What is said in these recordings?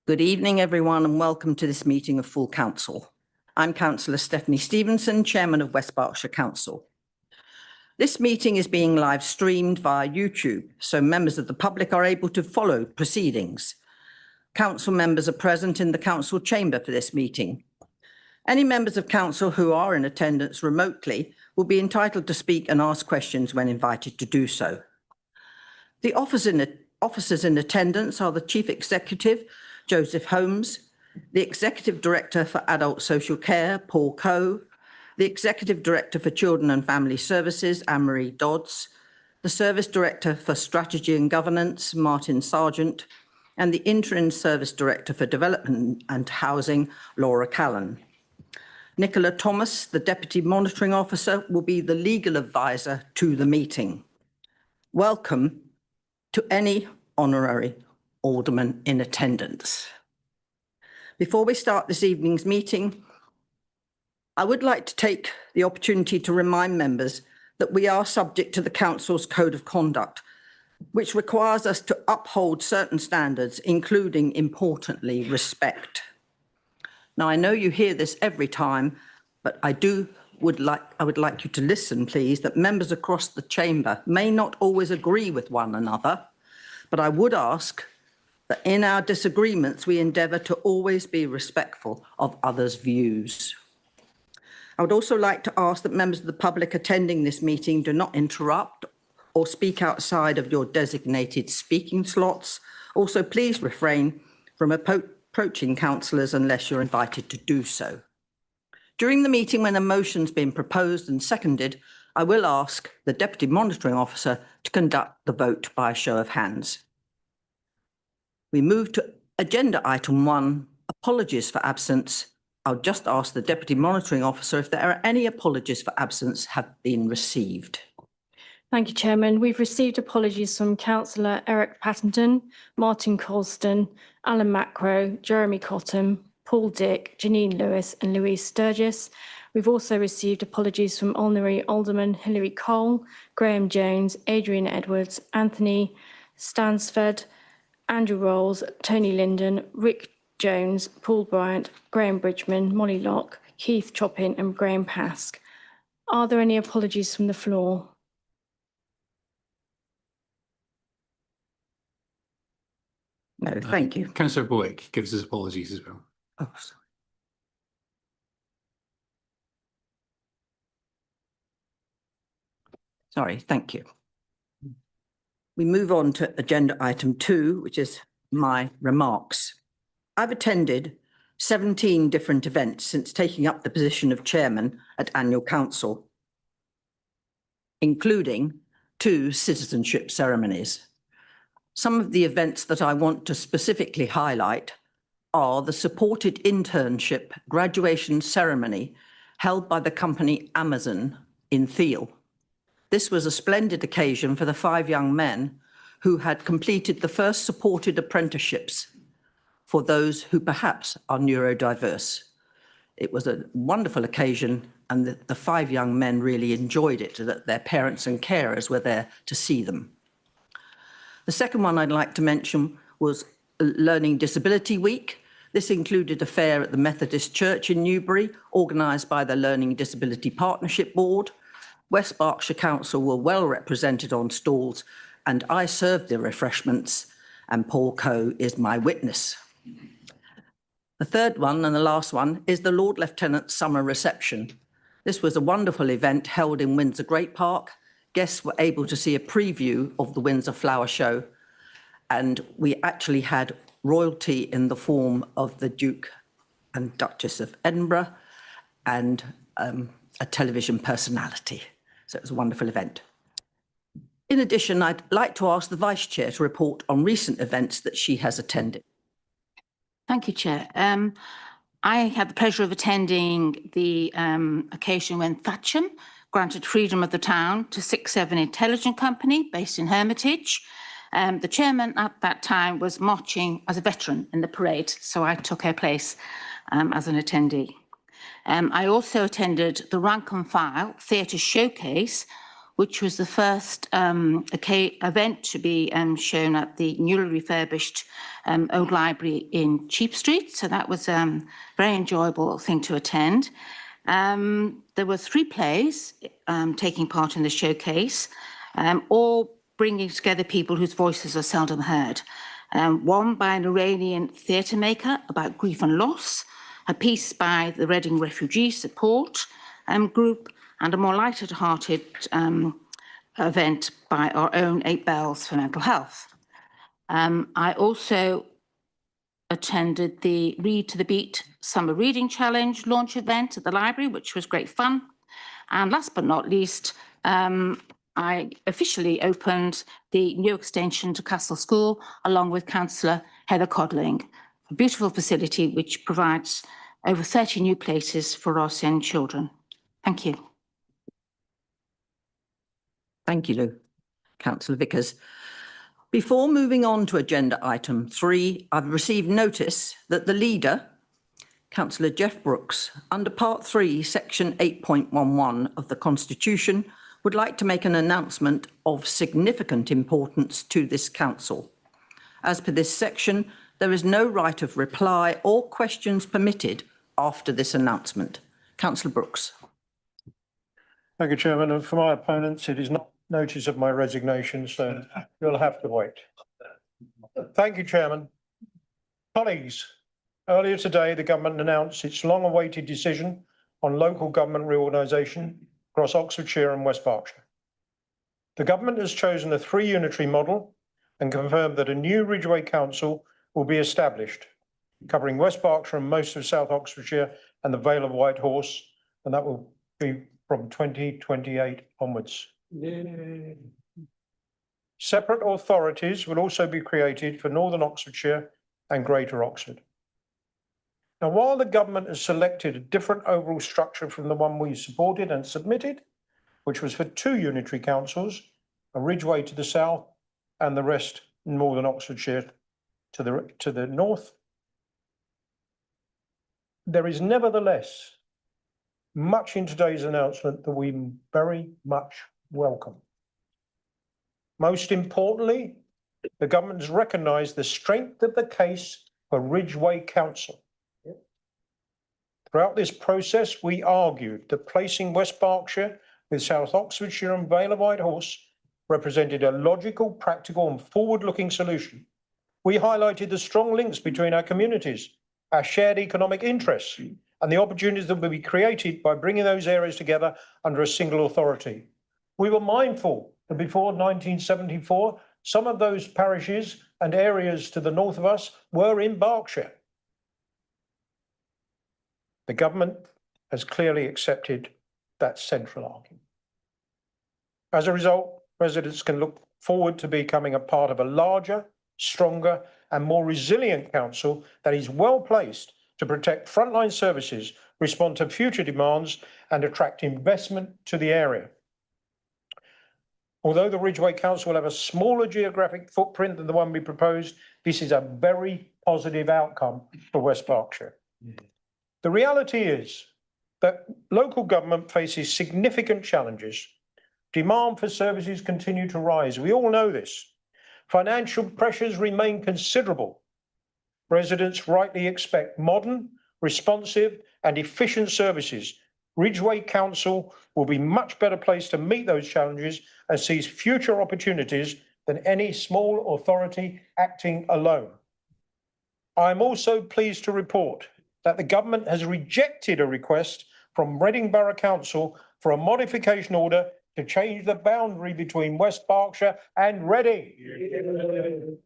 Good evening, everyone, and welcome to this meeting of full council. I'm Councillor Stephanie Stevenson, Chairman of West Berkshire Council. This meeting is being live streamed via YouTube, so members of the public are able to follow proceedings. Council members are present in the council chamber for this meeting. Any members of council who are in attendance remotely will be entitled to speak and ask questions when invited to do so. The officers in attendance are the Chief Executive, Joseph Holmes, the Executive Director for Adult Social Care, Paul Coe, the Executive Director for Children and Family Services, Anne-Marie Dodds, the Service Director for Strategy and Governance, Martin Sargent, and the Interim Service Director for Development and Housing, Laura Callan. Nicola Thomas, the Deputy Monitoring Officer, will be the legal advisor to the meeting. Welcome to any honorary alderman in attendance. Before we start this evening's meeting, I would like to take the opportunity to remind members that we are subject to the Council's Code of Conduct, which requires us to uphold certain standards, including, importantly, respect. Now, I know you hear this every time, but I would like you to listen, please, that members across the chamber may not always agree with one another, but I would ask that in our disagreements, we endeavour to always be respectful of others' views. I would also like to ask that members of the public attending this meeting do not interrupt or speak outside of your designated speaking slots. Also, please refrain from approaching councillors unless you're invited to do so. During the meeting, when a motion's been proposed and seconded, I will ask the Deputy Monitoring Officer to conduct the vote by a show of hands. We move to agenda item 1, apologies for absence. I'll just ask the Deputy Monitoring Officer if there are any apologies for absence have been received. Thank you, Chairman. We've received apologies from Councillor Eric Patterson, Martin Colston, Alan Macro, Jeremy Cottam, Paul Dick, Janine Lewis and Louise Sturgis. We've also received apologies from Honorary Alderman Hilary Cole, Graham Jones, Adrian Edwards, Anthony Stansford, Andrew Rolls, Tony Linden, Rick Jones, Paul Bryant, Graham Bridgman, Molly Locke, Keith Choppin and Graham Pask. Are there any apologies from the floor? No, thank you. Councillor Bowick gives his apologies as well. Oh, sorry. Sorry, thank you. We move on to agenda item 2, which is my remarks. I've attended 17 different events since taking up the position of chairman at annual council, including 2 citizenship ceremonies. Some of the events that I want to specifically highlight are the supported internship graduation ceremony held by the company Amazon in Thiel. This was a splendid occasion for the 5 young men who had completed the first supported apprenticeships for those who perhaps are neurodiverse. It was a wonderful occasion and the 5 young men really enjoyed it, that their parents and carers were there to see them. The second one I'd like to mention was Learning Disability Week. This included a fair at the Methodist Church in Newbury, organised by the Learning Disability Partnership Board. West Berkshire Council were well represented on stalls and I served the refreshments and Paul Coe is my witness. The third one and the last one is the Lord Lieutenant's summer reception. This was a wonderful event held in Windsor Great Park. Guests were able to see a preview of the Windsor Flower Show and we actually had royalty in the form of the Duke and Duchess of Edinburgh and a television personality. So it was a wonderful event. In addition, I'd like to ask the Vice Chair to report on recent events that she has attended. Thank you, Chair. I had the pleasure of attending the occasion when Thatcham granted freedom of the town to 6-7 Intelligent Company based in Hermitage. The chairman at that time was marching as a veteran in the parade, so I took her place as an attendee. I also attended the Rank and File Theatre Showcase, which was the first event to be shown at the newly refurbished Old Library in Cheap Street. So that was a very enjoyable thing to attend. There were 3 plays taking part in the showcase, all bringing together people whose voices are seldom heard. One by an Iranian theatre maker about grief and loss, a piece by the Reading Refugee Support Group, and a more lighted-hearted event by our own 8 Bells for Mental Health. I also attended the Read to the Beat Summer Reading Challenge launch event at the library, which was great fun. And last but not least, I officially opened the new extension to Castle School along with Councillor Heather Codling, a beautiful facility which provides over 30 new places for our SEND children. Thank you. Thank you, Lou. Councillor Vickers. Before moving on to agenda item 3, I've received notice that the leader, Councillor Jeff Brooks, under Part 3, Section 8.11 of the Constitution, would like to make an announcement of significant importance to this council. As per this section, there is no right of reply or questions permitted after this announcement. Councillor Brooks. Thank you, Chairman. And for my opponents, it is not notice of my resignation, so you'll have to wait. Thank you, Chairman. Colleagues, earlier today, the government announced its long-awaited decision on local government reorganisation across Oxfordshire and West Berkshire. The government has chosen a 3-unitary model and confirmed that a new Ridgeway Council will be established, covering West Berkshire and most of South Oxfordshire and the Vale of White Horse, and that will be from 2028 onwards. Separate authorities will also be created for Northern Oxfordshire and Greater Oxford. Now, while the government has selected a different overall structure from the one we supported and submitted, which was for 2 unitary councils, a Ridgeway to the south and the rest in Northern Oxfordshire to the north, there is nevertheless much in today's announcement that we very much welcome. Most importantly, the government has recognised the strength of the case for Ridgeway Council. Throughout this process, we argued that placing West Berkshire with South Oxfordshire and Vale of White Horse represented a logical, practical and forward-looking solution. We highlighted the strong links between our communities, our shared economic interests, and the opportunities that will be created by bringing those areas together under a single authority. We were mindful that before 1974, some of those parishes and areas to the north of us were in Berkshire. The government has clearly accepted that central argument. As a result, residents can look forward to becoming a part of a larger, stronger and more resilient council that is well placed to protect frontline services, respond to future demands and attract investment to the area. Although the Ridgeway Council will have a smaller geographic footprint than the one we proposed, this is a very positive outcome for West Berkshire. The reality is that local government faces significant challenges. Demand for services continue to rise. We all know this. Financial pressures remain considerable. Residents rightly expect modern, responsive and efficient services. Ridgeway Council will be much better placed to meet those challenges and seize future opportunities than any small authority acting alone. I'm also pleased to report that the government has rejected a request from Reading Borough Council for a modification order to change the boundary between West Berkshire and Reading.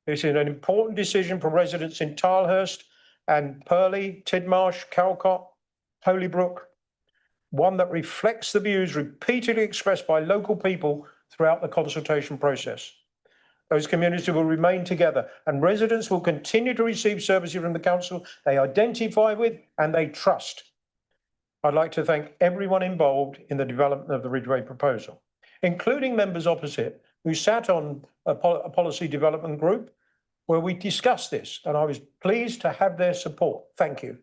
This is an important decision for residents in Tilehurst and Purley, Tidmarsh, Calcott, Holybrook, one that reflects the views repeatedly expressed by local people throughout the consultation process. Those communities will remain together and residents will continue to receive services from the council they identify with and they trust. I'd like to thank everyone involved in the development of the Ridgeway proposal, including members opposite who sat on a policy development group where we discussed this, and I was pleased to have their support. Thank you.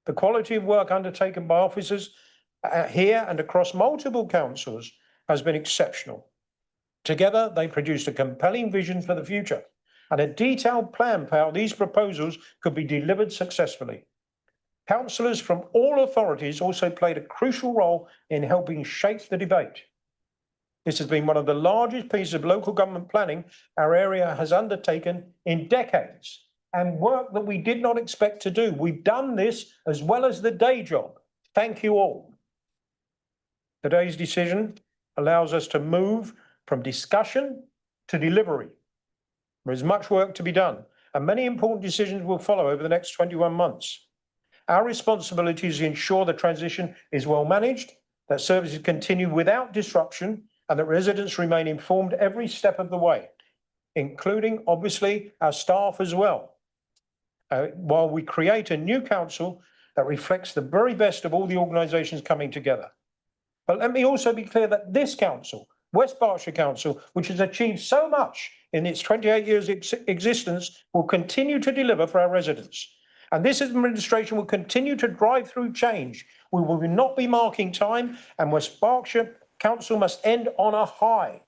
The quality of work undertaken by officers here and across multiple councils has been exceptional. Together, they produced a compelling vision for the future and a detailed plan for how these proposals could be delivered successfully. Councillors from all authorities also played a crucial role in helping shape the debate. This has been one of the largest pieces of local government planning our area has undertaken in decades, and work that we did not expect to do. We've done this as well as the day job. Thank you all. Today's decision allows us to move from discussion to delivery. There is much work to be done, and many important decisions will follow over the next 21 months. Our responsibility is to ensure the transition is well managed, that services continue without disruption, and that residents remain informed every step of the way, including, obviously, our staff as well, while we create a new council that reflects the very best of all the organisations coming together. But let me also be clear that this council, West Berkshire Council, which has achieved so much in its 28 years existence, will continue to deliver for our residents. And this administration will continue to drive through change. We will not be marking time, and West Berkshire Council must end on a high,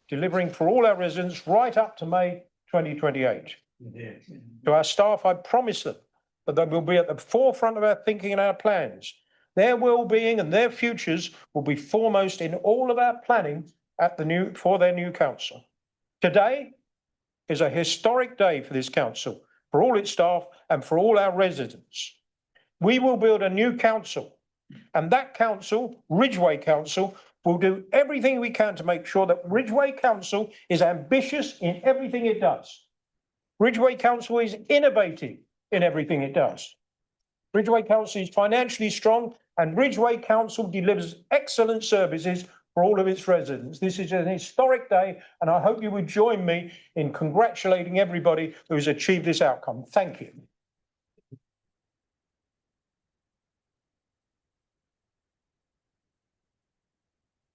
delivering for all our residents right up to May 2028. To our staff, I promise them that they will be at the forefront of our thinking and our plans. Their well-being and their futures will be foremost in all of our planning for their new council. Today is a historic day for this council, for all its staff and for all our residents. We will build a new council, and that council, Ridgeway Council, will do everything we can to make sure that Ridgeway Council is ambitious in everything it does. Ridgeway Council is innovative in everything it does. Ridgeway Council is financially strong, and Ridgeway Council delivers excellent services for all of its residents. This is an historic day, and I hope you would join me in congratulating everybody who has achieved this outcome. Thank you.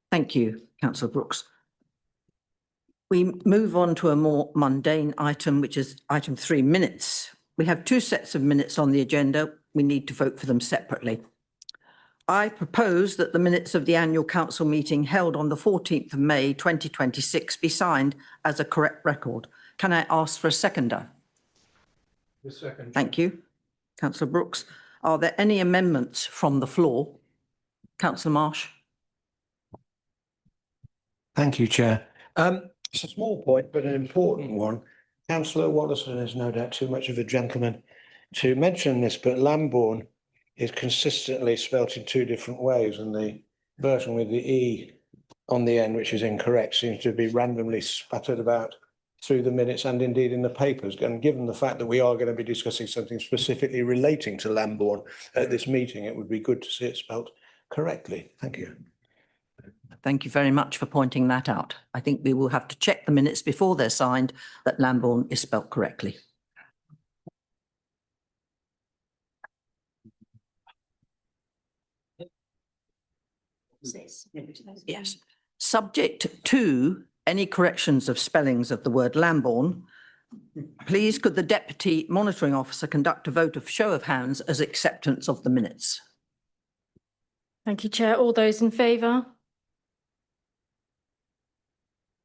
Thank you, Councillor Brooks. We move on to a more mundane item, which is item 3, minutes. We have 2 sets of minutes on the agenda. We need to vote for them separately. I propose that the minutes of the annual council meeting held on the 14th of May 2026 be signed as a correct record. Can I ask for a seconder? The second. Thank you, Councillor Brooks. Are there any amendments from the floor? Councillor Marsh. Thank you, Chair. It's a small point, but an important one. Councillor Watterson is no doubt too much of a gentleman to mention this, but Lambourne is consistently spelt in 2 different ways, and the version with the E on the end, which is incorrect, seems to be randomly spattered about through the minutes and indeed in the papers. And given the fact that we are going to be discussing something specifically relating to Lambourne at this meeting, it would be good to see it spelt correctly. Thank you. Thank you very much for pointing that out. I think we will have to check the minutes before they're signed that Lambourne is spelt correctly. Yes. Subject to any corrections of spellings of the word Lambourne, please could the Deputy Monitoring Officer conduct a vote of show of hands as acceptance of the minutes? Thank you, Chair. All those in favour?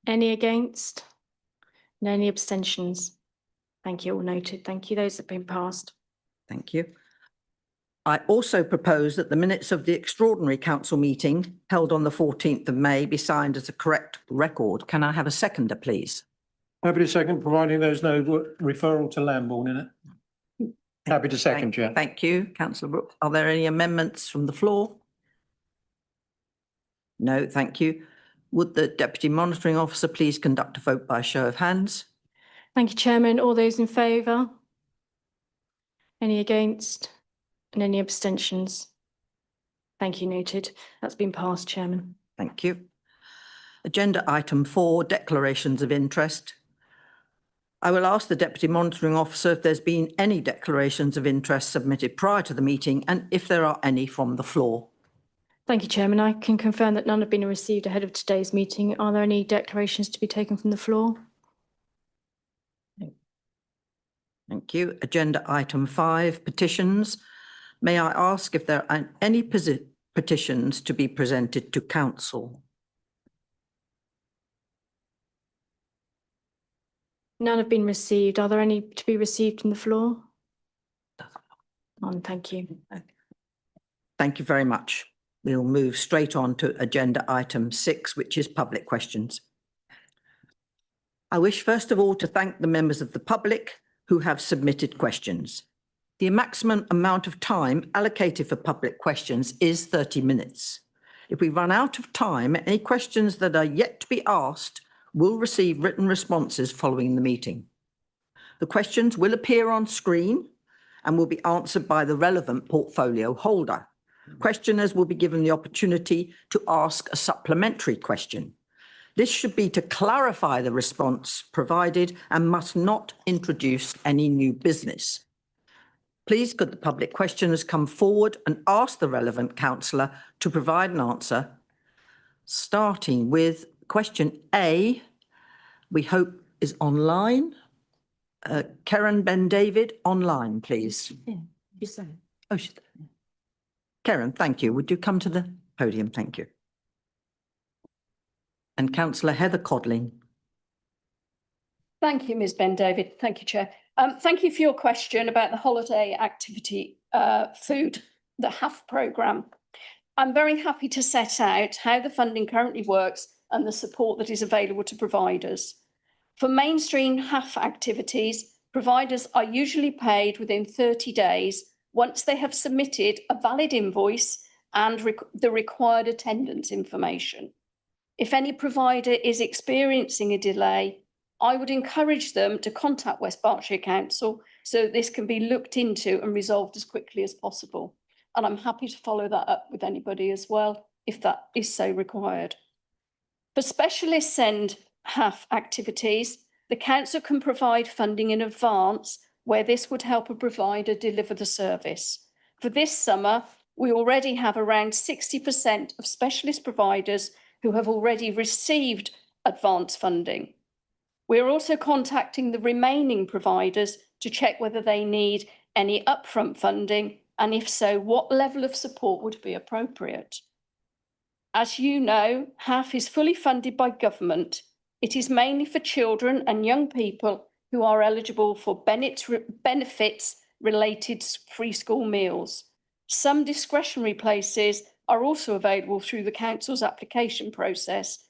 Any against? And any abstentions? Thank you, all noted. Thank you. Those have been passed. Thank you. I also propose that the minutes of the extraordinary council meeting held on the 14th of May be signed as a correct record. Can I have a seconder, please? Happy to second, providing there's no referral to Lambourne in it. Happy to second, Chair. Thank you, Councillor Brooks. Are there any amendments from the floor? No, thank you. Would the Deputy Monitoring Officer please conduct a vote by show of hands? Thank you, Chairman. All those in favour? Any against? And any abstentions? Thank you, noted. That's been passed, Chairman. Thank you. Agenda item 4, declarations of interest. I will ask the Deputy Monitoring Officer if there's been any declarations of interest submitted prior to the meeting and if there are any from the floor. Thank you, Chairman. I can confirm that none have been received ahead of today's meeting. Are there any declarations to be taken from the floor? Thank you. Agenda item 5, petitions. May I ask if there are any petitions to be presented to council? None have been received. Are there any to be received from the floor? None, thank you. Thank you very much. We'll move straight on to agenda item 6, which is public questions. I wish first of all to thank the members of the public who have submitted questions. The maximum amount of time allocated for public questions is 30 minutes. If we run out of time, any questions that are yet to be asked will receive written responses following the meeting. The questions will appear on screen and will be answered by the relevant portfolio holder. Questioners will be given the opportunity to ask a supplementary question. This should be to clarify the response provided and must not introduce any new business. Please could the public questioners come forward and ask the relevant councillor to provide an answer, starting with question A, we hope is online. Karen Ben David, online, please. Oh, she's there. Karen, thank you. Would you come to the podium? Thank you. And Councillor Heather Codling. Thank you, Ms Ben David. Thank you, Chair. Thank you for your question about the holiday activity food, the HAF programme. I'm very happy to set out how the funding currently works and the support that is available to providers. For mainstream HAF activities, providers are usually paid within 30 days once they have submitted a valid invoice and the required attendance information. If any provider is experiencing a delay, I would encourage them to contact West Berkshire Council so that this can be looked into and resolved as quickly as possible. And I'm happy to follow that up with anybody as well, if that is so required. For specialist send HAF activities, the council can provide funding in advance where this would help a provider deliver the service. For this summer, we already have around 60% of specialist providers who have already received advance funding. We're also contacting the remaining providers to check whether they need any upfront funding, and if so, what level of support would be appropriate. As you know, HAF is fully funded by government. It is mainly for children and young people who are eligible for benefits related free school meals. Some discretionary places are also available through the council's application process,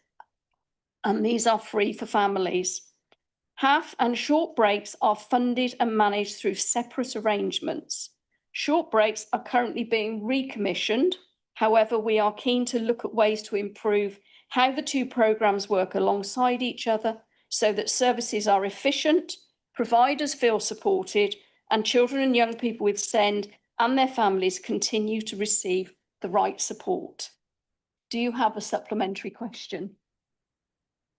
and these are free for families. HAF and short breaks are funded and managed through separate arrangements. Short breaks are currently being recommissioned. However, we are keen to look at ways to improve how the two programmes work alongside each other so that services are efficient, providers feel supported, and children and young people with SEND and their families continue to receive the right support. Do you have a supplementary question?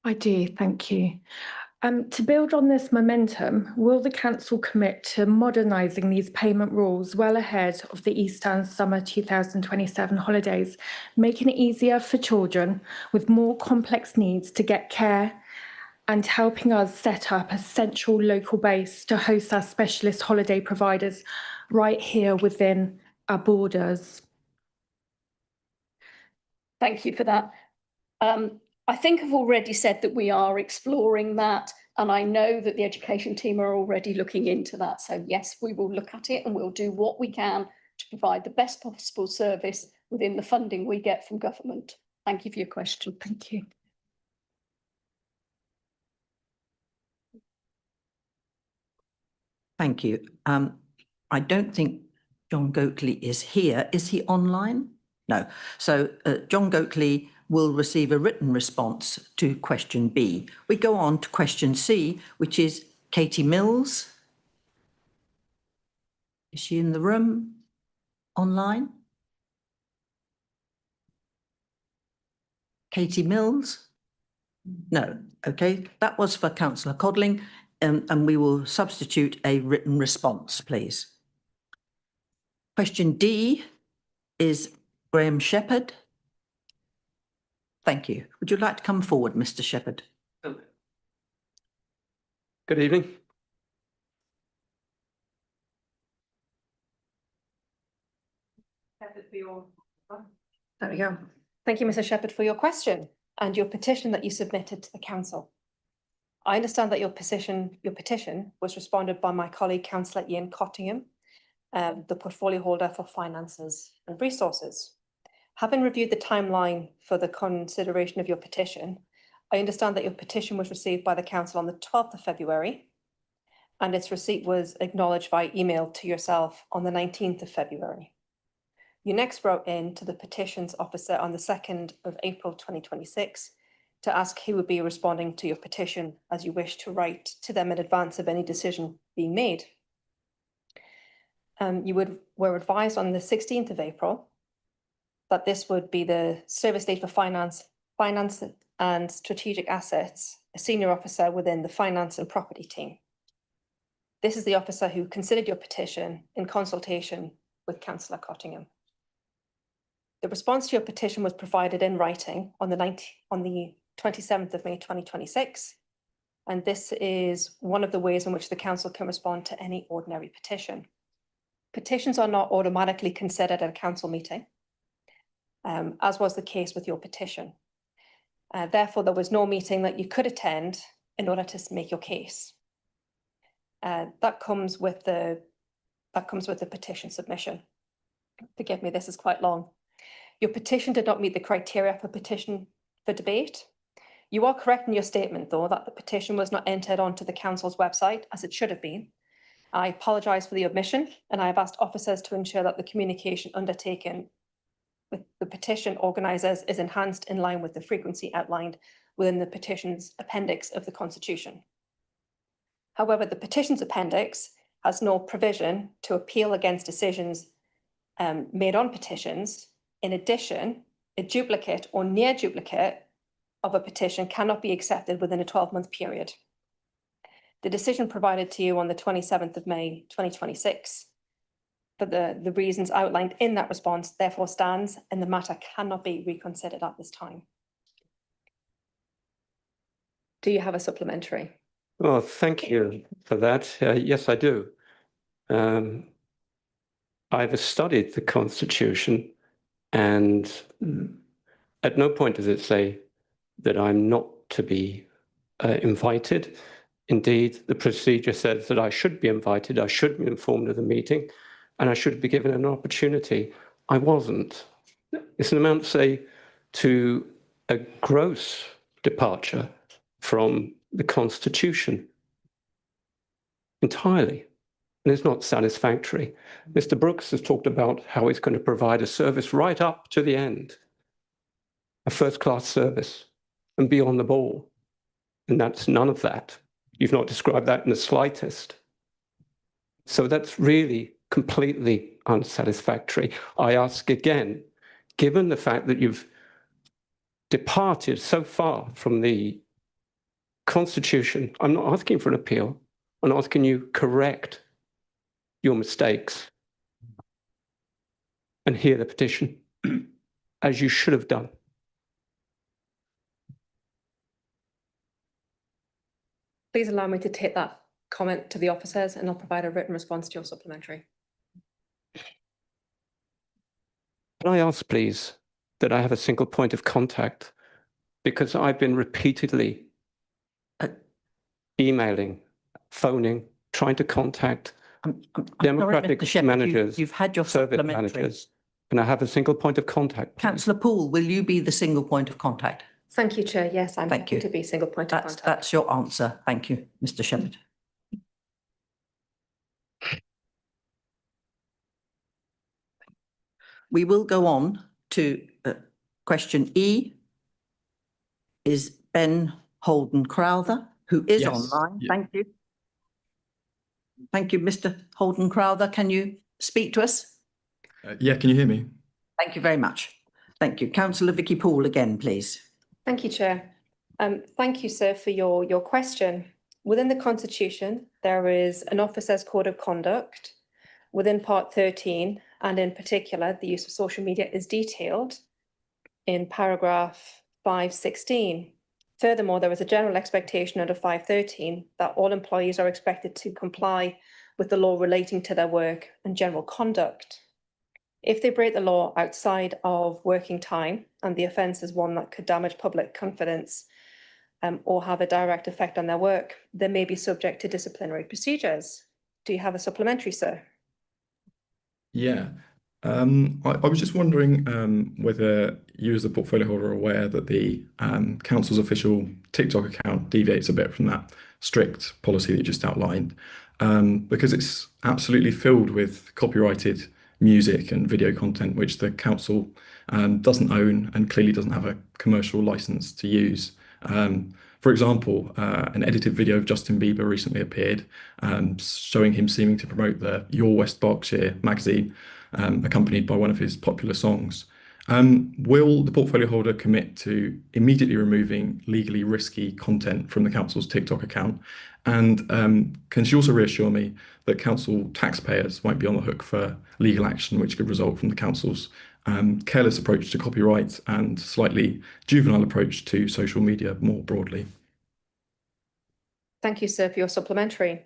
I do, thank you. To build on this momentum, will the council commit to modernising these payment rules well ahead of the Easter and summer 2027 holidays, making it easier for children with more complex needs to get care and helping us set up a central local base to host our specialist holiday providers right here within our borders? Thank you for that. I think I've already said that we are exploring that, and I know that the education team are already looking into that. So yes, we will look at it and we'll do what we can to provide the best possible service within the funding we get from government. Thank you for your question. Thank you. Thank you. I don't think John Goatley is here. Is he online? No. So John Goatley will receive a written response to question B. We go on to question C, which is Katie Mills. Is she in the room online? Katie Mills? No. Okay, that was for Councillor Codling, and we will substitute a written response, please. Question D is Graham Shepherd. Thank you. Would you like to come forward, Mr. Shepherd? Good evening. There we go. Thank you, Mr Shepherd, for your question and your petition that you submitted to the council. I understand that your petition was responded by my colleague, Councillor Ian Cottingham, the portfolio holder for finances and resources. Having reviewed the timeline for the consideration of your petition, I understand that your petition was received by the council on the 12th of February, and its receipt was acknowledged by email to yourself on the 19th of February. You next wrote in to the petitions officer on the 2nd of April 2026 to ask who would be responding to your petition, as you wish to write to them in advance of any decision being made. You were advised on the 16th of April that this would be the service lead for finance and strategic assets, a senior officer within the finance and property team. This is the officer who considered your petition in consultation with Councillor Cottingham. The response to your petition was provided in writing on the 27th of May 2026, and this is one of the ways in which the council can respond to any ordinary petition. Petitions are not automatically considered at a council meeting, as was the case with your petition. Therefore, there was no meeting that you could attend in order to make your case. That comes with the petition submission. Forgive me, this is quite long. Your petition did not meet the criteria for petition for debate. You are correct in your statement, though, that the petition was not entered onto the council's website as it should have been. I apologise for the omission, and I have asked officers to ensure that the communication undertaken with the petition organisers is enhanced in line with the frequency outlined within the petition's appendix of the Constitution. However, the petition's appendix has no provision to appeal against decisions made on petitions. In addition, a duplicate or near duplicate of a petition cannot be accepted within a 12-month period. The decision provided to you on the 27th of May 2026 for the reasons outlined in that response therefore stands, and the matter cannot be reconsidered at this time. Do you have a supplementary? Well, thank you for that. Yes, I do. I've studied the Constitution, and at no point does it say that I'm not to be invited. Indeed, the procedure says that I should be invited, I should be informed of the meeting, and I should be given an opportunity. I wasn't. It's an amount, say, to a gross departure from the Constitution entirely, and it's not satisfactory. Mr. Brooks has talked about how he's going to provide a service right up to the end, a first-class service, and be on the ball, and that's none of that. You've not described that in the slightest. So that's really completely unsatisfactory. I ask again, given the fact that you've departed so far from the Constitution, I'm not asking for an appeal. I'm asking you correct your mistakes and hear the petition as you should have done. Please allow me to take that comment to the officers, and I'll provide a written response to your supplementary. Can I ask, please, that I have a single point of contact, because I've been repeatedly emailing, phoning, trying to contact democratic sorry, Mr. Shepherd, managers, you've had your service supplementary. managers, and I have a single point of contact. Councillor Poole, will you be the single point of contact? Thank you, Chair. Yes, I'm Thank happy you. to be single point of contact. That's your answer. Thank you, Mr. Shepherd. We will go on to question E. Is Ben Holden Crowther, who is Yes. online. Yeah. Thank you. Thank you, Mr. Holden Crowther. Can you speak to us? Yeah, can you hear me? Thank you very much. Thank you. Councillor Vicky Poole again, please. Thank you, Chair. Thank you, sir, for your question. Within the Constitution, there is an officer's code of conduct. Within Part 13, and in particular, the use of social media is detailed in paragraph 516. Furthermore, there is a general expectation under 513 that all employees are expected to comply with the law relating to their work and general conduct. If they break the law outside of working time and the offence is one that could damage public confidence or have a direct effect on their work, they may be subject to disciplinary procedures. Do you have a supplementary, sir? Yeah. I was just wondering whether you as the portfolio holder are aware that the council's official TikTok account deviates a bit from that strict policy that you just outlined, because it's absolutely filled with copyrighted music and video content, which the council doesn't own and clearly doesn't have a commercial license to use. For example, an edited video of Justin Bieber recently appeared, showing him seeming to promote the Your West Berkshire magazine, accompanied by one of his popular songs. Will the portfolio holder commit to immediately removing legally risky content from the council's TikTok account? And can she also reassure me that council taxpayers won't be on the hook for legal action, which could result from the council's careless approach to copyright and slightly juvenile approach to social media more broadly? Thank you, sir, for your supplementary.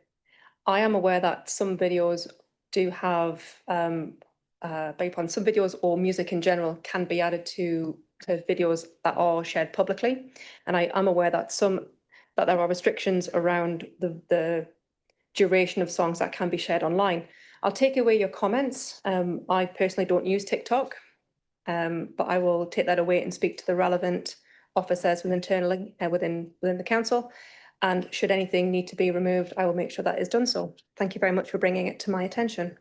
I am aware that some videos do have, some videos or music in general can be added to videos that are shared publicly. And I am aware that there are restrictions around the duration of songs that can be shared online. I'll take away your comments. I personally don't use TikTok, but I will take that away and speak to the relevant officers within the council. And should anything need to be removed, I will make sure that is done so. Thank you very much for bringing it to my attention.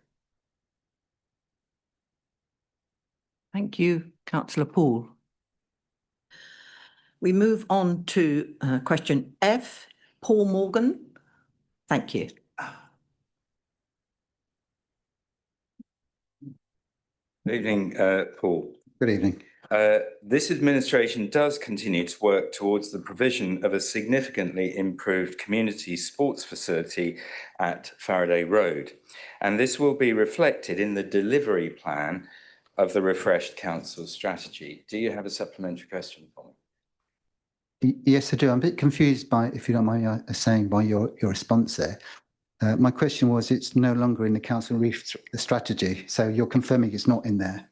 Thank you, Councillor Poole. We move on to question F. Paul Morgan. Thank you. Good evening, Paul. Good evening. This administration does continue to work towards the provision of a significantly improved community sports facility at Faraday Road, and this will be reflected in the delivery plan of the refreshed council strategy. Do you have a supplementary question for me? Yes, I do. I'm a bit confused by, if you don't mind saying, by your response there. My question was, it's no longer in the council strategy, so you're confirming it's not in there?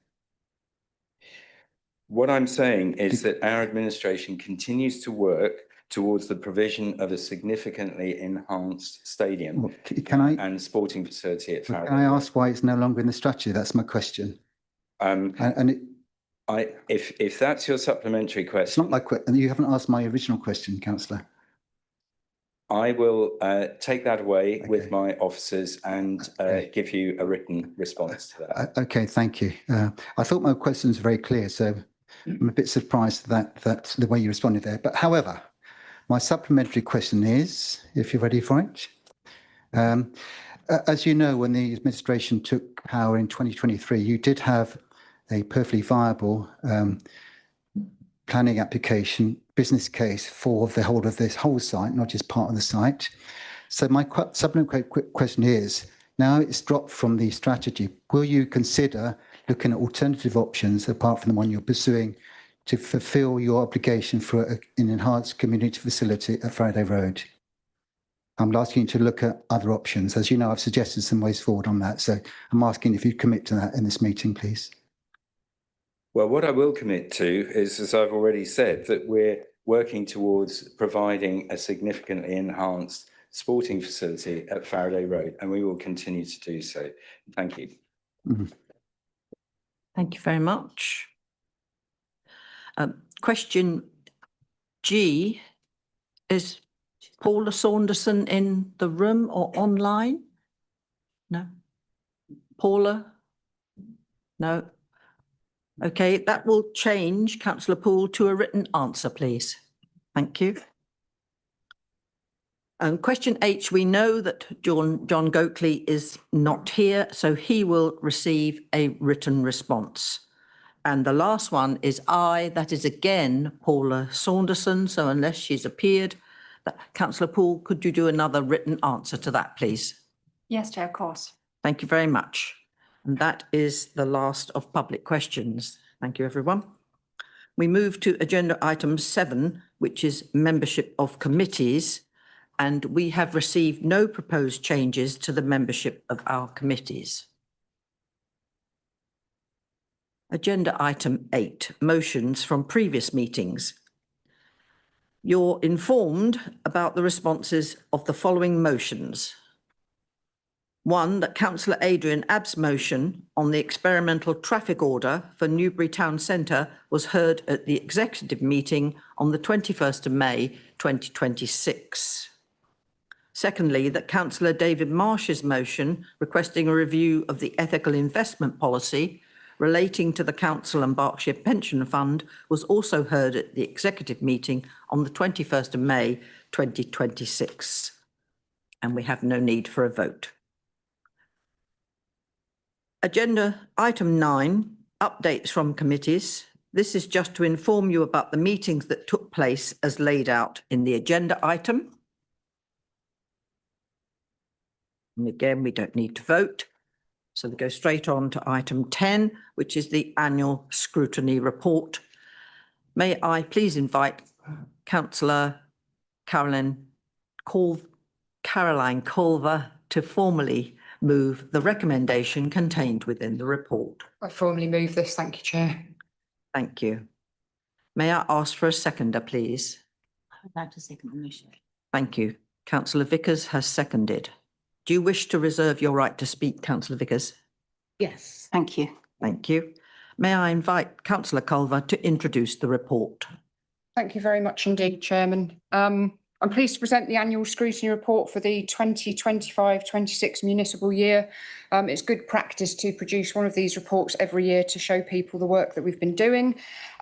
What I'm saying is that our administration continues to work towards the provision of a significantly enhanced stadium and sporting facility at Faraday. Can I ask why it's no longer in the strategy? That's my question. If that's your supplementary question, it's not my question. You haven't asked my original question, Councillor. I will take that away with my officers and give you a written response to that. Okay, thank you. I thought my question was very clear, so I'm a bit surprised that that's the way you responded there. But however, my supplementary question is, if you're ready for it. As you know, when the administration took power in 2023, you did have a perfectly viable planning application, business case for the whole of this whole site, not just part of the site. So my supplementary question is, now it's dropped from the strategy, will you consider looking at alternative options apart from the one you're pursuing to fulfill your obligation for an enhanced community facility at Faraday Road? I'm asking you to look at other options. As you know, I've suggested some ways forward on that. So I'm asking if you commit to that in this meeting, please. Well, what I will commit to is, as I've already said, that we're working towards providing a significantly enhanced sporting facility at Faraday Road, and we will continue to do so. Thank you. Mm-hmm. Thank you very much. Question G, is Paula Saunderson in the room or online? No. Paula? No. Okay, that will change, Councillor Poole, to a written answer, please. Thank you. Question H, we know that John Goatley is not here, so he will receive a written response. And the last one is I, that is again Paula Saunderson, so unless she's appeared, Councillor Poole, could you do another written answer to that, please? Yes, Chair, of course. Thank you very much. And that is the last of public questions. Thank you, everyone. We move to agenda item 7, which is membership of committees. And we have received no proposed changes to the membership of our committees. Agenda item 8, motions from previous meetings. You're informed about the responses of the following motions. 1, that Councillor Adrian Abb's motion on the experimental traffic order for Newbury Town Centre was heard at the executive meeting on the 21st of May 2026. Secondly, that Councillor David Marsh's motion requesting a review of the ethical investment policy relating to the Council and Berkshire Pension Fund was also heard at the executive meeting on the 21st of May 2026. And we have no need for a vote. Agenda item 9, updates from committees. This is just to inform you about the meetings that took place as laid out in the agenda item. And again, we don't need to vote. So we go straight on to item 10, which is the annual scrutiny report. May I please invite Councillor Caroline Culver to formally move the recommendation contained within the report. I formally move this. Thank you, Chair. Thank you. May I ask for a seconder, please? I would like to second the motion. Thank you. Councillor Vickers has seconded. Do you wish to reserve your right to speak, Councillor Vickers? Yes, thank you. Thank you. May I invite Councillor Culver to introduce the report? Thank you very much indeed, Chairman. I'm pleased to present the annual scrutiny report for the 2025-26 municipal year. It's good practice to produce one of these reports every year to show people the work that we've been doing.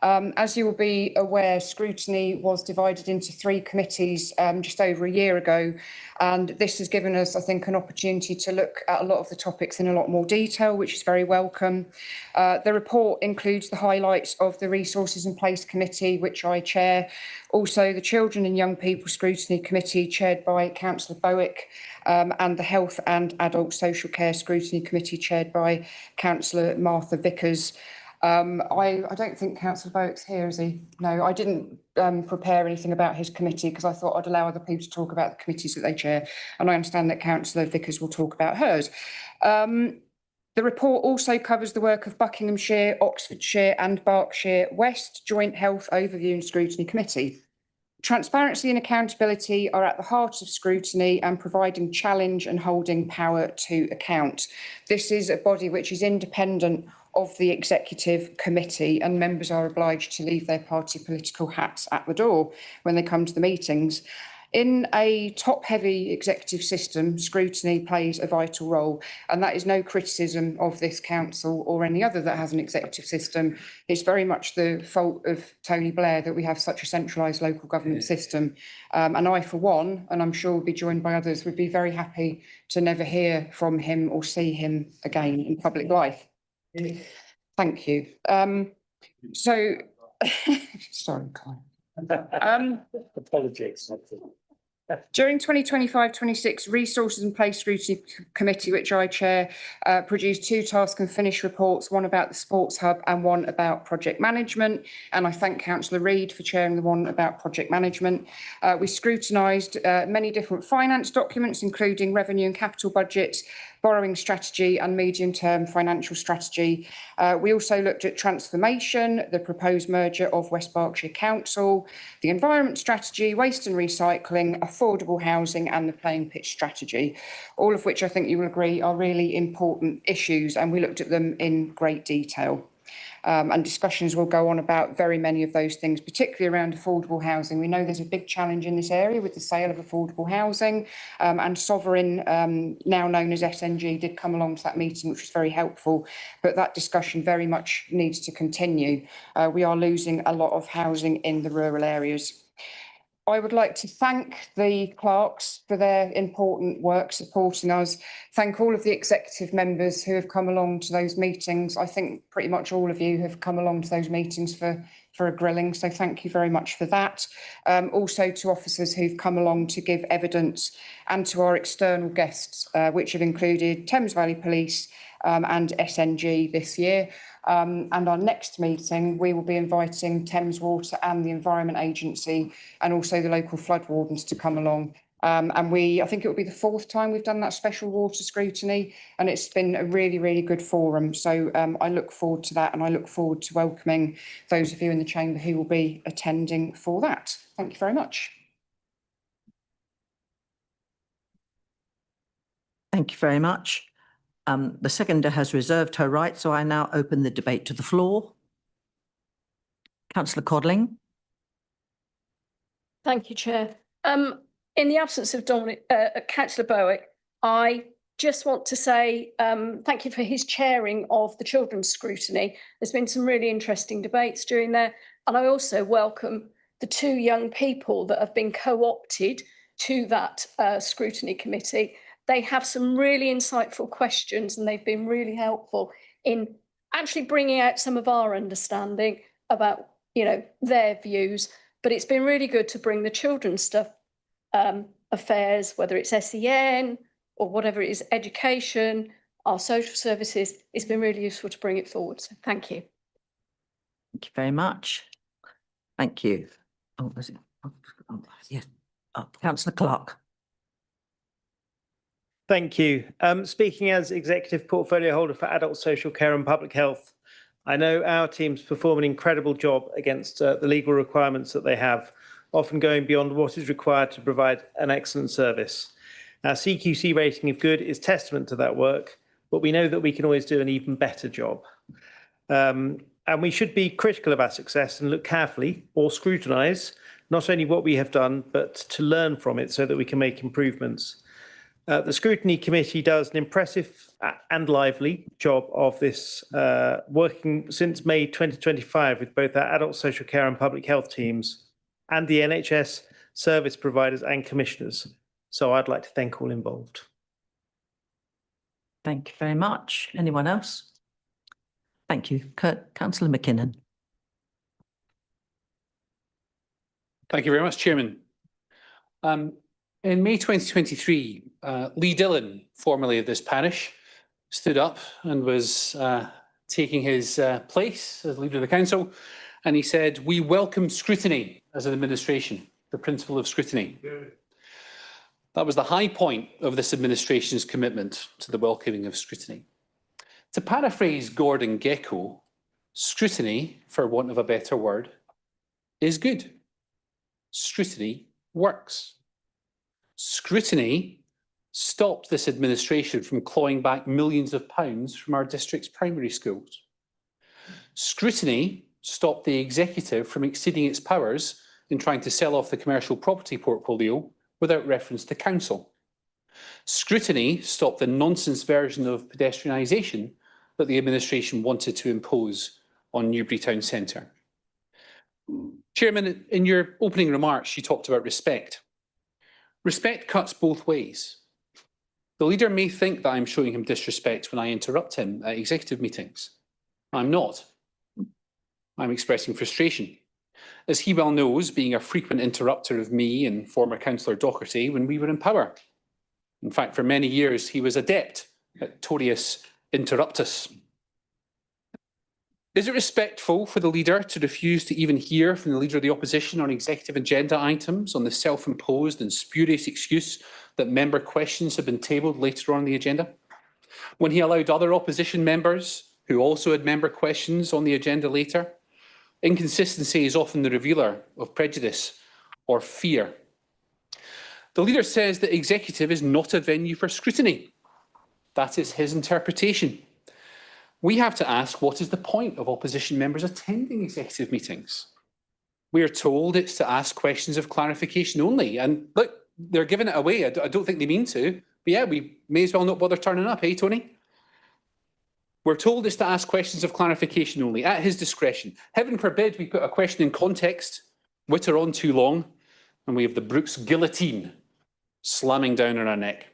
As you will be aware, scrutiny was divided into 3 committees just over a year ago, and this has given us, I think, an opportunity to look at a lot of the topics in a lot more detail, which is very welcome. The report includes the highlights of the Resources and Place Committee, which I chair, also the Children and Young People Scrutiny Committee, chaired by Councillor Bowick, and the Health and Adult Social Care Scrutiny Committee, chaired by Councillor Martha Vickers. I don't think Councillor Bowick's here, is he? No, I didn't prepare anything about his committee because I thought I'd allow other people to talk about the committees that they chair, and I understand that Councillor Vickers will talk about hers. The report also covers the work of Buckinghamshire, Oxfordshire and Berkshire West Joint Health Overview and Scrutiny Committee. Transparency and accountability are at the heart of scrutiny and providing challenge and holding power to account. This is a body which is independent of the executive committee, and members are obliged to leave their party political hats at the door when they come to the meetings. In a top-heavy executive system, scrutiny plays a vital role, and that is no criticism of this council or any other that has an executive system. It's very much the fault of Tony Blair that we have such a centralised local government system. And I, for one, and I'm sure will be joined by others, would be very happy to never hear from him or see him again in public life. Thank you. Sorry, Colin. Apologies. During 2025-26, Resources and Place Scrutiny Committee, which I chair, produced 2 task and finish reports, one about the Sports Hub and one about project management. And I thank Councillor Reid for chairing the one about project management. We scrutinised many different finance documents, including revenue and capital budgets, borrowing strategy and medium-term financial strategy. We also looked at transformation, the proposed merger of West Berkshire Council, the environment strategy, waste and recycling, affordable housing and the playing pitch strategy, all of which I think you will agree are really important issues, and we looked at them in great detail. And discussions will go on about very many of those things, particularly around affordable housing. We know there's a big challenge in this area with the sale of affordable housing, and Sovereign, now known as SNG, did come along to that meeting, which was very helpful, but that discussion very much needs to continue. We are losing a lot of housing in the rural areas. I would like to thank the clerks for their important work supporting us. Thank all of the executive members who have come along to those meetings. I think pretty much all of you have come along to those meetings for a grilling, so thank you very much for that. Also to officers who've come along to give evidence, and to our external guests, which have included Thames Valley Police and SNG this year. And our next meeting, we will be inviting Thames Water and the Environment Agency and also the local flood wardens to come along And I think it will be the 4th time we've done that special water scrutiny, and it's been a really, really good forum. So I look forward to that, and I look forward to welcoming those of you in the chamber who will be attending for that. Thank you very much. Thank you very much. The seconder has reserved her right, so I now open the debate to the floor. Councillor Codling. Thank you, Chair. In the absence of Councillor Bowick, I just want to say thank you for his chairing of the children's scrutiny. There's been some really interesting debates during there, and I also welcome the 2 young people that have been co-opted to that scrutiny committee. They have some really insightful questions, and they've been really helpful in actually bringing out some of our understanding about, you know, their views. But it's been really good to bring the children's stuff, affairs, whether it's SEN or whatever it is, education, our social services. It's been really useful to bring it forward. So thank you. Thank you very much. Thank you. Oh, was it? Oh, yes. Oh, Councillor Clark. Thank you. Speaking as Executive Portfolio Holder for Adult Social Care and Public Health, I know our teams perform an incredible job against the legal requirements that they have, often going beyond what is required to provide an excellent service. Our CQC rating of good is testament to that work, but we know that we can always do an even better job. And we should be critical of our success and look carefully or scrutinise not only what we have done, but to learn from it so that we can make improvements. The Scrutiny Committee does an impressive and lively job of this, working since May 2025 with both our adult social care and public health teams and the NHS service providers and commissioners. So I'd like to thank all involved. Thank you very much. Anyone else? Thank you. Councillor McKinnon. Thank you very much, Chairman. In May 2023, Lee Dillon, formerly of this parish, stood up and was taking his place as leader of the council, and he said, "We welcome scrutiny as an administration, the principle of scrutiny." That was the high point of this administration's commitment to the welcoming of scrutiny. To paraphrase Gordon Gekko, scrutiny, for want of a better word, is good. Scrutiny works. Scrutiny stopped this administration from clawing back millions of pounds from our district's primary schools. Scrutiny stopped the executive from exceeding its powers in trying to sell off the commercial property portfolio without reference to council. Scrutiny stopped the nonsense version of pedestrianisation that the administration wanted to impose on Newbury Town Centre. Chairman, in your opening remarks, you talked about respect. Respect cuts both ways. The leader may think that I'm showing him disrespect when I interrupt him at executive meetings. I'm not. I'm expressing frustration. As he well knows, being a frequent interrupter of me and former Councillor Docherty when we were in power. In fact, for many years, he was adept at torius interruptus. Is it respectful for the leader to refuse to even hear from the leader of the opposition on executive agenda items on the self-imposed and spurious excuse that member questions have been tabled later on the agenda? When he allowed other opposition members who also had member questions on the agenda later? Inconsistency is often the revealer of prejudice or fear. The leader says that executive is not a venue for scrutiny. That is his interpretation. We have to ask, what is the point of opposition members attending executive meetings? We are told it's to ask questions of clarification only. And look, they're giving it away. I don't think they mean to. But yeah, we may as well not bother turning up, eh, Tony? We're told it's to ask questions of clarification only, at his discretion. Heaven forbid we put a question in context, witter on too long, and we have the Brooks guillotine slamming down on our neck.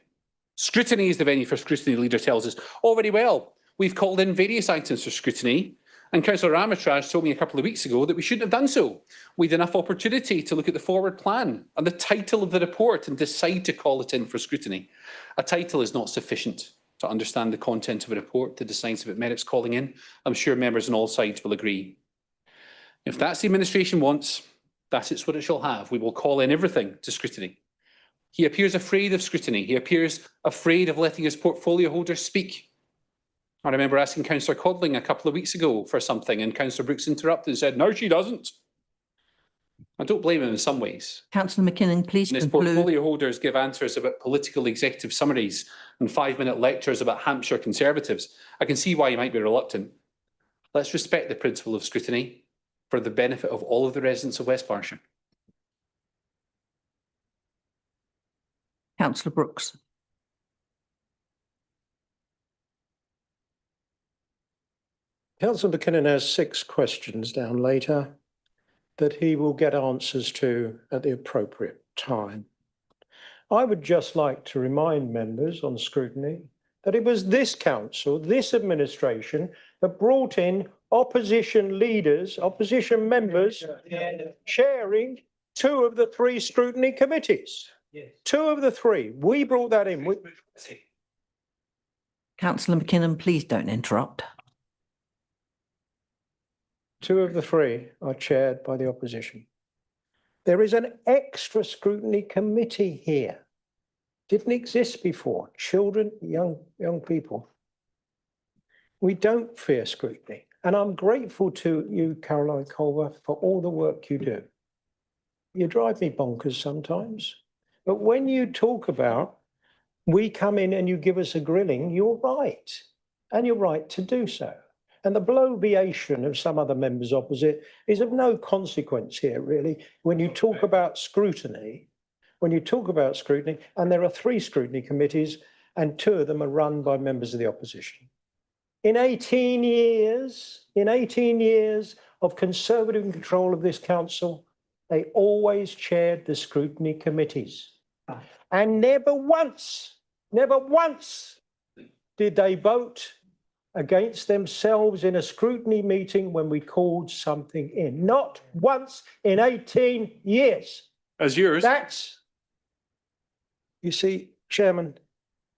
Scrutiny is the venue for scrutiny, the leader tells us. Oh, very well. We've called in various items for scrutiny, and Councillor Armitage told me a couple of weeks ago that we shouldn't have done so. We'd enough opportunity to look at the forward plan and the title of the report and decide to call it in for scrutiny. A title is not sufficient to understand the content of a report to decide if it merits calling in. I'm sure members on all sides will agree. If that's the administration wants, that is what it shall have. We will call in everything to scrutiny. He appears afraid of scrutiny. He appears afraid of letting his portfolio holders speak. I remember asking Councillor Codling a couple of weeks ago for something, and Councillor Brooks interrupted and said, no, she doesn't. I don't blame him in some ways. Councillor McKinnon, please And his conclude. portfolio holders give answers about political executive summaries and 5-minute lectures about Hampshire Conservatives. I can see why he might be reluctant. Let's respect the principle of scrutiny for the benefit of all of the residents of West Berkshire. Councillor Brooks. Councillor McKinnon has 6 questions down later that he will get answers to at the appropriate time. I would just like to remind members on scrutiny that it was this council, this administration, that brought in opposition leaders, opposition members, chairing 2 of the 3 scrutiny committees. 2 of the 3. We brought that in. Councillor McKinnon, please don't interrupt. 2 of the 3 are chaired by the opposition. There is an extra scrutiny committee here. Didn't exist before. Children, young people. We don't fear scrutiny. And I'm grateful to you, Caroline Culver, for all the work you do. You drive me bonkers sometimes. But when you talk about, we come in and you give us a grilling, you're right. And you're right to do so. And the bloviation of some other members opposite is of no consequence here, really. When you talk about scrutiny, and there are 3 scrutiny committees, and 2 of them are run by members of the opposition. In 18 years of Conservative control of this council, they always chaired the scrutiny committees. And never once did they vote against themselves in a scrutiny meeting when we called something in. Not once in 18 years. As yours. You see, Chairman,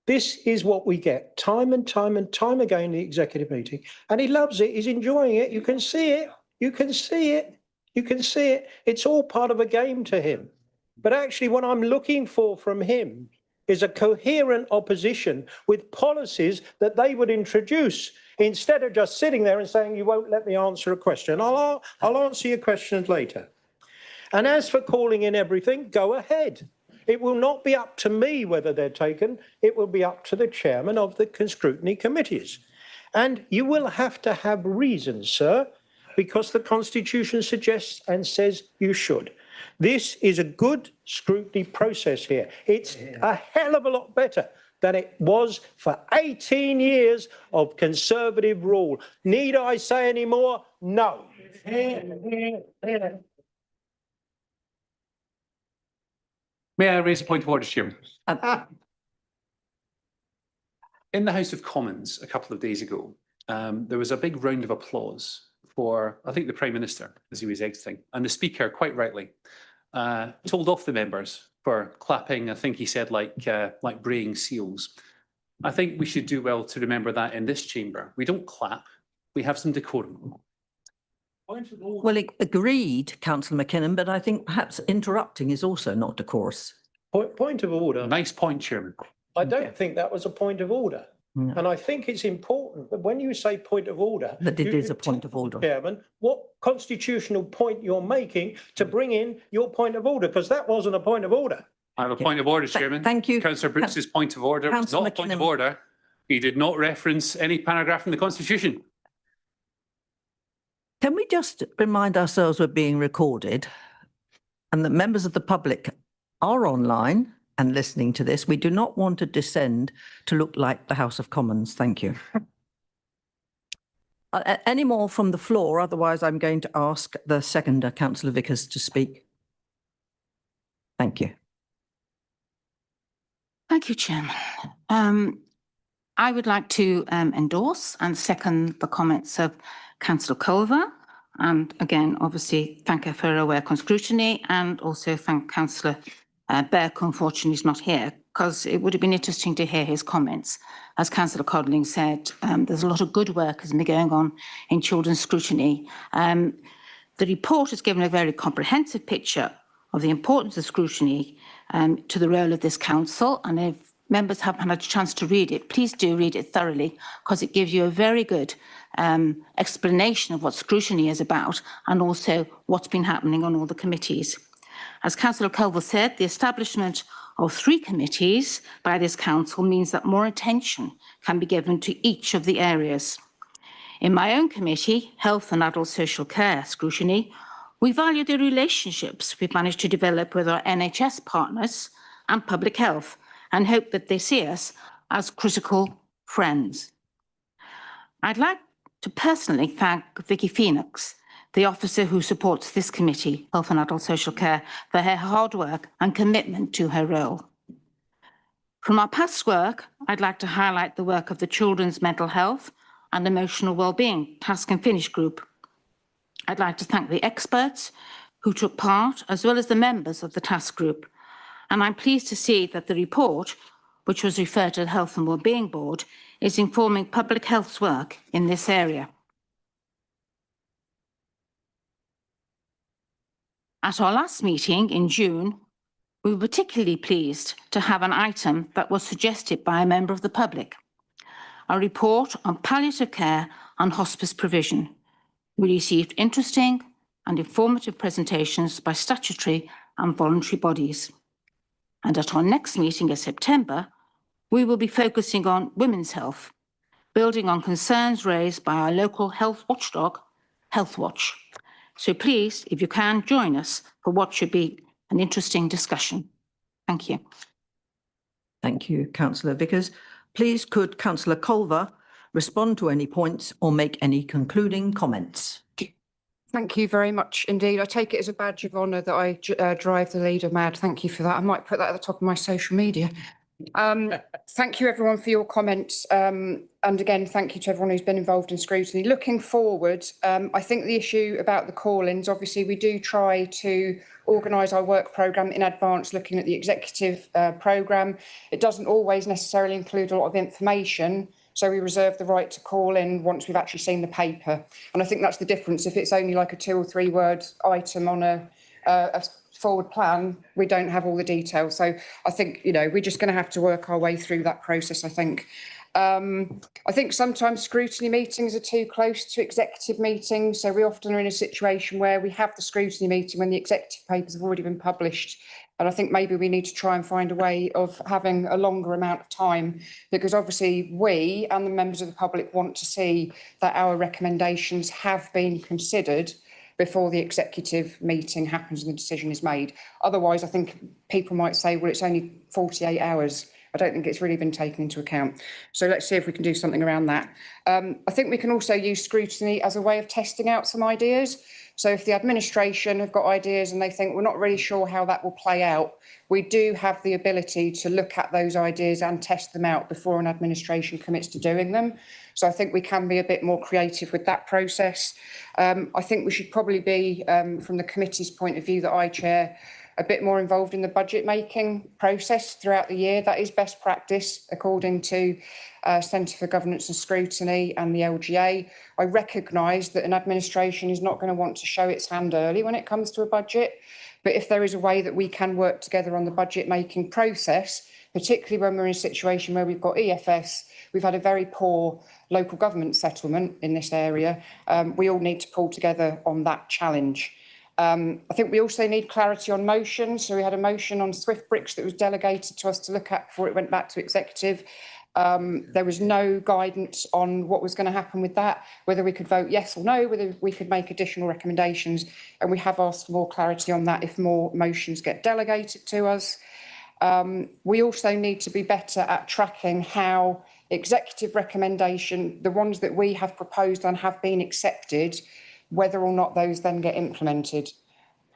this is what we get time and time again in the executive meeting. And he loves it. He's enjoying it. You can see it. It's all part of a game to him. But actually what I'm looking for from him is a coherent opposition with policies that they would introduce instead of just sitting there and saying, you won't let me answer a question. I'll answer your questions later. And as for calling in everything, go ahead. It will not be up to me whether they're taken. It will be up to the chairman of the scrutiny committees. And you will have to have reasons, sir, because the Constitution suggests and says you should. This is a good scrutiny process here. It's a hell of a lot better than it was for 18 years of Conservative rule. Need I say any more? No. May I raise a point of order, Chairman? In the House of Commons a couple of days ago, there was a big round of applause for, I think, the Prime Minister as he was exiting. And the Speaker, quite rightly, told off the members for clapping. I think he said like braying seals. I think we should do well to remember that in this chamber. We don't clap, we have some decorum. Well, agreed, Councillor McKinnon, but I think perhaps interrupting is also not decorous. Point of order. Nice point, Chairman. I don't think that was a point of order. No. And I think it's important that when you say point of order, that it is a point of order, Chairman, what constitutional point you're making to bring in your point of order, because that wasn't a point of order. I have a point of order, Chairman. Thank you. Councillor Brooks's point of order was not a point of order. He did not reference any paragraph in the Constitution. Can we just remind ourselves we're being recorded and that members of the public are online and listening to this? We do not want to descend to look like the House of Commons. Thank you. Any more from the floor? Otherwise, I'm going to ask the seconder, Councillor Vickers, to speak. Thank you. Thank you, Chairman. I would like to endorse and second the comments of Councillor Culver, and again, obviously, thank her for her work on scrutiny, and also thank Councillor Burke, unfortunately, is not here, because it would have been interesting to hear his comments. As Councillor Codling said, there's a lot of good work has been going on in children's scrutiny. The report has given a very comprehensive picture of the importance of scrutiny to the role of this council. And if members haven't had a chance to read it, please do read it thoroughly, because it gives you a very good explanation of what scrutiny is about and also what's been happening on all the committees. As Councillor Culver said, the establishment of 3 committees by this council means that more attention can be given to each of the areas. In my own committee, Health and Adult Social Care Scrutiny, we value the relationships we've managed to develop with our NHS partners and public health and hope that they see us as critical friends. I'd like to personally thank Vicky Phoenix, the officer who supports this committee, Health and Adult Social Care, for her hard work and commitment to her role. From our past work, I'd like to highlight the work of the Children's Mental Health and Emotional Wellbeing Task and Finish Group. I'd like to thank the experts who took part, as well as the members of the task group. And I'm pleased to see that the report, which was referred to the Health and Wellbeing Board, is informing public health's work in this area. At our last meeting in June, we were particularly pleased to have an item that was suggested by a member of the public, a report on palliative care and hospice provision. We received interesting and informative presentations by statutory and voluntary bodies. And at our next meeting in September, we will be focusing on women's health, building on concerns raised by our local health watchdog, Healthwatch. So please, if you can, join us for what should be an interesting discussion. Thank you. Thank you, Councillor Vickers. Please could Councillor Culver respond to any points or make any concluding comments? Thank you very much indeed. I take it as a badge of honour that I drive the leader mad. Thank you for that. I might put that at the top of my social media. Thank you everyone for your comments. And again, thank you to everyone who's been involved in scrutiny. Looking forward, I think the issue about the call-ins, obviously we do try to organise our work programme in advance, looking at the executive programme. It doesn't always necessarily include a lot of information, so we reserve the right to call in once we've actually seen the paper. And I think that's the difference. If it's only like a 2 or 3 word item on a forward plan, we don't have all the details. So I think, you know, we're just going to have to work our way through that process, I think. I think sometimes scrutiny meetings are too close to executive meetings. So we often are in a situation where we have the scrutiny meeting when the executive papers have already been published. And I think maybe we need to try and find a way of having a longer amount of time, because obviously we and the members of the public want to see that our recommendations have been considered before the executive meeting happens and the decision is made. Otherwise, I think people might say, well, it's only 48 hours. I don't think it's really been taken into account. So let's see if we can do something around that. I think we can also use scrutiny as a way of testing out some ideas. So if the administration have got ideas and they think we're not really sure how that will play out, we do have the ability to look at those ideas and test them out before an administration commits to doing them. So I think we can be a bit more creative with that process. I think we should probably be, from the committee's point of view that I chair, a bit more involved in the budget making process throughout the year. That is best practice according to Centre for Governance and Scrutiny and the LGA. I recognise that an administration is not going to want to show its hand early when it comes to a budget, but if there is a way that we can work together on the budget making process, particularly when we're in a situation where we've got EFS, we've had a very poor local government settlement in this area, we all need to pull together on that challenge. I think we also need clarity on motions. So we had a motion on Swift Bricks that was delegated to us to look at before it went back to executive. There was no guidance on what was going to happen with that, whether we could vote yes or no, whether we could make additional recommendations. And we have asked for more clarity on that if more motions get delegated to us. We also need to be better at tracking how executive recommendation, the ones that we have proposed and have been accepted, whether or not those then get implemented.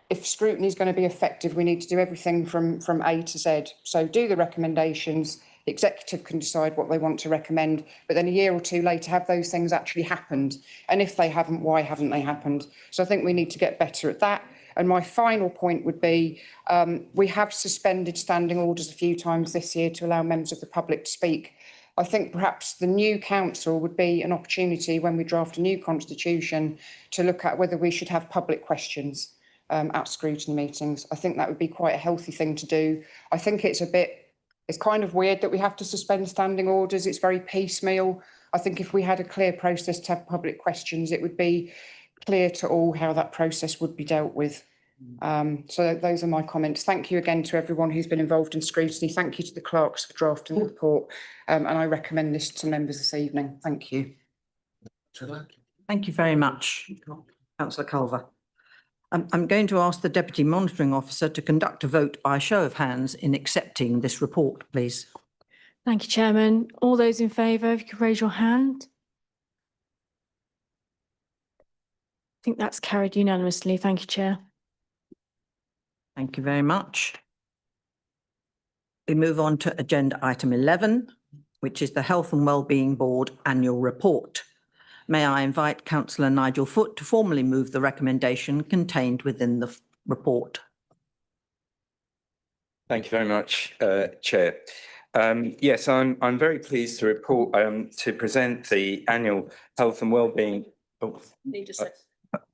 If scrutiny is going to be effective, we need to do everything from A to Z. So do the recommendations, the executive can decide what they want to recommend, but then a year or two later, have those things actually happened? And if they haven't, why haven't they happened? So I think we need to get better at that. And my final point would be, we have suspended standing orders a few times this year to allow members of the public to speak. I think perhaps the new council would be an opportunity when we draft a new constitution to look at whether we should have public questions. at scrutiny meetings. I think that would be quite a healthy thing to do. I think it's kind of weird that we have to suspend standing orders. It's very piecemeal. I think if we had a clear process to have public questions, it would be clear to all how that process would be dealt with. So those are my comments. Thank you again to everyone who's been involved in scrutiny. Thank you to the clerks for drafting the report. And I recommend this to members this evening. Thank you. Thank you very much, Councillor Culver. I'm going to ask the Deputy Monitoring Officer to conduct a vote by show of hands in accepting this report, please. Thank you, Chairman. All those in favour, if you could raise your hand. I think that's carried unanimously. Thank you, Chair. Thank you very much. We move on to agenda item 11, which is the Health and Wellbeing Board Annual Report. May I invite Councillor Nigel Foot to formally move the recommendation contained within the report. Thank you very much, Chair. Yes, I'm very pleased to report to present the annual Health and Wellbeing.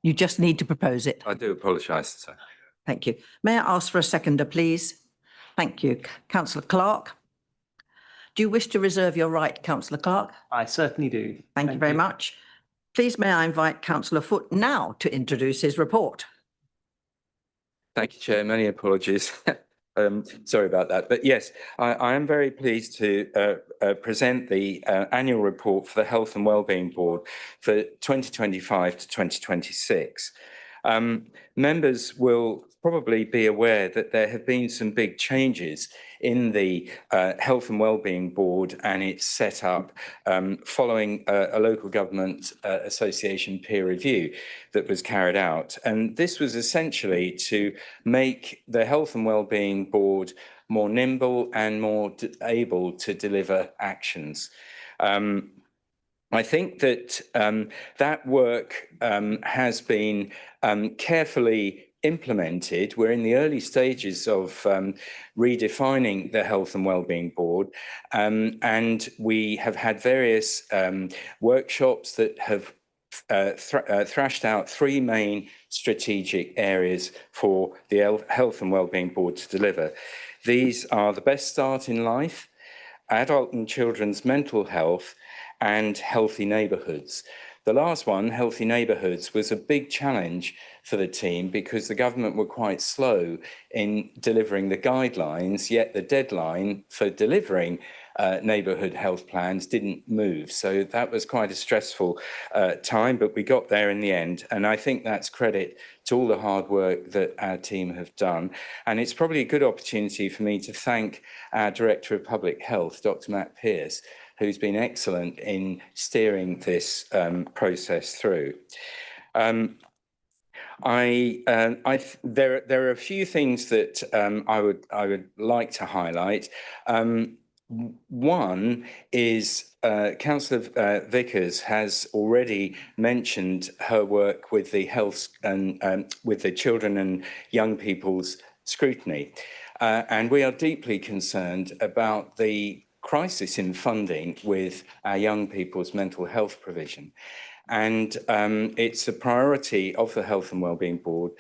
You just need to propose it. I do apologise, sir. Thank you. May I ask for a seconder, please? Thank you. Councillor Clark. Do you wish to reserve your right, Councillor Clark? I certainly do. Thank you very much. Please may I invite Councillor Foot now to introduce his report. Thank you, Chair. Many apologies. Sorry about that. But yes, I am very pleased to present the annual report for the Health and Wellbeing Board for 2025 to 2026. Members will probably be aware that there have been some big changes in the Health and Wellbeing Board and its setup following a local government association peer review that was carried out. And this was essentially to make the Health and Wellbeing Board more nimble and more able to deliver actions. I think that that work has been carefully implemented. We're in the early stages of redefining the Health and Wellbeing Board, and we have had various workshops that have thrashed out three main strategic areas for the Health and Wellbeing Board to deliver. These are the best start in life, adult and children's mental health, and healthy neighbourhoods. The last one, healthy neighbourhoods, was a big challenge for the team because the government were quite slow in delivering the guidelines, yet the deadline for delivering neighbourhood health plans didn't move. So that was quite a stressful time, but we got there in the end. And I think that's credit to all the hard work that our team have done. And it's probably a good opportunity for me to thank our Director of Public Health, Dr. Matt Pearce, who's been excellent in steering this process through. There are a few things that I would like to highlight. One is Councillor Vickers has already mentioned her work with the health and with the children and young people's scrutiny, and we are deeply concerned about the crisis in funding with our young people's mental health provision. And it's a priority of the Health and Wellbeing Board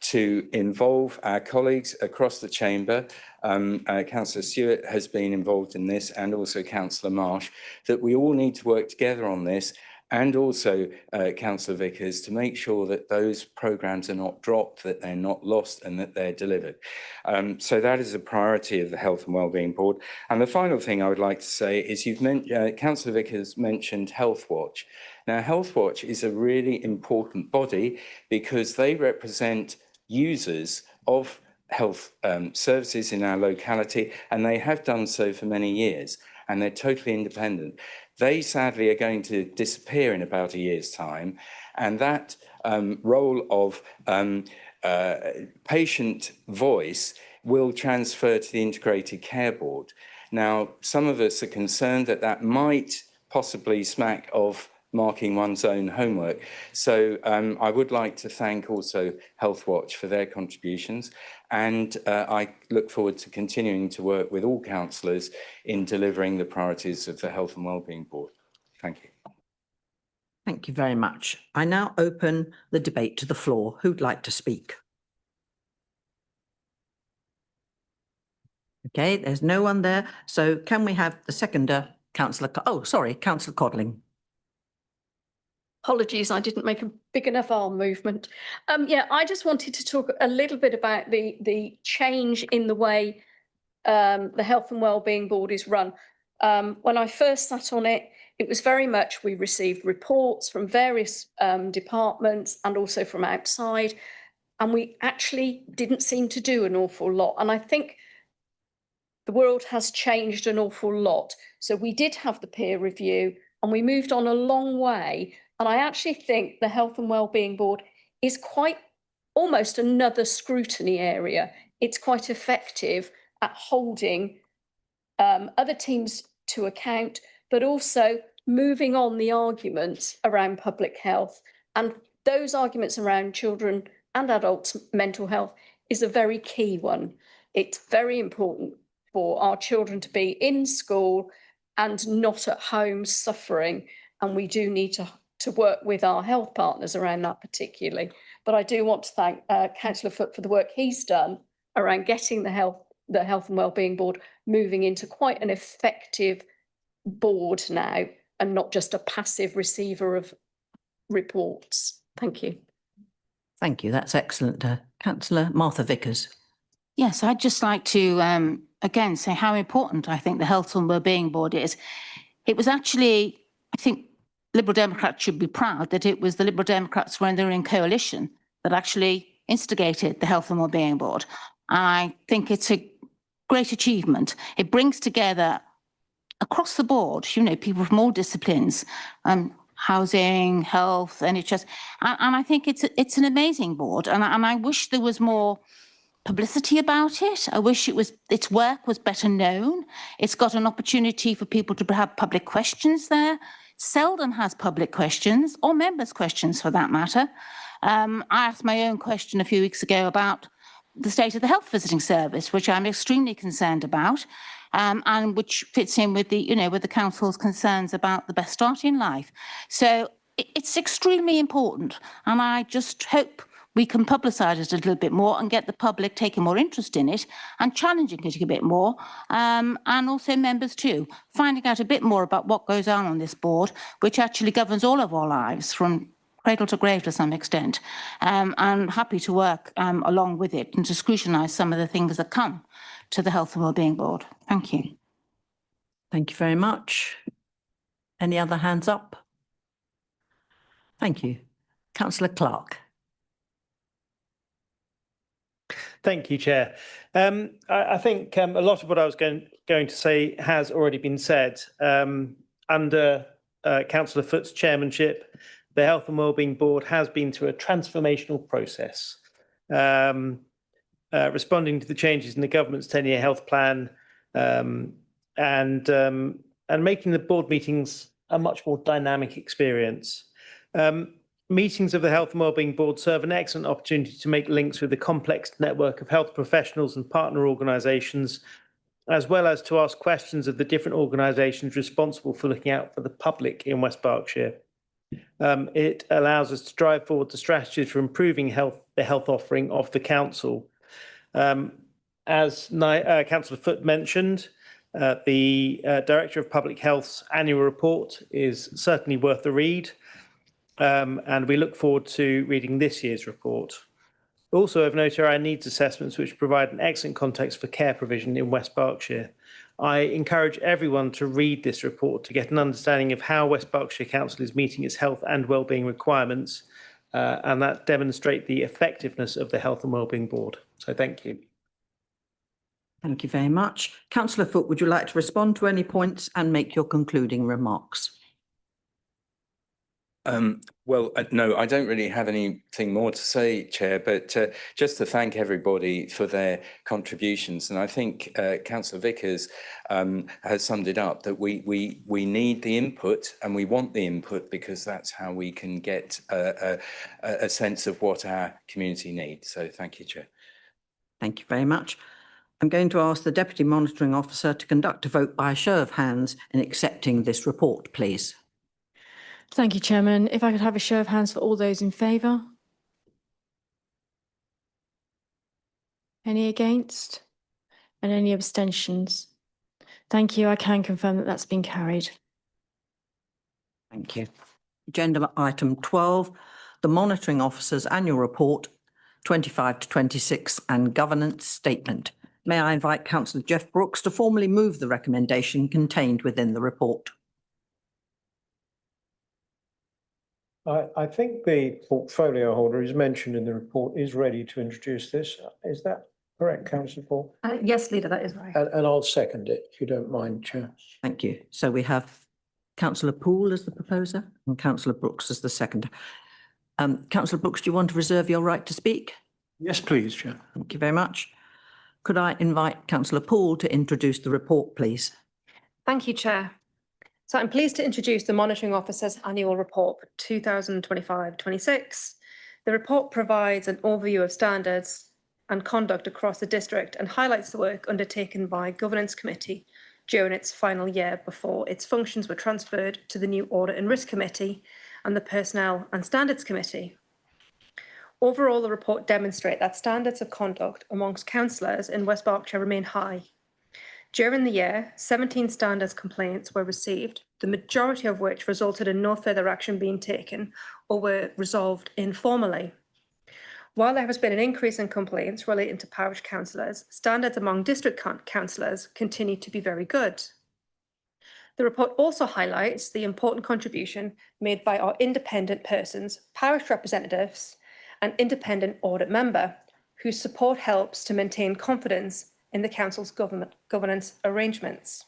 to involve our colleagues across the chamber. Councillor Stewart has been involved in this, and also Councillor Marsh, that we all need to work together on this, and also Councillor Vickers, to make sure that those programmes are not dropped, that they're not lost, and that they're delivered. So that is a priority of the Health and Wellbeing Board. And the final thing I would like to say is Councillor Vickers mentioned Health Watch. Now, Health Watch is a really important body because they represent users of health services in our locality, and they have done so for many years, and they're totally independent. They sadly are going to disappear in about a year's time, and that role of patient voice will transfer to the Integrated Care Board. Now, some of us are concerned that that might possibly smack of marking one's own homework. So I would like to thank also Health Watch for their contributions, and I look forward to continuing to work with all councillors in delivering the priorities of the Health and Wellbeing Board. Thank you. Thank you very much. I now open the debate to the floor. Who'd like to speak? Okay, there's no one there. So can we have the seconder, Councillor, Councillor Codling. Apologies, I didn't make a big enough arm movement. Yeah, I just wanted to talk a little bit about the change in the way the Health and Wellbeing Board is run. When I first sat on it, it was very much we received reports from various departments and also from outside, and we actually didn't seem to do an awful lot. And I think the world has changed an awful lot. So we did have the peer review and we moved on a long way. And I actually think the Health and Wellbeing Board is quite almost another scrutiny area. It's quite effective at holding other teams to account, but also moving on the arguments around public health. And those arguments around children and adults' mental health is a very key one. It's very important for our children to be in school and not at home suffering. And we do need to work with our health partners around that particularly. But I do want to thank Councillor Foote for the work he's done around getting the Health and Wellbeing Board moving into quite an effective board now and not just a passive receiver of reports. Thank you. Thank you. That's excellent. Councillor Martha Vickers. Yes, I'd just like to again say how important I think the Health and Wellbeing Board is. It was actually, I think Liberal Democrats should be proud that it was the Liberal Democrats when they were in coalition that actually instigated the Health and Wellbeing Board. And I think it's a great achievement. It brings together across the board, you know, people from all disciplines, housing, health, NHS, and I think it's an amazing board. And I wish there was more publicity about it. I wish its work was better known. It's got an opportunity for people to have public questions there. Seldom has public questions or members' questions for that matter. I asked my own question a few weeks ago about the state of the health visiting service, which I'm extremely concerned about, and which fits in with the council's concerns about the best start in life. So it's extremely important, and I just hope we can publicise it a little bit more and get the public taking more interest in it and challenging it a bit more, and also members too, finding out a bit more about what goes on this board, which actually governs all of our lives from cradle to grave to some extent, and happy to work along with it and to scrutinise some of the things that come to the Health and Wellbeing Board. Thank you. Thank you very much. Any other hands up? Thank you. Councillor Clark. Thank you, Chair. I think a lot of what I was going to say has already been said. Under Councillor Foote's chairmanship, the Health and Wellbeing Board has been through a transformational process, responding to the changes in the government's 10-year health plan, and making the board meetings a much more dynamic experience. Meetings of the Health and Wellbeing Board serve an excellent opportunity to make links with the complex network of health professionals and partner organisations, as well as to ask questions of the different organisations responsible for looking out for the public in West Berkshire. It allows us to drive forward the strategies for improving the health offering of the council. As Councillor Foote mentioned, the Director of Public Health's annual report is certainly worth a read. And we look forward to reading this year's report. Also of note are our needs assessments, which provide an excellent context for care provision in West Berkshire. I encourage everyone to read this report to get an understanding of how West Berkshire Council is meeting its health and wellbeing requirements, and that demonstrate the effectiveness of the Health and Wellbeing Board. So thank you. Thank you very much. Councillor Foote, would you like to respond to any points and make your concluding remarks? Well, no, I don't really have anything more to say, Chair, but just to thank everybody for their contributions. And I think Councillor Vickers has summed it up, that we need the input and we want the input, because that's how we can get a sense of what our community needs. So thank you, Chair. Thank you very much. I'm going to ask the Deputy Monitoring Officer to conduct a vote by a show of hands in accepting this report, please. Thank you, Chairman. If I could have a show of hands for all those in favour. Any against? And any abstentions? Thank you. I can confirm that that's been carried. Thank you. Agenda item 12, the Monitoring Officer's Annual Report 25 to 26 and Governance Statement. May I invite Councillor Jeff Brooks to formally move the recommendation contained within the report? I think the portfolio holder is mentioned in the report is ready to introduce this. Is that correct, Councillor Paul? Yes, Leader, that is right. And I'll second it, if you don't mind, Chair. Thank you. So we have Councillor Poole as the proposer and Councillor Brooks as the seconder. Councillor Brooks, do you want to reserve your right to speak? Yes, please, Chair. Thank you very much. Could I invite Councillor Poole to introduce the report, please? Thank you, Chair. So I'm pleased to introduce the Monitoring Officer's Annual Report for 2025-26. The report provides an overview of standards and conduct across the district and highlights the work undertaken by Governance Committee during its final year before its functions were transferred to the new Audit and Risk Committee and the Personnel and Standards Committee. Overall, the report demonstrates that standards of conduct amongst councillors in West Berkshire remain high. During the year, 17 standards complaints were received, the majority of which resulted in no further action being taken or were resolved informally. While there has been an increase in complaints relating to parish councillors, standards among district councillors continue to be very good. The report also highlights the important contribution made by our independent persons, parish representatives, and independent audit member, whose support helps to maintain confidence in the Council's governance arrangements.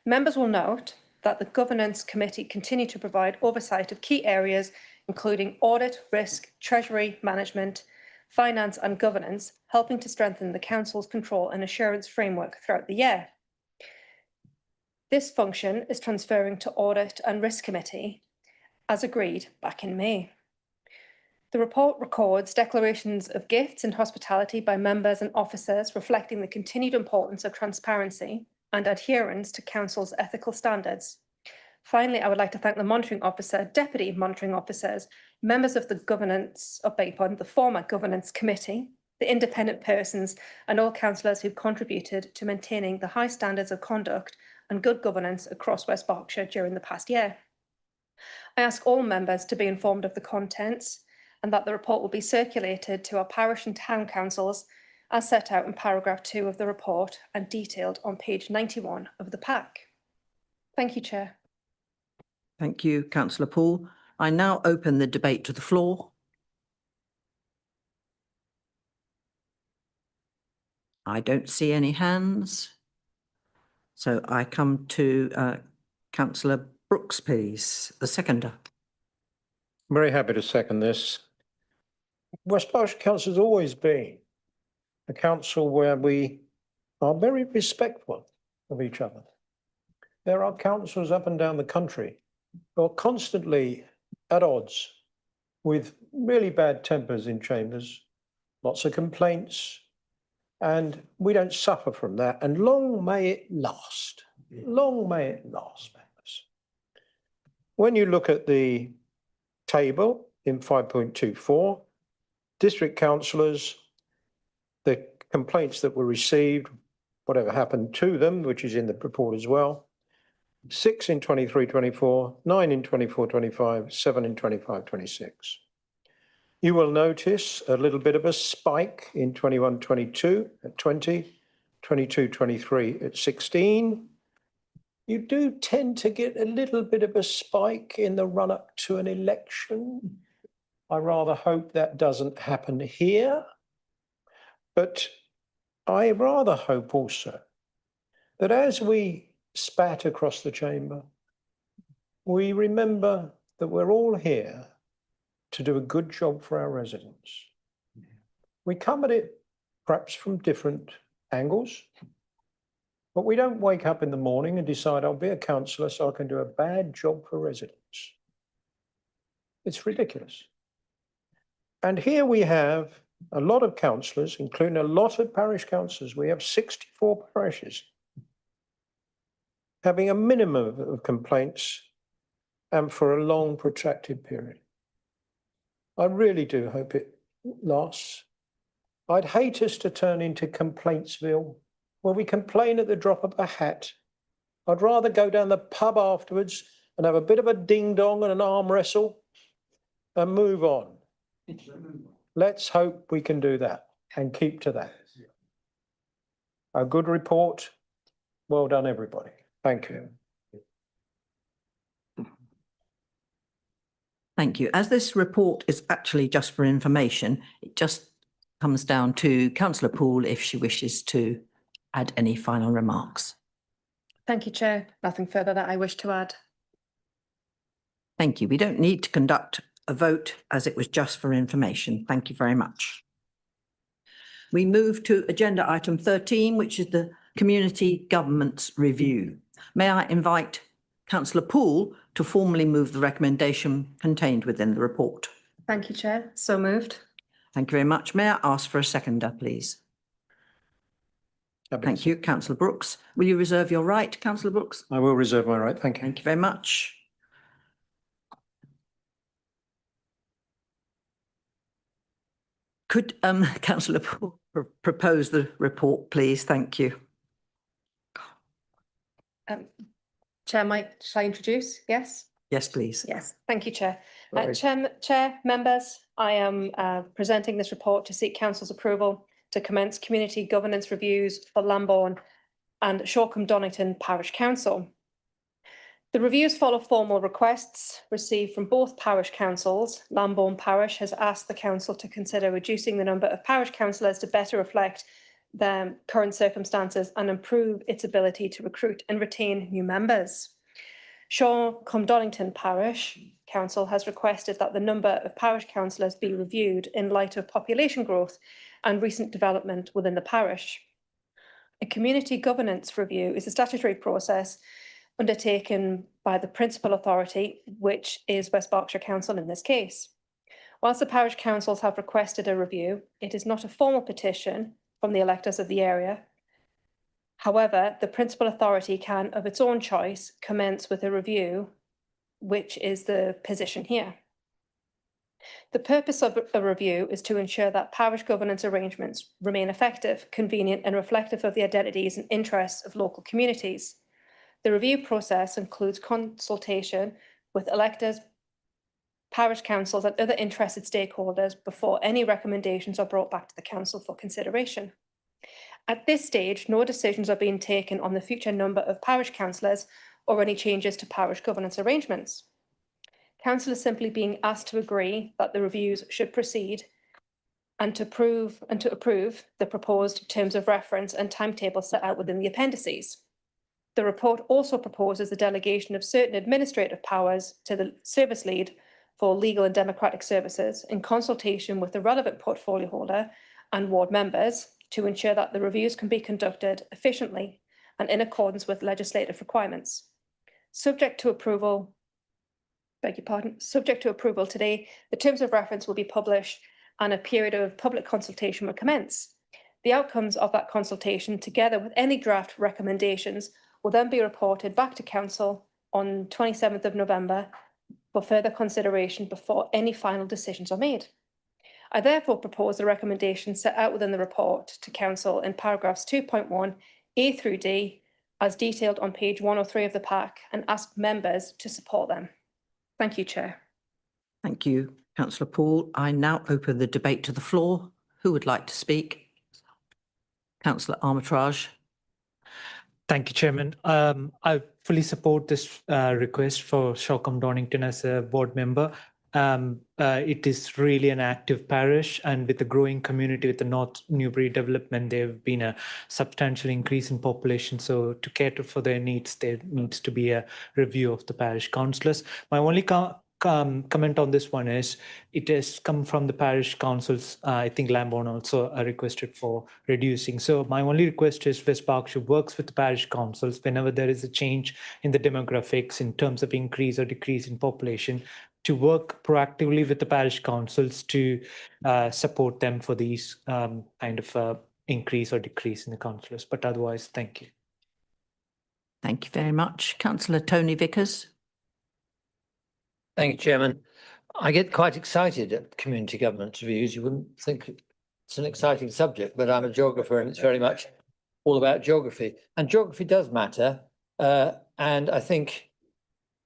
Members will note that the Governance Committee continue to provide oversight of key areas, including audit, risk, treasury, management, finance and governance, helping to strengthen the Council's control and assurance framework throughout the year. This function is transferring to Audit and Risk Committee, as agreed back in May. The report records declarations of gifts and hospitality by members and officers, reflecting the continued importance of transparency and adherence to Council's ethical standards. Finally, I would like to thank the Monitoring Officer, Deputy Monitoring Officers, members of the the former Governance Committee, the independent persons, and all councillors who've contributed to maintaining the high standards of conduct and good governance across West Berkshire during the past year. I ask all members to be informed of the contents and that the report will be circulated to our parish and town councils as set out in paragraph 2 of the report and detailed on page 91 of the pack. Thank you, Chair. Thank you, Councillor Poole. I now open the debate to the floor. I don't see any hands. So I come to Councillor Brooks, please, the seconder. Very happy to second this. West Berkshire Council has always been a council where we are very respectful of each other. There are councils up and down the country who are constantly at odds with really bad tempers in chambers, lots of complaints, and we don't suffer from that. And long may it last. Long may it last, members. When you look at the table in 5.24, district councillors, the complaints that were received, whatever happened to them, which is in the report as well, 6 in 23-24, 9 in 24-25, 7 in 25-26. You will notice a little bit of a spike in 21-22 at 20, 22-23 at 16. You do tend to get a little bit of a spike in the run-up to an election. I rather hope that doesn't happen here. But I rather hope also that as we spat across the chamber, we remember that we're all here to do a good job for our residents. We come at it perhaps from different angles, but we don't wake up in the morning and decide I'll be a councillor so I can do a bad job for residents. It's ridiculous. And here we have a lot of councillors, including a lot of parish councillors. We have 64 parishes having a minimum of complaints and for a long protracted period. I really do hope it lasts. I'd hate us to turn into Complaintsville where we complain at the drop of a hat. I'd rather go down the pub afterwards and have a bit of a ding dong and an arm wrestle and move on. Let's hope we can do that and keep to that. A good report. Well done, everybody. Thank you. Thank you. As this report is actually just for information, it just comes down to Councillor Poole if she wishes to add any final remarks. Thank you, Chair. Nothing further that I wish to add. Thank you. We don't need to conduct a vote as it was just for information. Thank you very much. We move to agenda item 13, which is the Community Governance Review. May I invite Councillor Poole to formally move the recommendation contained within the report. Thank you, Chair. So moved. Thank you very much. May I ask for a seconder, please? Thank you, Councillor Brooks. Will you reserve your right, Councillor Brooks? I will reserve my right. Thank you. Thank you very much. Could Councillor Poole propose the report, please? Thank you. Chair, shall I introduce? Yes? Yes, please. Yes. Thank you, Chair. Right. Chair, members, I am presenting this report to seek Council's approval to commence community governance reviews for Lambourne and Shoreham Donington Parish Council. The reviews follow formal requests received from both parish councils. Lambourne Parish has asked the council to consider reducing the number of parish councillors to better reflect the current circumstances and improve its ability to recruit and retain new members. Shoreham Donington Parish Council has requested that the number of parish councillors be reviewed in light of population growth and recent development within the parish. A community governance review is a statutory process undertaken by the principal authority, which is West Berkshire Council in this case. Whilst the parish councils have requested a review, it is not a formal petition from the electors of the area. However, the principal authority can, of its own choice, commence with a review, which is the position here. The purpose of a review is to ensure that parish governance arrangements remain effective, convenient, and reflective of the identities and interests of local communities. The review process includes consultation with electors, parish councils, and other interested stakeholders before any recommendations are brought back to the council for consideration. At this stage, no decisions are being taken on the future number of parish councillors or any changes to parish governance arrangements. Council is simply being asked to agree that the reviews should proceed and to approve the proposed terms of reference and timetable set out within the appendices. The report also proposes the delegation of certain administrative powers to the service lead for legal and democratic services in consultation with the relevant portfolio holder and ward members to ensure that the reviews can be conducted efficiently and in accordance with legislative requirements. Subject to approval today, the terms of reference will be published and a period of public consultation will commence. The outcomes of that consultation, together with any draft recommendations, will then be reported back to Council on 27th of November for further consideration before any final decisions are made. I therefore propose the recommendations set out within the report to Council in paragraphs 2.1 A through D as detailed on page 103 of the pack and ask members to support them. Thank you, Chair. Thank you, Councillor Poole. I now open the debate to the floor. Who would like to speak? Councillor Armitage. Thank you, Chairman. I fully support this request for Shoreham Donington as a board member. It is really an active parish, and with the growing community with the North Newbury development, there have been a substantial increase in population. So to cater for their needs, there needs to be a review of the parish councillors. My only comment on this one is it has come from the parish councils. I think Lambourne also requested for reducing. So my only request is West Berkshire works with the parish councils whenever there is a change in the demographics in terms of increase or decrease in population, to work proactively with the parish councils to support them for these kind of increase or decrease in the councillors. But otherwise, thank you. Thank you very much. Councillor Tony Vickers. Thank you, Chairman. I get quite excited at community government reviews. You wouldn't think it's an exciting subject, but I'm a geographer and it's very much all about geography, and geography does matter. And I think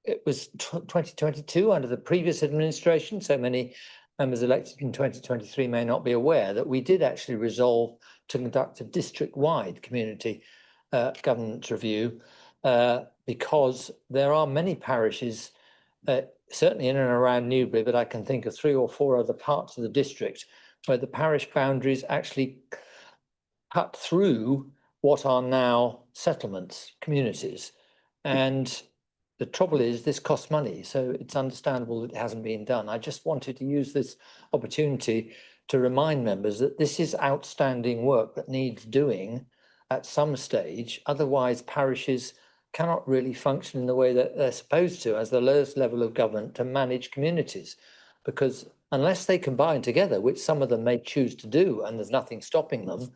it was 2022 under the previous administration, so many members elected in 2023 may not be aware that we did actually resolve to conduct a district-wide community governance review because there are many parishes, certainly in and around Newbury, but I can think of 3 or 4 other parts of the district where the parish boundaries actually cut through what are now settlements, communities. And the trouble is this costs money, so it's understandable that it hasn't been done. I just wanted to use this opportunity to remind members that this is outstanding work that needs doing at some stage. Otherwise, parishes cannot really function in the way that they're supposed to as the lowest level of government to manage communities. Because unless they combine together, which some of them may choose to do, and there's nothing stopping them,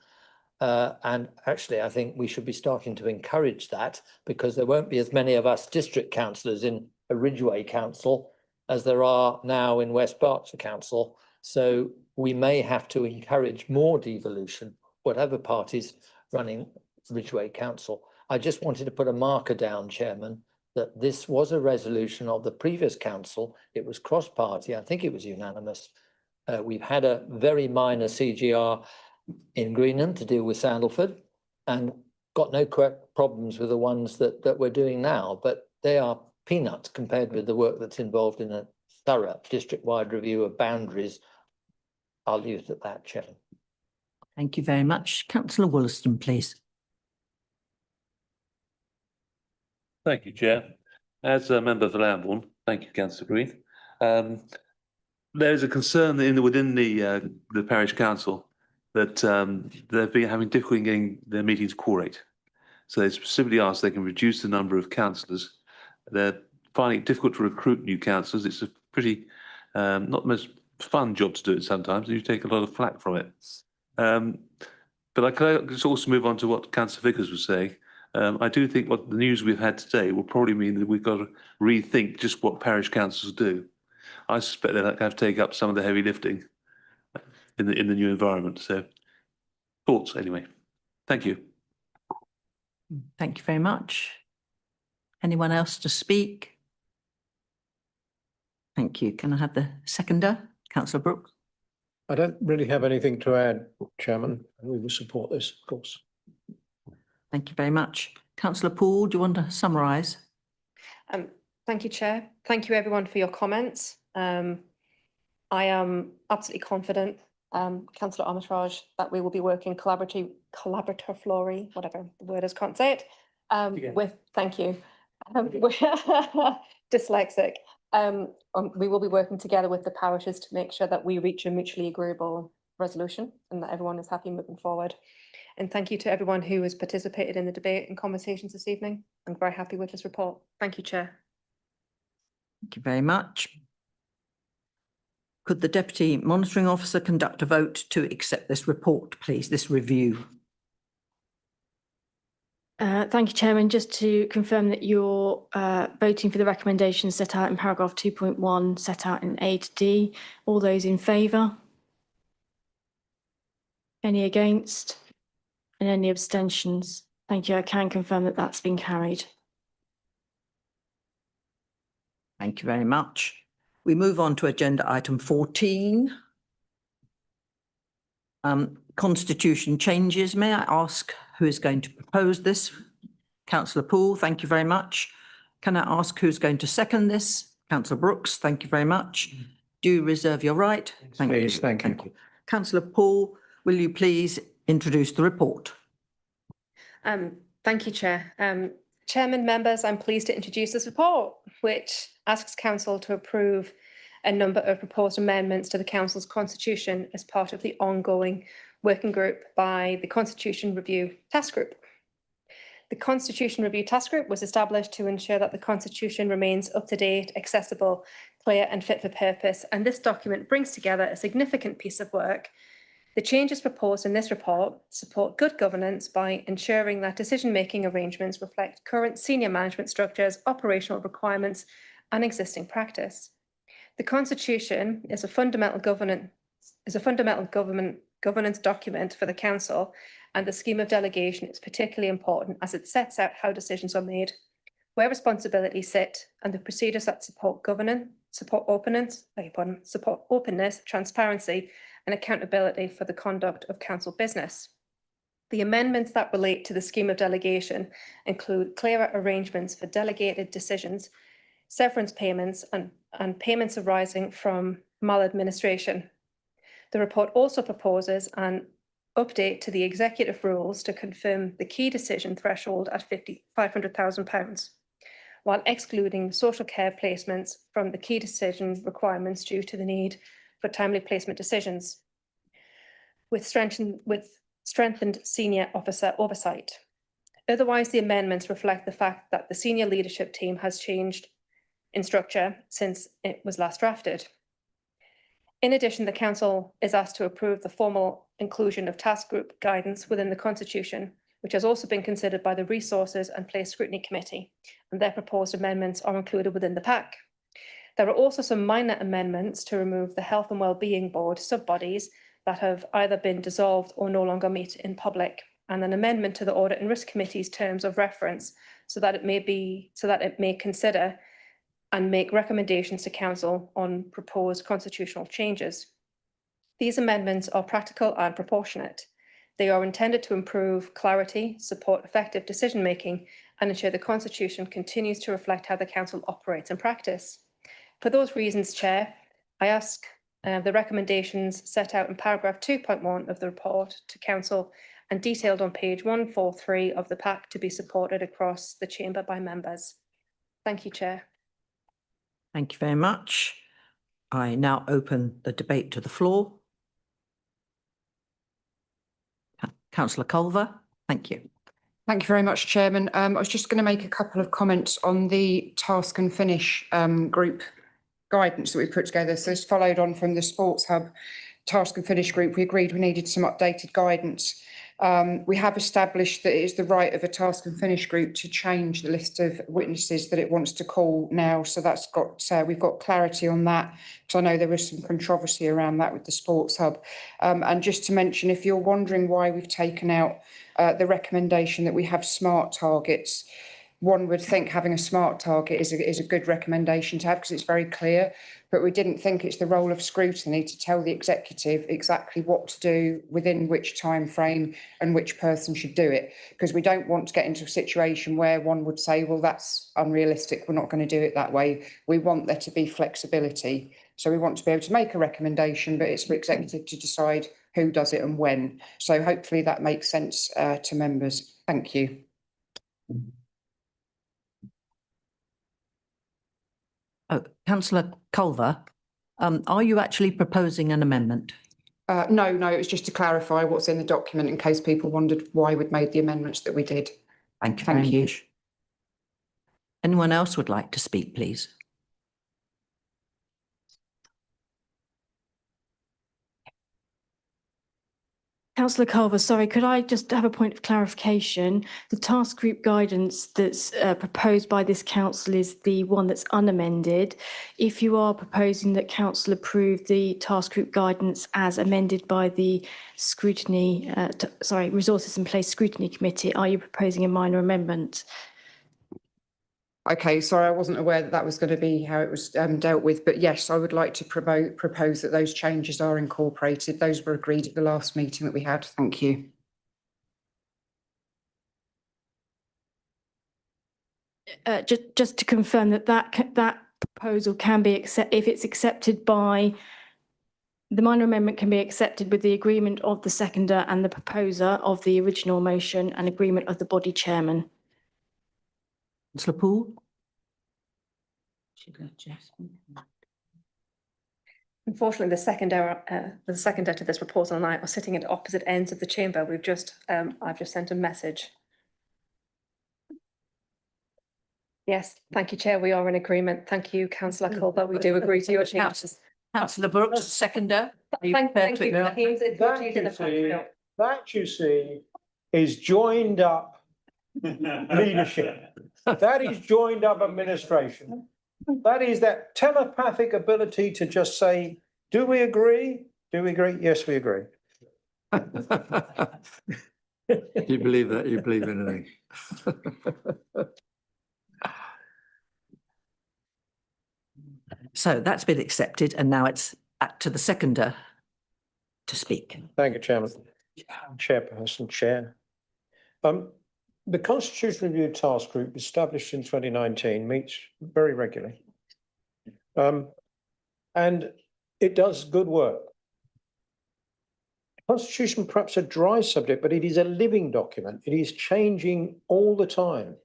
and actually, I think we should be starting to encourage that because there won't be as many of us district councillors in a Ridgeway Council as there are now in West Berkshire Council. So we may have to encourage more devolution, whatever party's running Ridgeway Council. I just wanted to put a marker down, Chairman, that this was a resolution of the previous council. It was cross-party. I think it was unanimous. We've had a very minor CGR in Greenham to deal with Sandalford and got no problems with the ones that we're doing now, but they are peanuts compared with the work that's involved in a thorough district-wide review of boundaries. I'll leave it at that, Chairman. Thank you very much. Councillor Wollaston, please. Thank you, Chair. As a member for Lambourne, thank you, Councillor Green. There is a concern within the parish council that they've been having difficulty in getting their meetings quorate. So they specifically asked they can reduce the number of councillors. They're finding it difficult to recruit new councillors. It's a pretty not the most fun job to do it sometimes. You take a lot of flack from it. But I could just also move on to what Councillor Vickers was saying. I do think what the news we've had today will probably mean that we've got to rethink just what parish councils do. I suspect they'll have to take up some of the heavy lifting in the new environment. So, thoughts anyway. Thank you. Thank you very much. Anyone else to speak? Thank you. Can I have the seconder, Councillor Brooks? I don't really have anything to add, Chairman. We will support this, of course. Thank you very much. Councillor Poole, do you want to summarise? Thank you, Chair. Thank you, everyone, for your comments. I am absolutely confident, Councillor Armitage, that we will be working collaboratively, whatever the word is, can't say it, with, thank you, dyslexic. We will be working together with the parishes to make sure that we reach a mutually agreeable resolution and that everyone is happy moving forward. And thank you to everyone who has participated in the debate and conversations this evening. I'm very happy with this report. Thank you, Chair. Thank you very much. Could the Deputy Monitoring Officer conduct a vote to accept this report, please, this review? Thank you, Chairman. Just to confirm that you're voting for the recommendations set out in paragraph 2.1, set out in A to D. All those in favour? Any against? And any abstentions? Thank you. I can confirm that that's been carried. Thank you very much. We move on to agenda item 14. Constitution changes. May I ask who is going to propose this? Councillor Poole, thank you very much. Can I ask who's going to second this? Councillor Brooks, thank you very much. Do you reserve your right? Thank you. Thank you. Councillor Poole, will you please introduce the report? Thank you, Chair. Chairman, members, I'm pleased to introduce this report, which asks Council to approve a number of proposed amendments to the Council's constitution as part of the ongoing working group by the Constitution Review Task Group. The Constitution Review Task Group was established to ensure that the Constitution remains up-to-date, accessible, clear and fit for purpose, and this document brings together a significant piece of work. The changes proposed in this report support good governance by ensuring that decision-making arrangements reflect current senior management structures, operational requirements, and existing practice. The Constitution is a fundamental governance is a fundamental governance document for the council, and the scheme of delegation is particularly important as it sets out how decisions are made, where responsibilities sit, and the procedures that support governance, support openness, transparency, and accountability for the conduct of council business. The amendments that relate to the scheme of delegation include clearer arrangements for delegated decisions, severance payments, and payments arising from maladministration. The report also proposes an update to the executive rules to confirm the key decision threshold at £500,000, while excluding social care placements from the key decision requirements due to the need for timely placement decisions, with strengthened senior officer oversight. Otherwise, the amendments reflect the fact that the senior leadership team has changed in structure since it was last drafted. In addition, the Council is asked to approve the formal inclusion of task group guidance within the Constitution, which has also been considered by the Resources and Place Scrutiny Committee, and their proposed amendments are included within the pack. There are also some minor amendments to remove the Health and Wellbeing Board sub-bodies that have either been dissolved or no longer meet in public, and an amendment to the Audit and Risk Committee's terms of reference so that it may consider and make recommendations to Council on proposed constitutional changes. These amendments are practical and proportionate. They are intended to improve clarity, support effective decision-making, and ensure the Constitution continues to reflect how the Council operates in practice. For those reasons, Chair, I ask the recommendations set out in paragraph 2.1 of the report to Council and detailed on page 143 of the pack to be supported across the Chamber by members. Thank you, Chair. Thank you very much. I now open the debate to the floor. Councillor Culver, thank you. Thank you very much, Chairman. I was just going to make a couple of comments on the task and finish group guidance that we put together. So this followed on from the Sports Hub task and finish group. We agreed we needed some updated guidance. We have established that it is the right of a task and finish group to change the list of witnesses that it wants to call now. So that's got we've got clarity on that, because I know there was some controversy around that with the Sports Hub. And just to mention, if you're wondering why we've taken out the recommendation that we have smart targets, one would think having a smart target is a good recommendation to have because it's very clear, but we didn't think it's the role of scrutiny to tell the executive exactly what to do within which time frame and which person should do it, because we don't want to get into a situation where one would say, well, that's unrealistic, we're not going to do it that way. We want there to be flexibility. So we want to be able to make a recommendation, but it's for executive to decide who does it and when. So hopefully that makes sense to members. Thank you. Oh, Councillor Culver, are you actually proposing an amendment? No, it was just to clarify what's in the document in case people wondered why we'd made the amendments that we did. Thank you very much. Anyone else would like to speak, please? Councillor Culver, sorry, could I just have a point of clarification? The task group guidance that's proposed by this council is the one that's unamended. If you are proposing that council approve the task group guidance as amended by the Resources and Place Scrutiny Committee, are you proposing a minor amendment? Okay, sorry, I wasn't aware that that was going to be how it was dealt with, but yes, I would like to propose that those changes are incorporated. Those were agreed at the last meeting that we had. Thank you. Just to confirm that proposal can be accepted, if it's accepted by, the minor amendment can be accepted with the agreement of the seconder and the proposer of the original motion and agreement of the body chairman. Councillor Poole? Unfortunately, the seconder to this proposal and I are sitting at opposite ends of the chamber. I've just sent a message. Yes, thank you, Chair. We are in agreement. Thank you, Councillor Culver. We do agree to your changes. Councillor Brooks, seconder. Thank you. That you see is joined up leadership. That is joined up administration. That is that telepathic ability to just say, do we agree? Do we agree? Yes, we agree. You believe that, you believe anything. So that's been accepted, and now it's back to the seconder to speak. Thank you, Chairman. Chairperson, Chair. The Constitution Review Task Group, established in 2019, meets very regularly. And it does good work. Constitution, perhaps a dry subject, but it is a living document. It is changing all the time.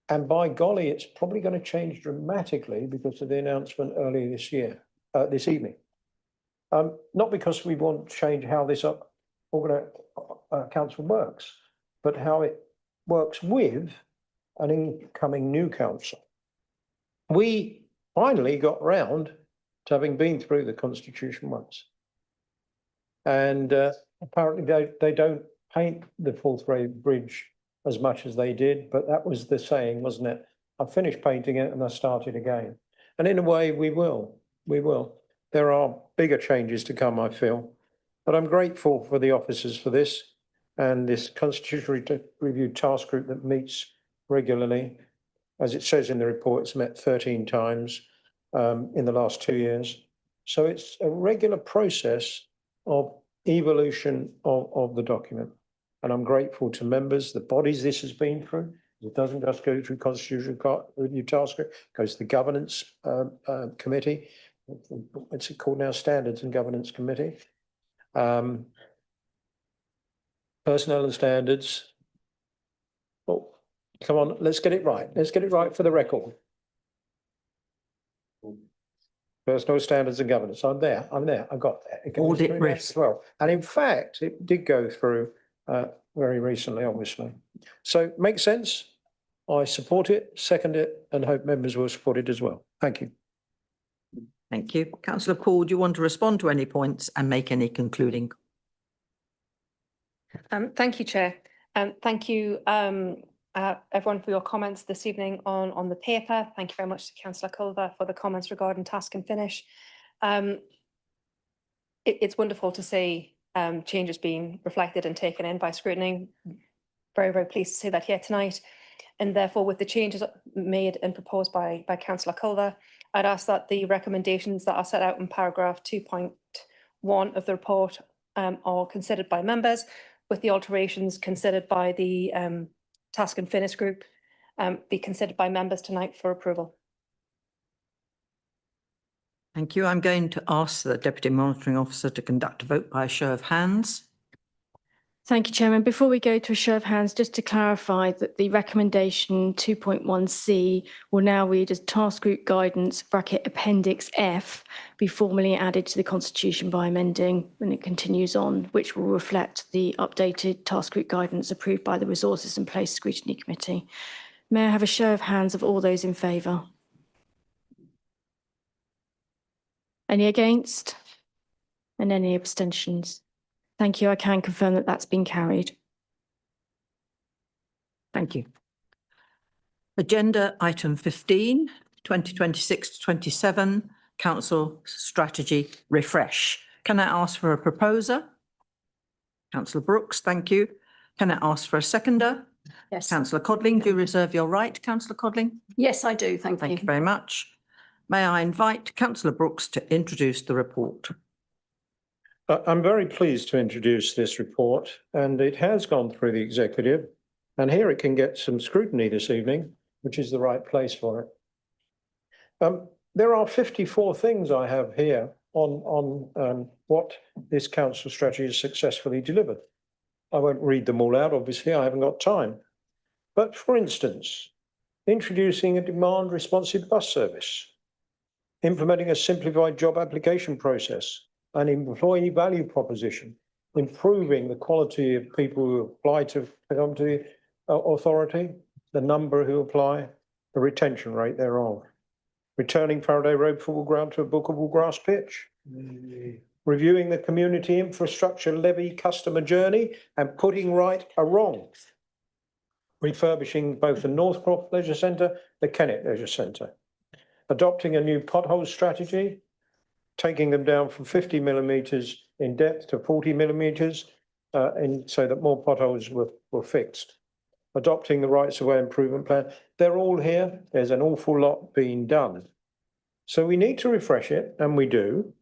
And by golly, it's probably going to change dramatically because of the announcement earlier this evening. Not because we want to change how this council works, but how it works with an incoming new council. We finally got round to having been through the Constitution once. And apparently they don't paint the Forthray Bridge as much as they did, but that was the saying, wasn't it? I finished painting it and I started again. And in a way, we will. There are bigger changes to come, I feel. But I'm grateful for the officers for this and this Constitutional Review Task Group that meets regularly. As it says in the report, it's met 13 times in the last 2 years. So it's a regular process of evolution of the document. And I'm grateful to members, the bodies this has been through. It doesn't just go through Constitutional Review Task Group, it goes to the Governance Committee. What's it called now? Standards and Governance Committee. Personnel and Standards. Oh, come on, let's get it right. Let's get it right for the record. Personnel Standards and Governance. I'm there. I got there. It goes Audit through risk. as well. And in fact, it did go through very recently, obviously. So makes sense. I support it, second it, and hope members will support it as well. Thank you. Thank you. Councillor Poole, do you want to respond to any points and make any concluding? Thank you, Chair. Thank you, everyone, for your comments this evening on the paper. Thank you very much to Councillor Culver for the comments regarding task and finish. It's wonderful to see changes being reflected and taken in by scrutiny. Very, very pleased to see that here tonight. And therefore, with the changes made and proposed by Councillor Culver, I'd ask that the recommendations that are set out in paragraph 2.1 of the report are considered by members, with the alterations considered by the task and finish group be considered by members tonight for approval. Thank you. I'm going to ask the Deputy Monitoring Officer to conduct a vote by a show of hands. Thank you, Chairman. Before we go to a show of hands, just to clarify that the recommendation 2.1C will now read as Task Group Guidance (Appendix F) be formally added to the Constitution by amending when it continues on, which will reflect the updated Task Group Guidance approved by the Resources and Place Scrutiny Committee. May I have a show of hands of all those in favour? Any against? And any abstentions? Thank you. I can confirm that that's been carried. Thank you. Agenda item 15, 2026 to 27, Council Strategy Refresh. Can I ask for a proposer? Councillor Brooks, thank you. Can I ask for a seconder? Yes. Councillor Codling, do you reserve your right, Councillor Codling? Yes, I do. Thank you. Thank you very much. May I invite Councillor Brooks to introduce the report? I'm very pleased to introduce this report, and it has gone through the executive, and here it can get some scrutiny this evening, which is the right place for it. There are 54 things I have here on what this council strategy has successfully delivered. I won't read them all out, obviously, I haven't got time. But for instance, introducing a demand responsive bus service, implementing a simplified job application process, an employee value proposition, improving the quality of people who apply to come to the authority, the number who apply, the retention rate thereof, returning Faraday Road football ground to a bookable grass pitch, reviewing the community infrastructure levy customer journey and putting right a wrong, refurbishing both the Northcroft Leisure Centre, the Kennet Leisure Centre, adopting a new pothole strategy, taking them down from 50 millimetres in depth to 40 millimetres, and so that more potholes were fixed. Adopting the rights of way improvement plan. They're all here. There's an awful lot being done. So we need to refresh it, and we do.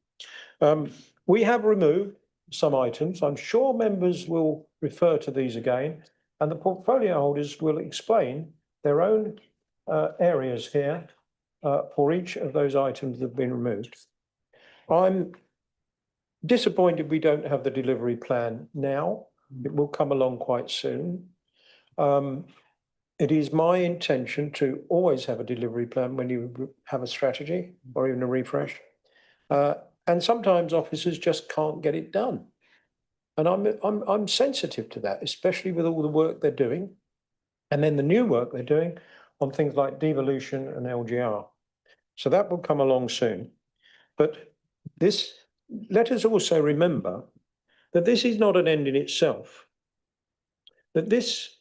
We have removed some items. I'm sure members will refer to these again, and the portfolio holders will explain their own areas here for each of those items that have been removed. I'm disappointed we don't have the delivery plan now. It will come along quite soon. It is my intention to always have a delivery plan when you have a strategy or even a refresh. And sometimes officers just can't get it done. And I'm sensitive to that, especially with all the work they're doing. And then the new work they're doing on things like devolution and LGR. So that will come along soon. But let us also remember that this is not an end in itself. That this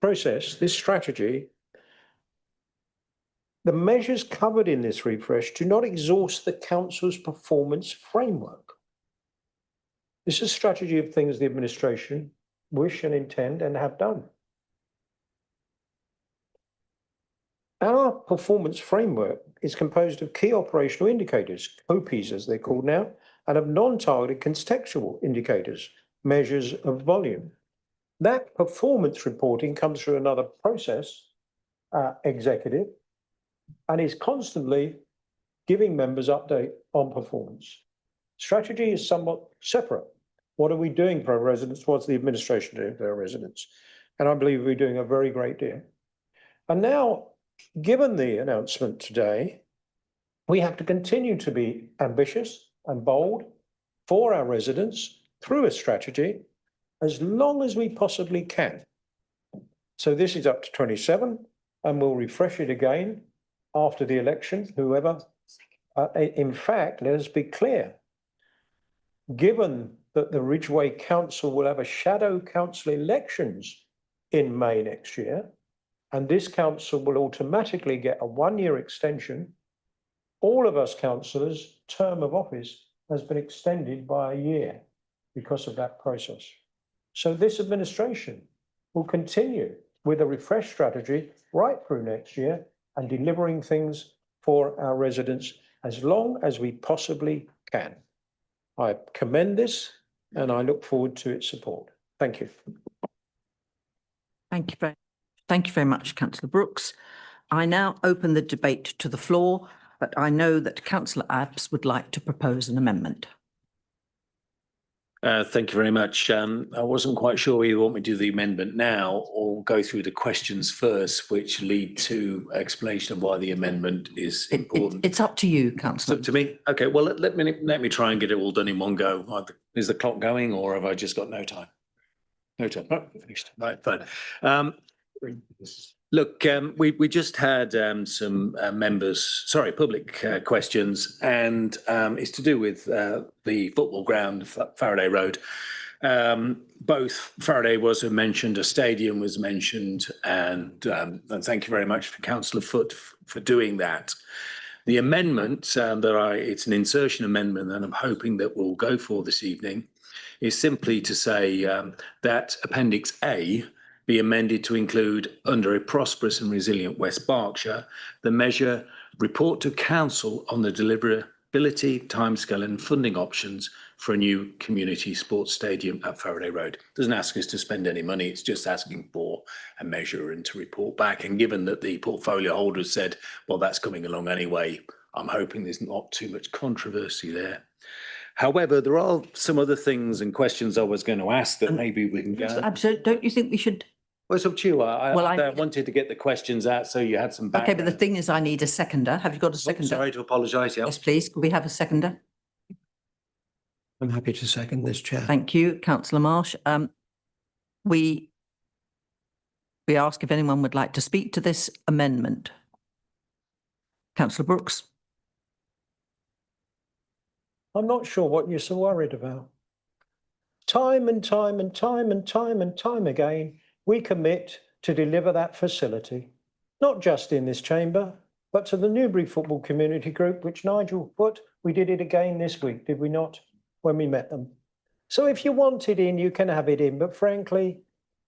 process, this strategy, the measures covered in this refresh do not exhaust the council's performance framework. This is a strategy of things the administration wish and intend and have done. Our performance framework is composed of key operational indicators, COPIs as they're called now, and of non-targeted contextual indicators, measures of volume. That performance reporting comes through another process, executive, and is constantly giving members update on performance. Strategy is somewhat separate. What are we doing for our residents? What's the administration doing for our residents? And I believe we're doing a very great deal. And now, given the announcement today, we have to continue to be ambitious and bold for our residents through a strategy as long as we possibly can. So this is up to 27, and we'll refresh it again after the election, whoever. In fact, let us be clear, given that the Ridgeway Council will have a shadow council elections in May next year, and this council will automatically get a 1-year extension, all of us councillors' term of office has been extended by a year because of that process. So this administration will continue with a refreshed strategy right through next year and delivering things for our residents as long as we possibly can. I commend this and I look forward to its support. Thank you. Thank you very much, Councillor Brooks. I now open the debate to the floor, but I know that Councillor Abbs would like to propose an amendment. Thank you very much. I wasn't quite sure whether you want me to do the amendment now or go through the questions first, which lead to explanation of why the amendment is important. It's up to you, Councillor. It's up to me? Okay, well, let me try and get it all done in one go. Is the clock going or have I just got no time? No time. Oh, finished. Right, fine. Look, we just had some public questions, and it's to do with the football ground, Faraday Road. Both Faraday was mentioned, a stadium was mentioned, and thank you very much for Councillor Foote for doing that. The amendment it's an insertion amendment that I'm hoping that we'll go for this evening is simply to say that Appendix A be amended to include, under a prosperous and resilient West Berkshire, the measure report to council on the deliverability, timescale and funding options for a new community sports stadium at Faraday Road. It doesn't ask us to spend any money, it's just asking for a measure and to report back. And given that the portfolio holder said, well, that's coming along anyway, I'm hoping there's not too much controversy there. However, there are some other things and questions I was going to ask that maybe we can go. Absolutely. Don't you think we should? Well, it's up to you. I wanted to get the questions out so you had some background. Okay, but the thing is, I need a seconder. Have you got a seconder? Sorry to apologise. Yes, please. Could we have a seconder? I'm happy to second this, Chair. Thank you, Councillor Marsh. We ask if anyone would like to speak to this amendment. Councillor Brooks. I'm not sure what you're so worried about. Time and time again, we commit to deliver that facility, not just in this chamber, but to the Newbury Football Community Group, which Nigel Foote We did it again this week, did we not? When we met them. So if you want it in, you can have it in, but frankly,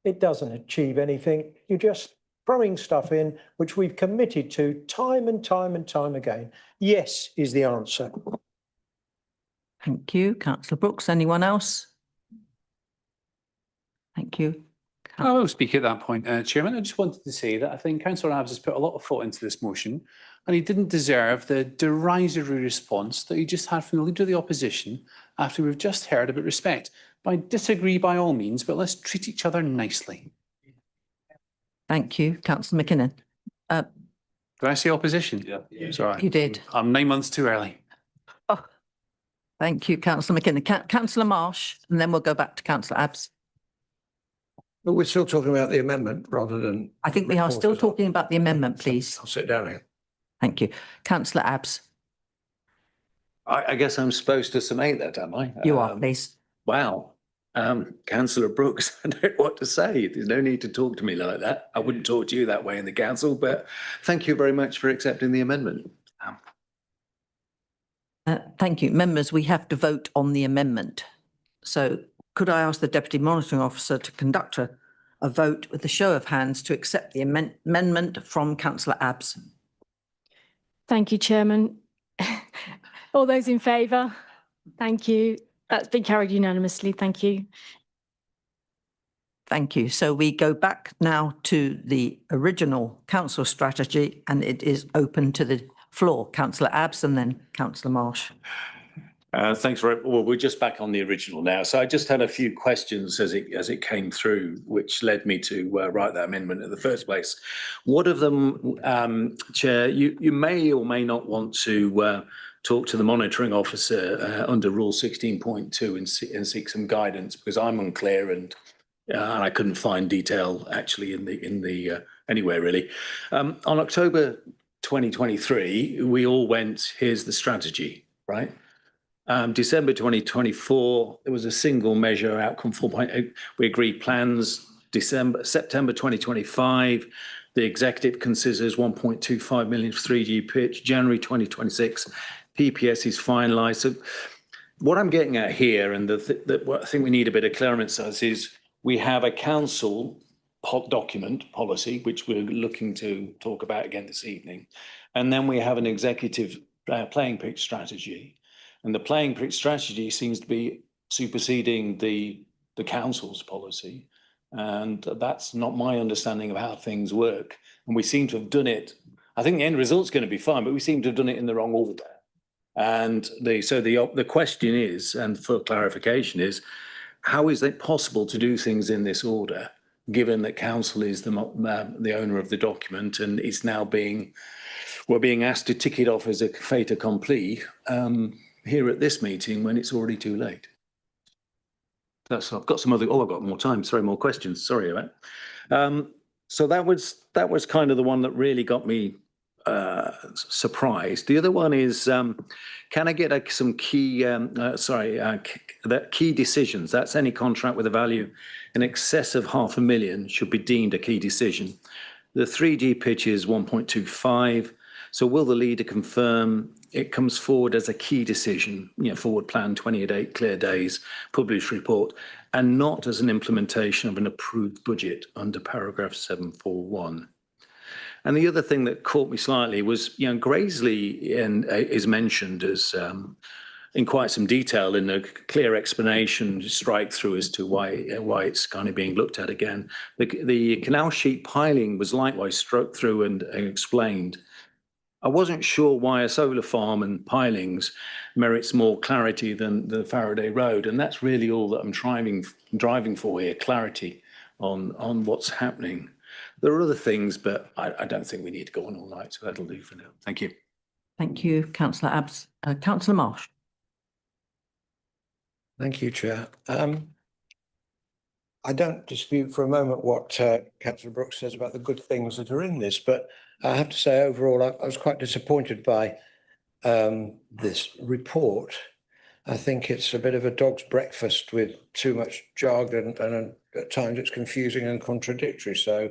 it doesn't achieve anything. You're just throwing stuff in, which we've committed to time and time and time again. Yes is the answer. Thank you. Councillor Brooks. Anyone else? Thank you. I will speak at that point, Chairman. I just wanted to say that I think Councillor Abbs has put a lot of thought into this motion, and he didn't deserve the derisory response that he just had from the Leader of the Opposition after we've just heard about respect. I disagree by all means, but let's treat each other nicely. Thank you. Councillor McKinnon. Did I say opposition? Yeah. Sorry. You did. I'm 9 months too early. Oh, thank you, Councillor McKinnon. Councillor Marsh, and then we'll go back to Councillor Abbs. But we're still talking about the amendment rather than. I think we are still talking about the amendment, please. I'll sit down here. Thank you. Councillor Abbs. I guess I'm supposed to summate that, am I? You are, please. Wow. Councillor Brooks, I don't know what to say. There's no need to talk to me like that. I wouldn't talk to you that way in the council, but thank you very much for accepting the amendment. Thank you. Members, we have to vote on the amendment. So could I ask the Deputy Monitoring Officer to conduct a vote with a show of hands to accept the amendment from Councillor Abbs? Thank you, Chairman. All those in favour? Thank you. That's been carried unanimously. Thank you. Thank you. So we go back now to the original council strategy, and it is open to the floor. Councillor Abbs and then Councillor Marsh. Thanks very well. We're just back on the original now. So I just had a few questions as it came through, which led me to write that amendment in the first place. One of them, Chair, you may or may not want to talk to the monitoring officer under Rule 16.2 and seek some guidance, because I'm unclear and I couldn't find detail actually in the anywhere really. On October 2023, we all went, here's the strategy, right? December 2024, there was a single measure outcome 4.8. We agreed plans. September 2025, the executive considers 1.25 million for 3G pitch. January 2026, PPS is finalised. So what I'm getting at here, and what I think we need a bit of clearance as is, we have a council document policy, which we're looking to talk about again this evening, and then we have an executive playing pitch strategy. And the playing pitch strategy seems to be superseding the council's policy. And that's not my understanding of how things work. And we seem to have done it. I think the end result's going to be fine, but we seem to have done it in the wrong order. And the question is, and for clarification is, how is it possible to do things in this order, given that council is the owner of the document and it's now we're being asked to tick it off as a fait accompli here at this meeting when it's already too late? I've got some other, I've got more time, sorry, more questions, sorry about that. So that was kind of the one that really got me surprised. The other one is, can I get some key, key decisions? That's any contract with a value in excess of £500,000 should be deemed a key decision. The 3G pitch is 1.25. So will the leader confirm it comes forward as a key decision, forward plan, 28 clear days, published report, and not as an implementation of an approved budget under paragraph 741? And the other thing that caught me slightly was, Graiseley is mentioned as in quite some detail in a clear explanation, strike through as to why it's kind of being looked at again. The canal sheet piling was likewise struck through and explained. I wasn't sure why a solar farm and pilings merits more clarity than the Faraday Road, and that's really all that I'm driving for here, clarity on what's happening. There are other things, but I don't think we need to go on all night, so that'll do for now. Thank you. Thank you, Councillor Abbs. Councillor Marsh. Thank you, Chair. I don't dispute for a moment what Councillor Brooks says about the good things that are in this, but I have to say overall I was quite disappointed by this report. I think it's a bit of a dog's breakfast with too much jargon, and at times it's confusing and contradictory. So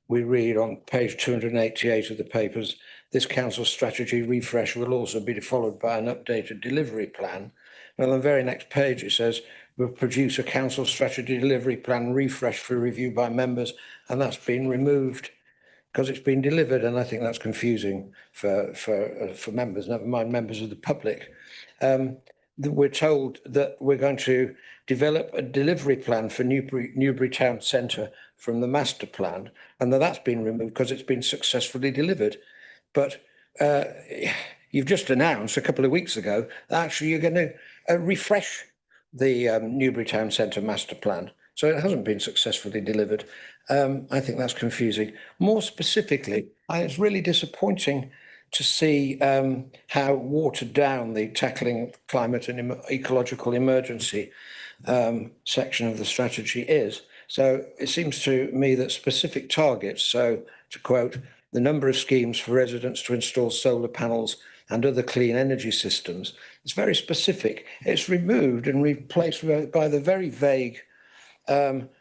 we read on page 288 of the papers this council strategy refresh will also be followed by an updated delivery plan. And on the very next page, it says, we'll produce a council strategy delivery plan refresh for review by members, and that's been removed because it's been delivered, and I think that's confusing for members, never mind members of the public. We're told that we're going to develop a delivery plan for Newbury Town Centre from the master plan, and that's been removed because it's been successfully delivered. But you've just announced a couple of weeks ago that actually you're going to refresh the Newbury Town Centre master plan. So it hasn't been successfully delivered. I think that's confusing. More specifically, it's really disappointing to see how watered down the tackling climate and ecological emergency section of the strategy is. So it seems to me that specific targets, so to quote, the number of schemes for residents to install solar panels and other clean energy systems, it's very specific. It's removed and replaced by the very vague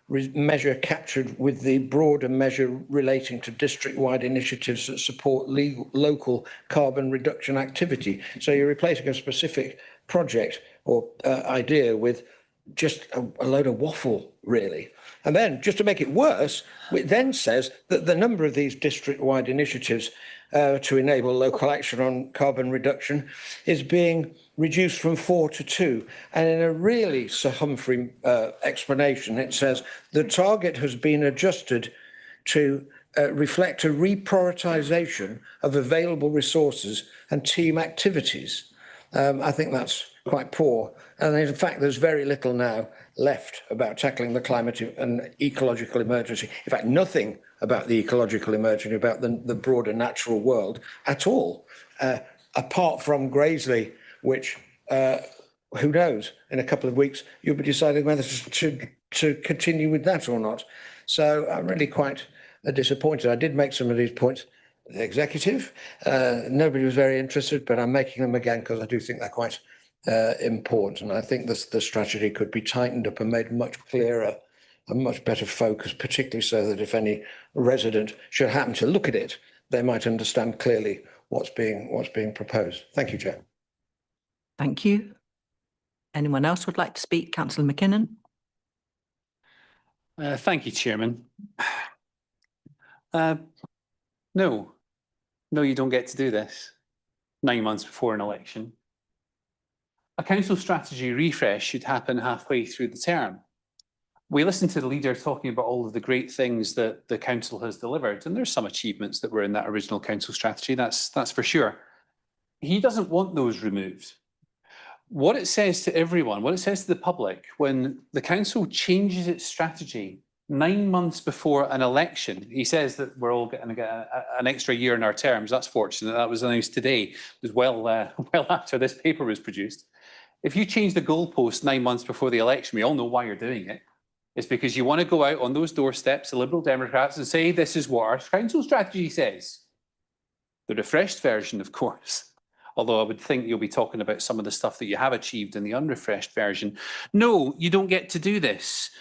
measure captured with the broader measure relating to district-wide initiatives that support local carbon reduction activity. So you're replacing a specific project or idea with just a load of waffle, really. And then, just to make it worse, it then says that the number of these district-wide initiatives to enable local action on carbon reduction is being reduced from 4 to 2. And in a really Sir Humphrey explanation, it says the target has been adjusted to reflect a reprioritisation of available resources and team activities. I think that's quite poor. And in fact, there's very little now left about tackling the climate and ecological emergency. In fact, nothing about the ecological emergency, about the broader natural world at all, apart from Graiseley, which, who knows, in a couple of weeks, you'll be deciding whether to continue with that or not. So I'm really quite disappointed. I did make some of these points. The executive, nobody was very interested, but I'm making them again because I do think they're quite important. And I think the strategy could be tightened up and made much clearer and much better focused, particularly so that if any resident should happen to look at it, they might understand clearly what's being proposed. Thank you, Chair. Thank you. Anyone else would like to speak? Councillor McKinnon. Thank you, Chairman. No, you don't get to do this 9 months before an election. A council strategy refresh should happen halfway through the term. We listened to the leader talking about all of the great things that the council has delivered, and there's some achievements that were in that original council strategy, that's for sure. He doesn't want those removed. What it says to everyone, what it says to the public, when the council changes its strategy 9 months before an election, he says that we're all going to get an extra year in our terms. That's fortunate. That was announced today. It was well after this paper was produced. If you change the goalpost 9 months before the election, we all know why you're doing it. It's because you want to go out on those doorsteps, the Liberal Democrats, and say, this is what our council strategy says. The refreshed version, of course. Although I would think you'll be talking about some of the stuff that you have achieved in the unrefreshed version. No, you don't get to do this.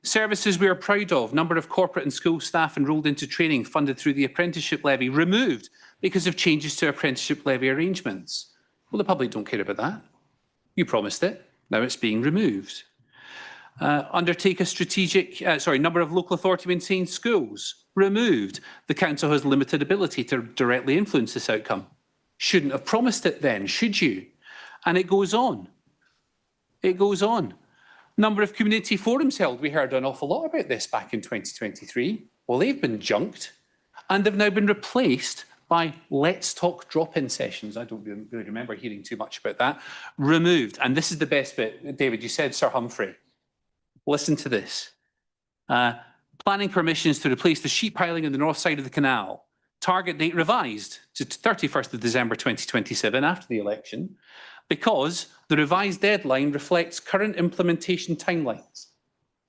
Services we are proud of, number of corporate and school staff enrolled into training funded through the apprenticeship levy removed because of changes to apprenticeship levy arrangements. Well, the public don't care about that. You promised it. Now it's being removed. Undertake a strategic, number of local authority maintained schools removed. The council has limited ability to directly influence this outcome. Shouldn't have promised it then, should you? And it goes on. It goes on. Number of community forums held. We heard an awful lot about this back in 2023. Well, they've been junked and they've now been replaced by Let's Talk drop-in sessions. I don't really remember hearing too much about that. Removed. And this is the best bit. David, you said Sir Humphrey. Listen to this. Planning permissions to replace the sheep piling on the north side of the canal. Target date revised to 31st of December 2027 after the election, because the revised deadline reflects current implementation timelines.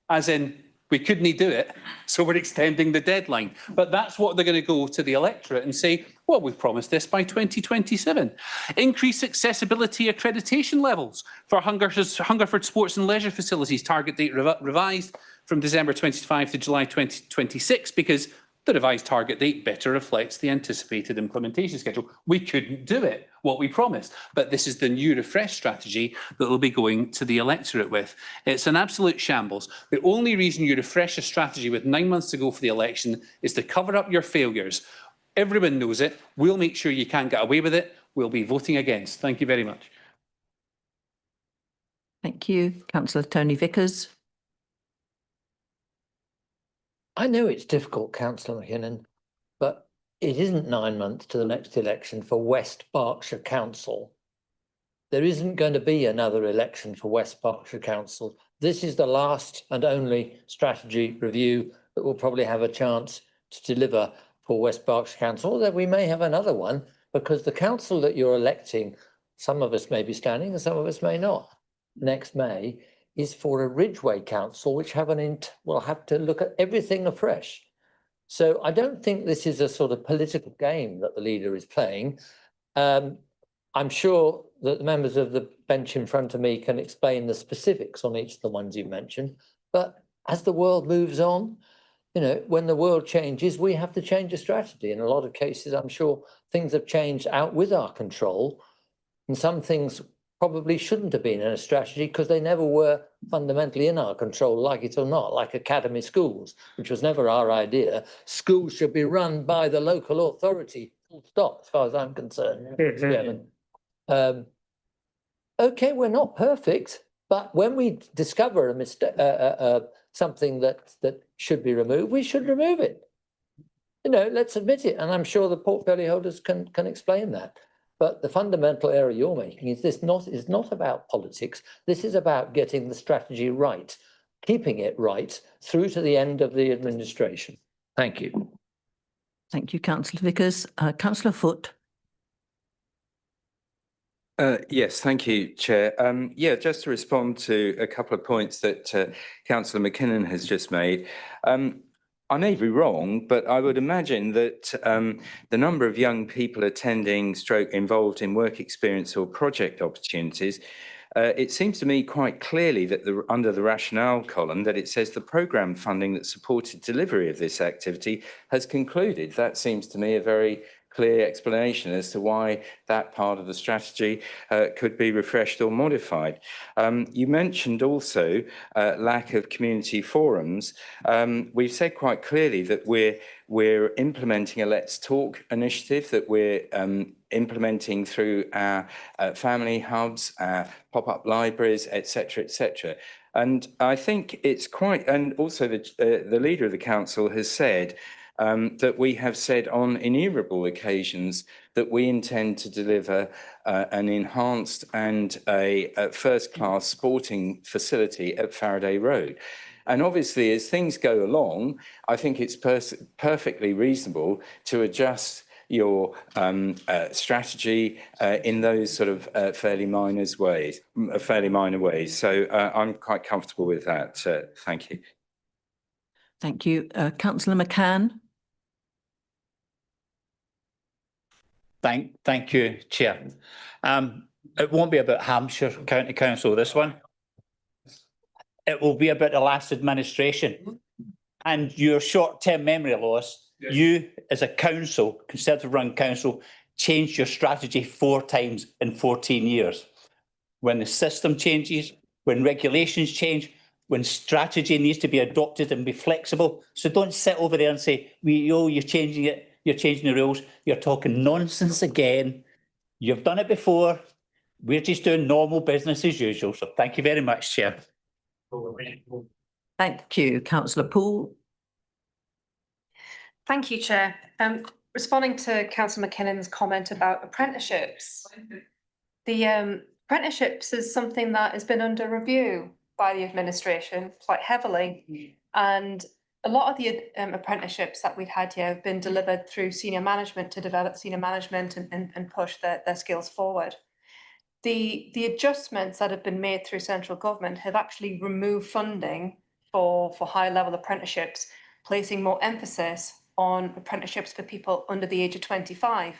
As in, we couldn't do it, so we're extending the deadline. But that's what they're going to go to the electorate and say, well, we've promised this by 2027. Increase accessibility accreditation levels for Hungerford Sports and Leisure Facilities. Target date revised from December 25 to July 2026, because The revised target date better reflects the anticipated implementation schedule. We couldn't do it, what we promised, but this is the new refresh strategy that we'll be going to the electorate with. It's an absolute shambles. The only reason you refresh a strategy with 9 months to go for the election is to cover up your failures. Everyone knows it. We'll make sure you can't get away with it. We'll be voting against. Thank you very much. Thank you. Councillor Tony Vickers. I know it's difficult, Councillor McKinnon, but it isn't 9 months to the next election for West Berkshire Council. There isn't going to be another election for West Berkshire Council. This is the last and only strategy review that will probably have a chance to deliver for West Berkshire Council, although we may have another one, because the council that you're electing, some of us may be standing and some of us may not, next May, is for a Ridgeway Council, which will have to look at everything afresh. So I don't think this is a sort of political game that the leader is playing. I'm sure that the members of the bench in front of me can explain the specifics on each of the ones you mentioned. But as the world moves on, you know, when the world changes, we have to change a strategy. In a lot of cases, I'm sure things have changed out with our control. And some things probably shouldn't have been in a strategy because they never were fundamentally in our control, like it or not, like academy schools, which was never our idea. Schools should be run by the local authority, full stop, as far as I'm concerned. Okay, we're not perfect, but when we discover a mistake, something that should be removed, we should remove it. You know, let's admit it, and I'm sure the portfolio holders can explain that. But the fundamental error you're making is this is not about politics. This is about getting the strategy right, keeping it right through to the end of the administration. Thank you. Thank you, Councillor Vickers. Councillor Foote. Yes, thank you, Chair. Yeah, just to respond to a couple of points that Councillor McKinnon has just made. I may be wrong, but I would imagine that the number of young people attending stroke involved in work experience or project opportunities, it seems to me quite clearly that under the rationale column that it says the programme funding that supported delivery of this activity has concluded. That seems to me a very clear explanation as to why that part of the strategy could be refreshed or modified. You mentioned also lack of community forums. We've said quite clearly that we're implementing a Let's Talk initiative that we're implementing through our family hubs, our pop-up libraries, etc., etc. And I think it's quite, and also the leader of the council has said that we have said on innumerable occasions that we intend to deliver an enhanced and a first-class sporting facility at Faraday Road. And obviously, as things go along, I think it's perfectly reasonable to adjust your strategy in those sort of fairly minor ways. So I'm quite comfortable with that. Thank you. Thank you. Councillor McCann. Thank you, Chair. It won't be about Hampshire County Council, this one. It will be about the last administration and your short-term memory loss. Yes. You, as a council, Conservative-run council, changed your strategy 4 times in 14 years. When the system changes, when regulations change, when strategy needs to be adopted and be flexible. So don't sit over there and say, you're changing it. You're changing the rules. You're talking nonsense again. You've done it before. We're just doing normal business as usual. So thank you very much, Chair. Thank you, Councillor Poole. Thank you, Chair. Responding to Councillor McKinnon's comment about apprenticeships, the apprenticeships is something that has been under review by the administration quite heavily, and a lot of the apprenticeships that we've had here have been delivered through senior management to develop senior management and push their skills forward. The adjustments that have been made through central government have actually removed funding for high level apprenticeships, placing more emphasis on apprenticeships for people under the age of 25.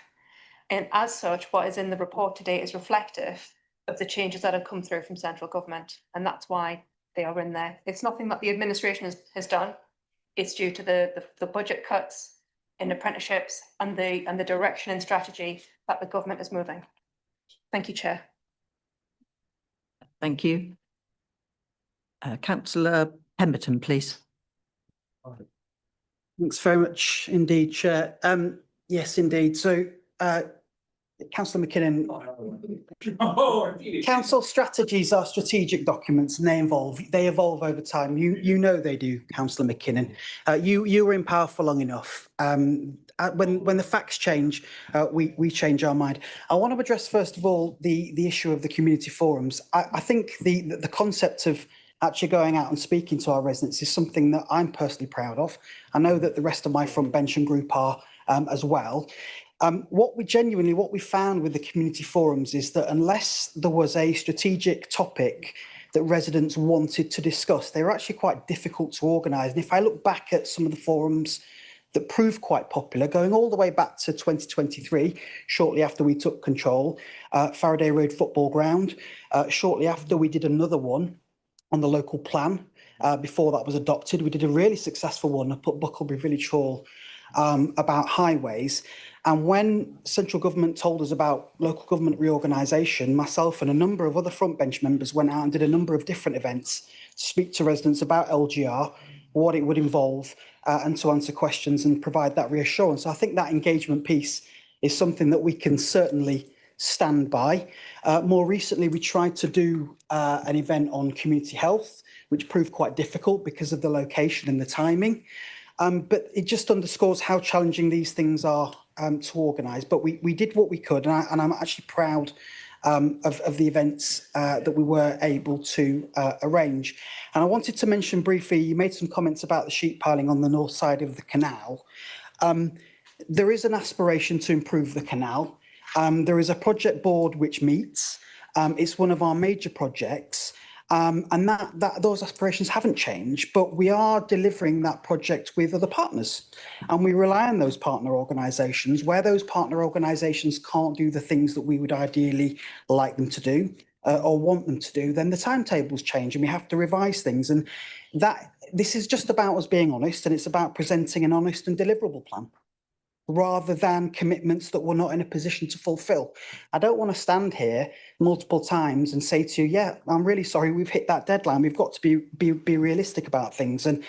And as such, what is in the report today is reflective of the changes that have come through from central government. And that's why they are in there. It's nothing that the administration has done. It's due to the budget cuts in apprenticeships and the direction and strategy that the government is moving. Thank you, Chair. Thank you. Councillor Pemberton, please. Thanks very much indeed, Chair. Yes, indeed. So, Councillor McKinnon, council strategies are strategic documents and they evolve over time. You know they do, Councillor McKinnon. You were in power for long enough. When the facts change, we change our mind. I want to address first of all the issue of the community forums. I think the concept of actually going out and speaking to our residents is something that I'm personally proud of. I know that the rest of my front bench and group are as well. What we found with the community forums is that unless there was a strategic topic that residents wanted to discuss, they were actually quite difficult to organise. And if I look back at some of the forums that proved quite popular, going all the way back to 2023, shortly after we took control, Faraday Road Football Ground, shortly after we did another one on the local plan, before that was adopted, we did a really successful one up at Buckleby Village Hall about highways. And when central government told us about local government reorganisation, myself and a number of other front bench members went out and did a number of different events to speak to residents about LGR, what it would involve, and to answer questions and provide that reassurance. So I think that engagement piece is something that we can certainly stand by. More recently, we tried to do an event on community health, which proved quite difficult because of the location and the timing. But it just underscores how challenging these things are to organise. But we did what we could, and I'm actually proud of the events that we were able to arrange. And I wanted to mention briefly, you made some comments about the sheep piling on the north side of the canal. There is an aspiration to improve the canal. There is a project board which meets. It's one of our major projects. And those aspirations haven't changed, but we are delivering that project with other partners. And we rely on those partner organisations. Where those partner organisations can't do the things that we would ideally like them to do or want them to do, then the timetables change and we have to revise things. And this is just about us being honest, and it's about presenting an honest and deliverable plan, rather than commitments that we're not in a position to fulfil. I don't want to stand here multiple times and say to you, yeah, I'm really sorry, we've hit that deadline. We've got to be realistic about things. And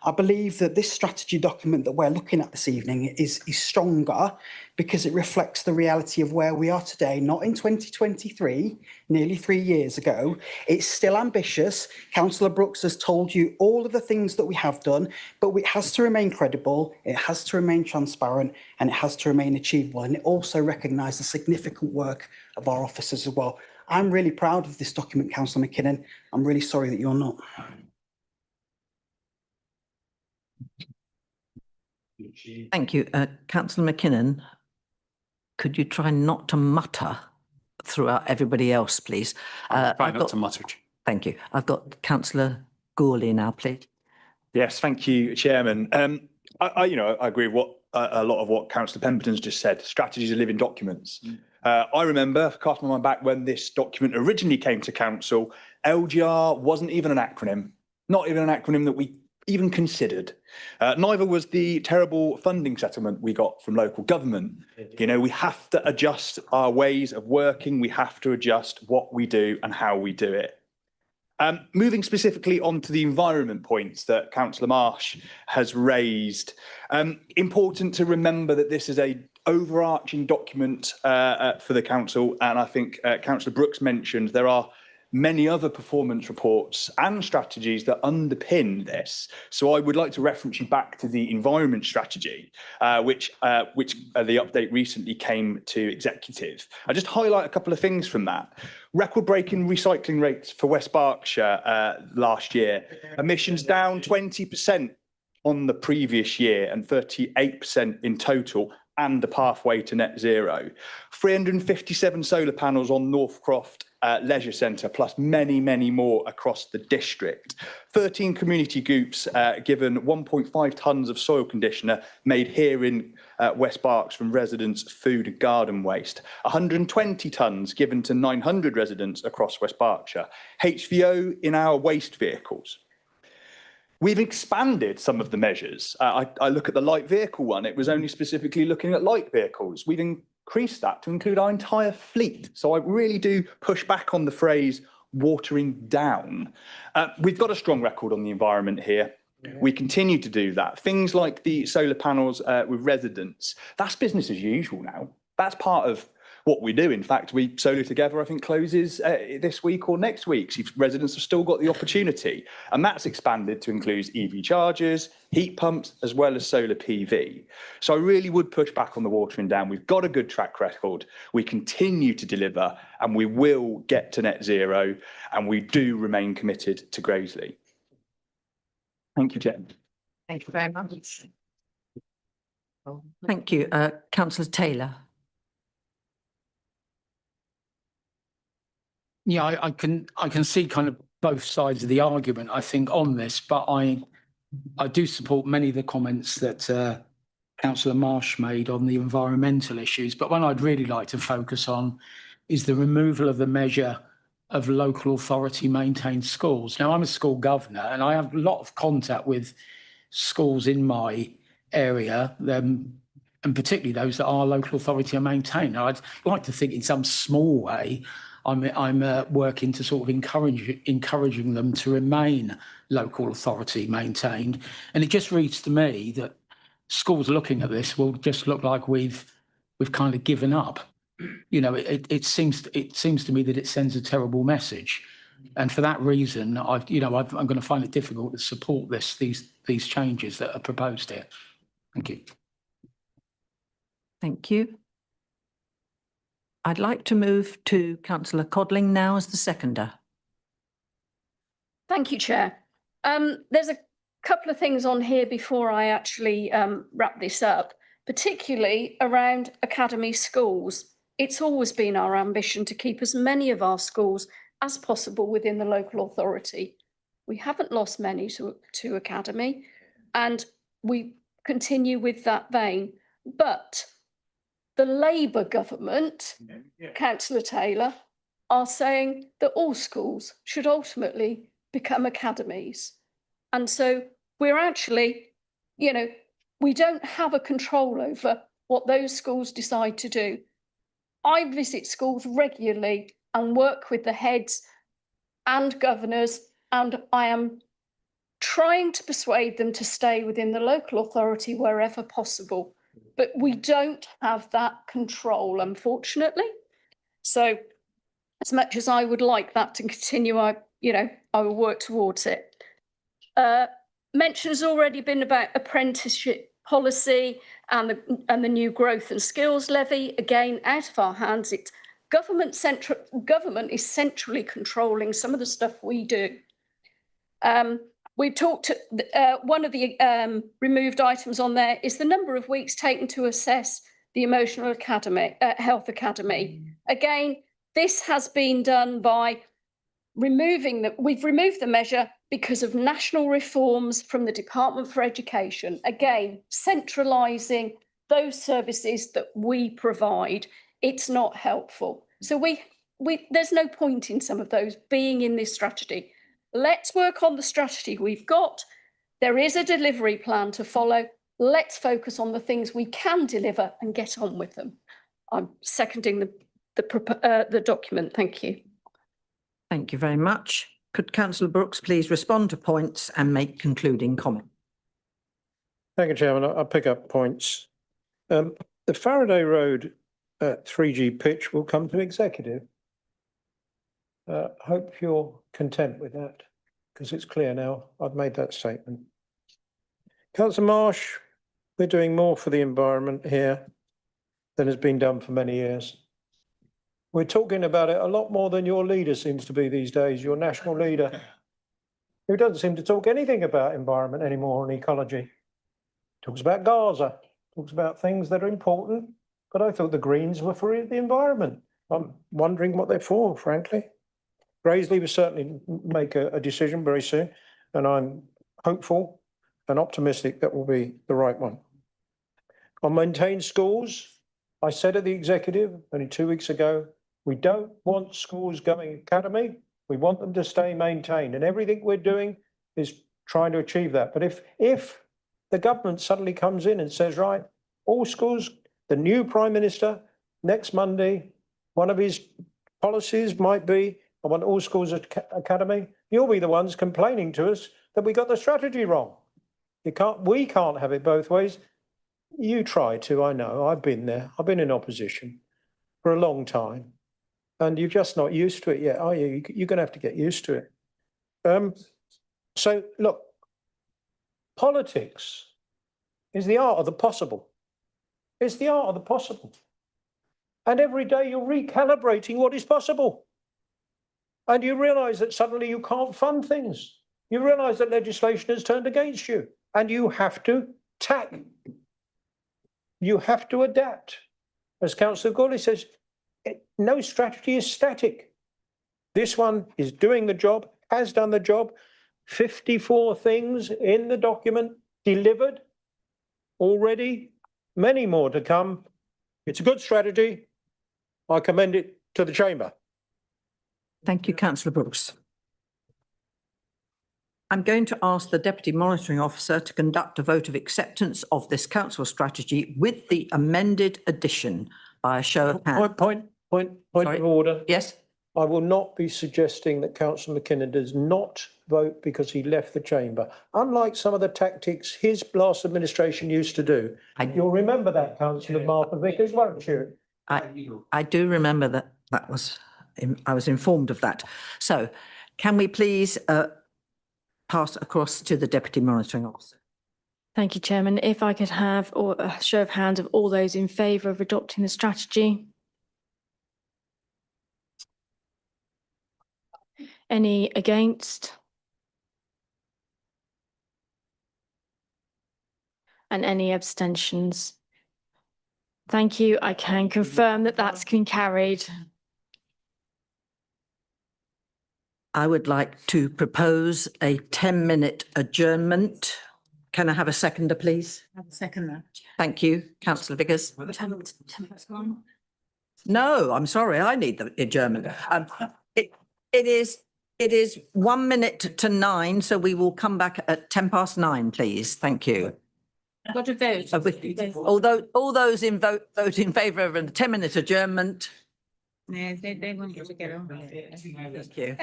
I believe that this strategy document that we're looking at this evening is stronger because it reflects the reality of where we are today, not in 2023, nearly 3 years ago. It's still ambitious. Councillor Brooks has told you all of the things that we have done, but it has to remain credible, it has to remain transparent, and it has to remain achievable. And it also recognises the significant work of our officers as well. I'm really proud of this document, Councillor McKinnon. I'm really sorry that you're not. Thank you. Councillor McKinnon, could you try not to mutter throughout everybody else, please? Try not to mutter. Thank you. I've got Councillor Gourley now, please. Yes, thank you, Chairman. I agree with a lot of what Councillor Pemberton's just said. Strategies are living documents. I remember, casting my mind back, when this document originally came to Council, LGR wasn't even an acronym, not even an acronym that we even considered. Neither was the terrible funding settlement we got from local government. You know, we have to adjust our ways of working. We have to adjust what we do and how we do it. Moving specifically onto the environment points that Councillor Marsh has raised, important to remember that this is an overarching document for the council, and I think Councillor Brooks mentioned there are many other performance reports and strategies that underpin this. So I would like to reference you back to the environment strategy, which the update recently came to executive. I just highlight a couple of things from that. Record-breaking recycling rates for West Berkshire last year. Emissions down 20% on the previous year and 38% in total, and the pathway to net zero. 357 solar panels on Northcroft Leisure Centre, plus many, many more across the district. 13 community groups given 1.5 tonnes of soil conditioner made here in West Berks from residents' food and garden waste. 120 tonnes given to 900 residents across West Berkshire. HVO in our waste vehicles. We've expanded some of the measures. I look at the light vehicle one. It was only specifically looking at light vehicles. We've increased that to include our entire fleet. So I really do push back on the phrase watering down. We've got a strong record on the environment here. We continue to do that. Things like the solar panels with residents, that's business as usual now. That's part of what we do. In fact, we Solar Together, I think, closes this week or next week. So residents have still got the opportunity. And that's expanded to include EV chargers, heat pumps, as well as solar PV. So I really would push back on the watering down. We've got a good track record. We continue to deliver, and we will get to net zero. And we do remain committed to Graiseley. Thank you, Jen. Thank you very much. Thank you. Councillor Taylor. Yeah, I can see kind of both sides of the argument, I think, on this, but I do support many of the comments that Councillor Marsh made on the environmental issues. But one I'd really like to focus on is the removal of the measure of local authority maintained schools. Now, I'm a school governor and I have a lot of contact with schools in my area, and particularly those that are local authority maintained. Now, I'd like to think in some small way I'm working to sort of encouraging them to remain local authority maintained. And it just reads to me that schools looking at this will just look like we've kind of given up. You know, it seems to me that it sends a terrible message. And for that reason, I'm going to find it difficult to support these changes that are proposed here. Thank you. Thank you. I'd like to move to Councillor Codling now as the seconder. Thank you, Chair. There's a couple of things on here before I actually wrap this up, particularly around academy schools. It's always been our ambition to keep as many of our schools as possible within the local authority. We haven't lost many to academy, and we continue with that vein. But the Labour government, Councillor Taylor, are saying that all schools should ultimately become academies. And so we're actually, we don't have a control over what those schools decide to do. I visit schools regularly and work with the heads and governors, and I am trying to persuade them to stay within the local authority wherever possible. But we don't have that control, unfortunately. So as much as I would like that to continue, I will work towards it. Mention has already been about apprenticeship policy and the new growth and skills levy. Again, out of our hands. It's government is centrally controlling some of the stuff we do. We've talked, one of the removed items on there is the number of weeks taken to assess the emotional health academy. Again, this has been done by we've removed the measure because of national reforms from the Department for Education. Again, centralising those services that we provide, it's not helpful. So there's no point in some of those being in this strategy. Let's work on the strategy we've got. There is a delivery plan to follow. Let's focus on the things we can deliver and get on with them. I'm seconding the document. Thank you. Thank you very much. Could Councillor Brooks please respond to points and make concluding comment? Thank you, Chairman. I'll pick up points. The Faraday Road 3G pitch will come to executive. Hope you're content with that, because it's clear now. I've made that statement. Councillor Marsh, we're doing more for the environment here than has been done for many years. We're talking about it a lot more than your leader seems to be these days, your national leader, who doesn't seem to talk anything about environment anymore and ecology. Talks about Gaza, talks about things that are important, but I thought the Greens were for the environment. I'm wondering what they're for, frankly. Graiseley will certainly make a decision very soon, and I'm hopeful and optimistic that will be the right one. On maintained schools, I said at the executive only 2 weeks ago, we don't want schools going academy. We want them to stay maintained, and everything we're doing is trying to achieve that. But if the government suddenly comes in and says, right, all schools, the new Prime Minister, next Monday, one of his policies might be, I want all schools at academy, you'll be the ones complaining to us that we got the strategy wrong. We can't have it both ways. You try to, I know, I've been there. I've been in opposition for a long time. And you're just not used to it yet, are you? You're going to have to get used to it. So, look, politics is the art of the possible. It's the art of the possible. And every day you're recalibrating what is possible. And you realise that suddenly you can't fund things. You realise that legislation has turned against you. And you have to tack. You have to adapt. As Councillor Gawley says, no strategy is static. This one is doing the job, has done the job. 54 things in the document delivered already, many more to come. It's a good strategy. I commend it to the Chamber. Thank you, Councillor Brooks. I'm going to ask the Deputy Monitoring Officer to conduct a vote of acceptance of this council strategy with the amended addition by a show of hands. Point Sorry. of order. Yes. I will not be suggesting that Councillor McKinnon does not vote because he left the chamber. Unlike some of the tactics his last administration used to do. You'll remember that, Councillor Martha Vickers, won't you? I do remember that I was informed of that. So can we please pass across to the Deputy Monitoring Officer? Thank you, Chairman. If I could have a show of hands of all those in favour of adopting the strategy. Any against? And any abstentions? Thank you. I can confirm that that's been carried. I would like to propose a 10-minute adjournment. Can I have a seconder, please? I'll second that. Thank you, Councillor Vickers. No, I'm sorry, I need the adjournment. It is 1 minute to 9, so we will come back at 9:10, please. Thank you. Got to vote. All those vote in favour of a 10-minute adjournment. Yeah, they won't get to get on. Thank you.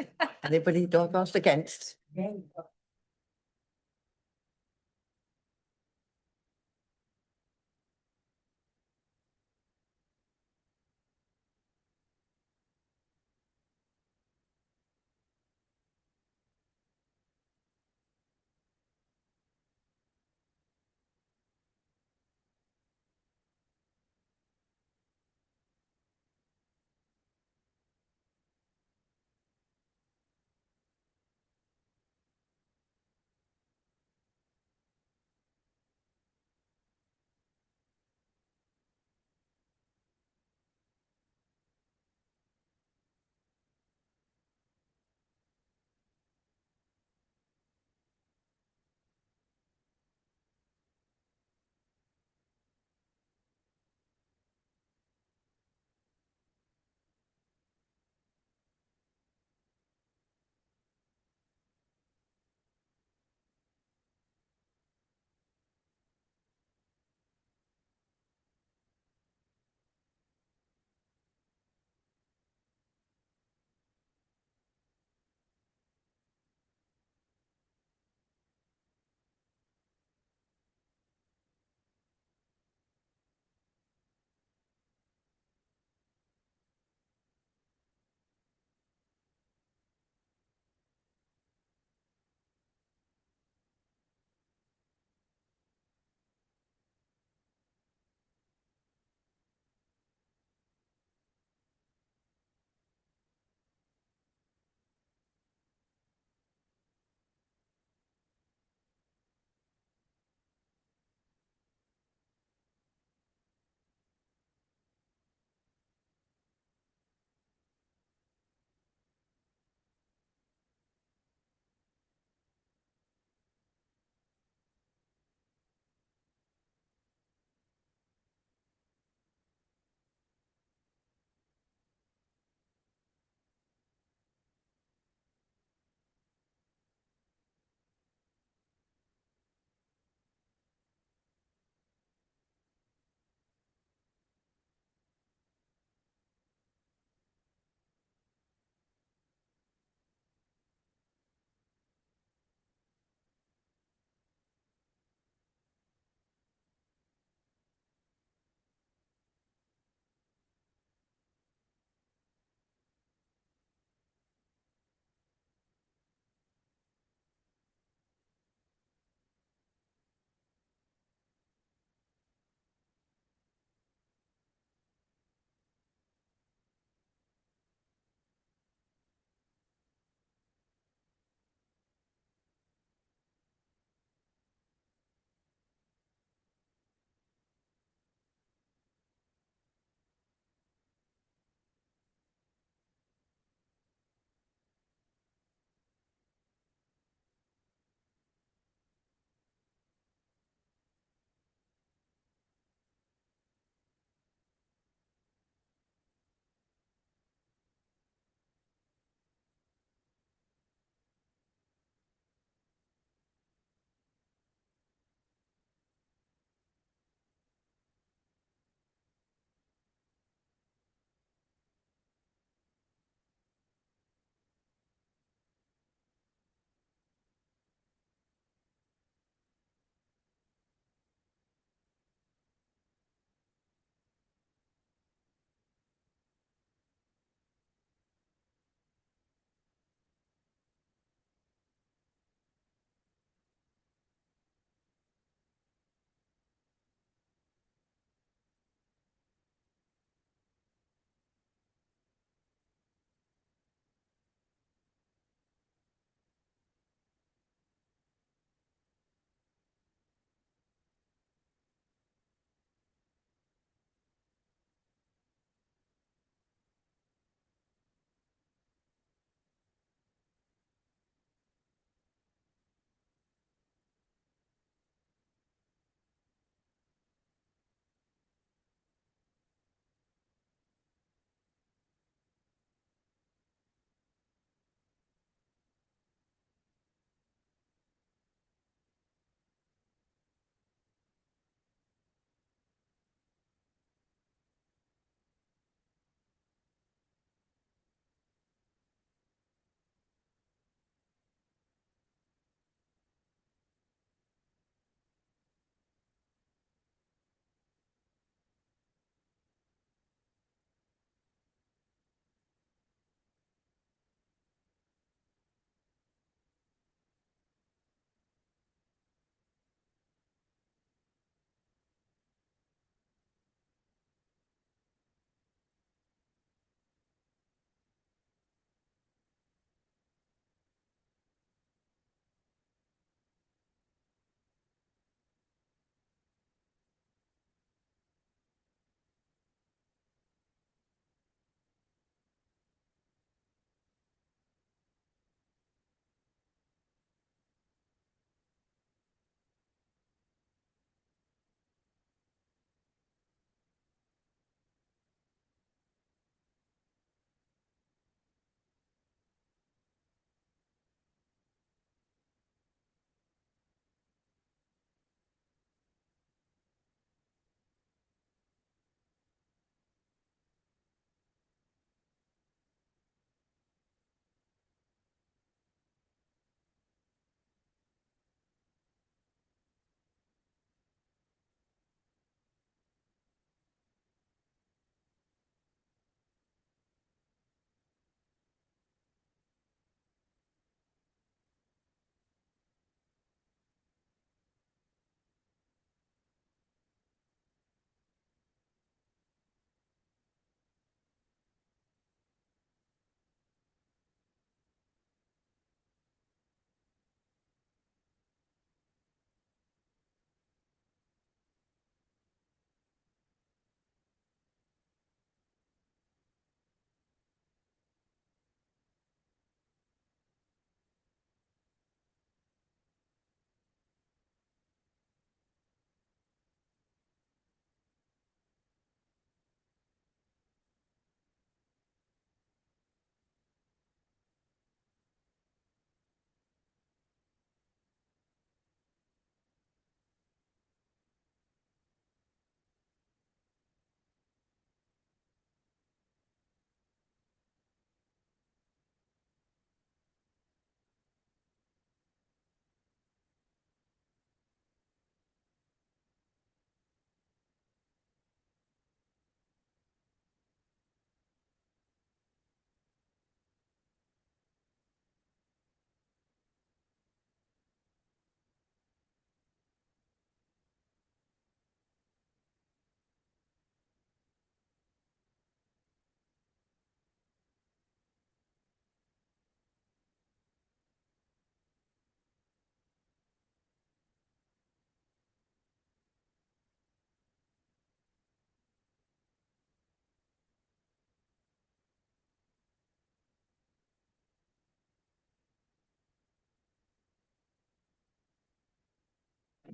Anybody cast against?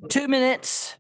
2 minutes.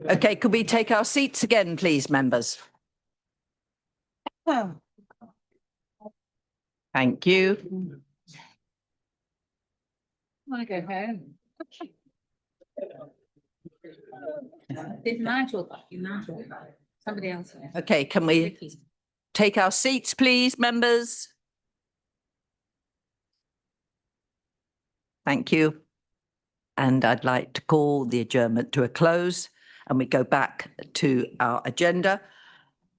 Okay, could we take our seats again, please, members? Thank you. Want to go home? Did Nigel? Somebody else. Okay, can we take our seats, please, members? Thank you. And I'd like to call the adjournment to a close, and we go back to our agenda.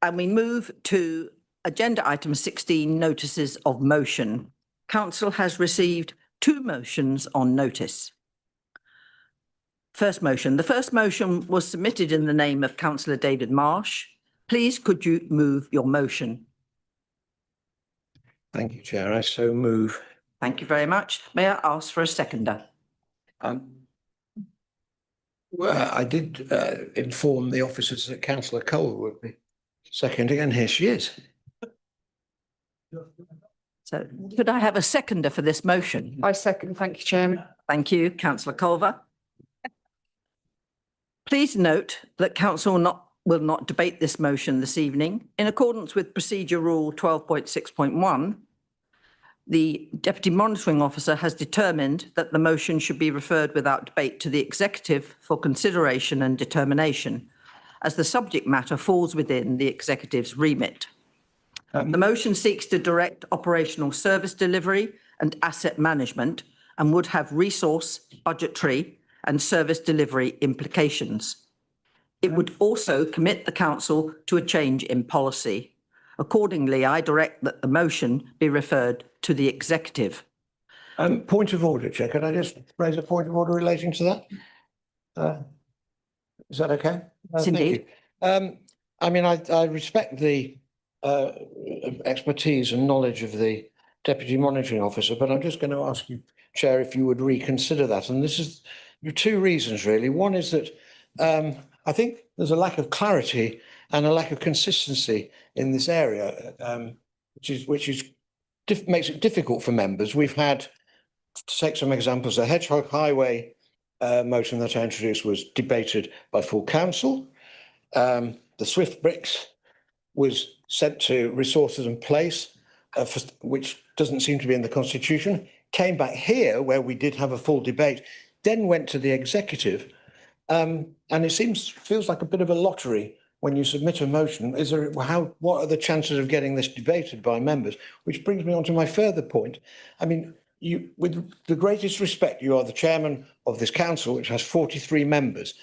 And we move to agenda item 16, notices of motion. Council has received 2 motions on notice. First motion. The first motion was submitted in the name of Councillor David Marsh. Please, could you move your motion? Thank you, Chair. I so move. Thank you very much. May I ask for a seconder? Well, I did inform the officers that Councillor Cole would be seconding, and here she is. So could I have a seconder for this motion? I second. Thank you, Chairman. Thank you, Councillor Culver. Please note that Council will not debate this motion this evening. In accordance with Procedure Rule 12.6.1, the Deputy Monitoring Officer has determined that the motion should be referred without debate to the Executive for consideration and determination, as the subject matter falls within the Executive's remit. The motion seeks to direct operational service delivery and asset management and would have resource, budgetary and service delivery implications. It would also commit the Council to a change in policy. Accordingly, I direct that the motion be referred to the Executive. Point of order, Chair. Could I just raise a point of order relating to that? Is that okay? Yes, indeed. I mean, I respect the expertise and knowledge of the Deputy Monitoring Officer, but I'm just going to ask you, Chair, if you would reconsider that. And this is for 2 reasons, really. One is that I think there's a lack of clarity and a lack of consistency in this area, which makes it difficult for members. We've had, to take some examples, the Hedgehog Highway motion that I introduced was debated by full council. The Swift Bricks was sent to Resources and Place, which doesn't seem to be in the Constitution, came back here where we did have a full debate, then went to the Executive. And it feels like a bit of a lottery when you submit a motion. What are the chances of getting this debated by members? Which brings me on to my further point. I mean, with the greatest respect, you are the chairman of this council, which has 43 members.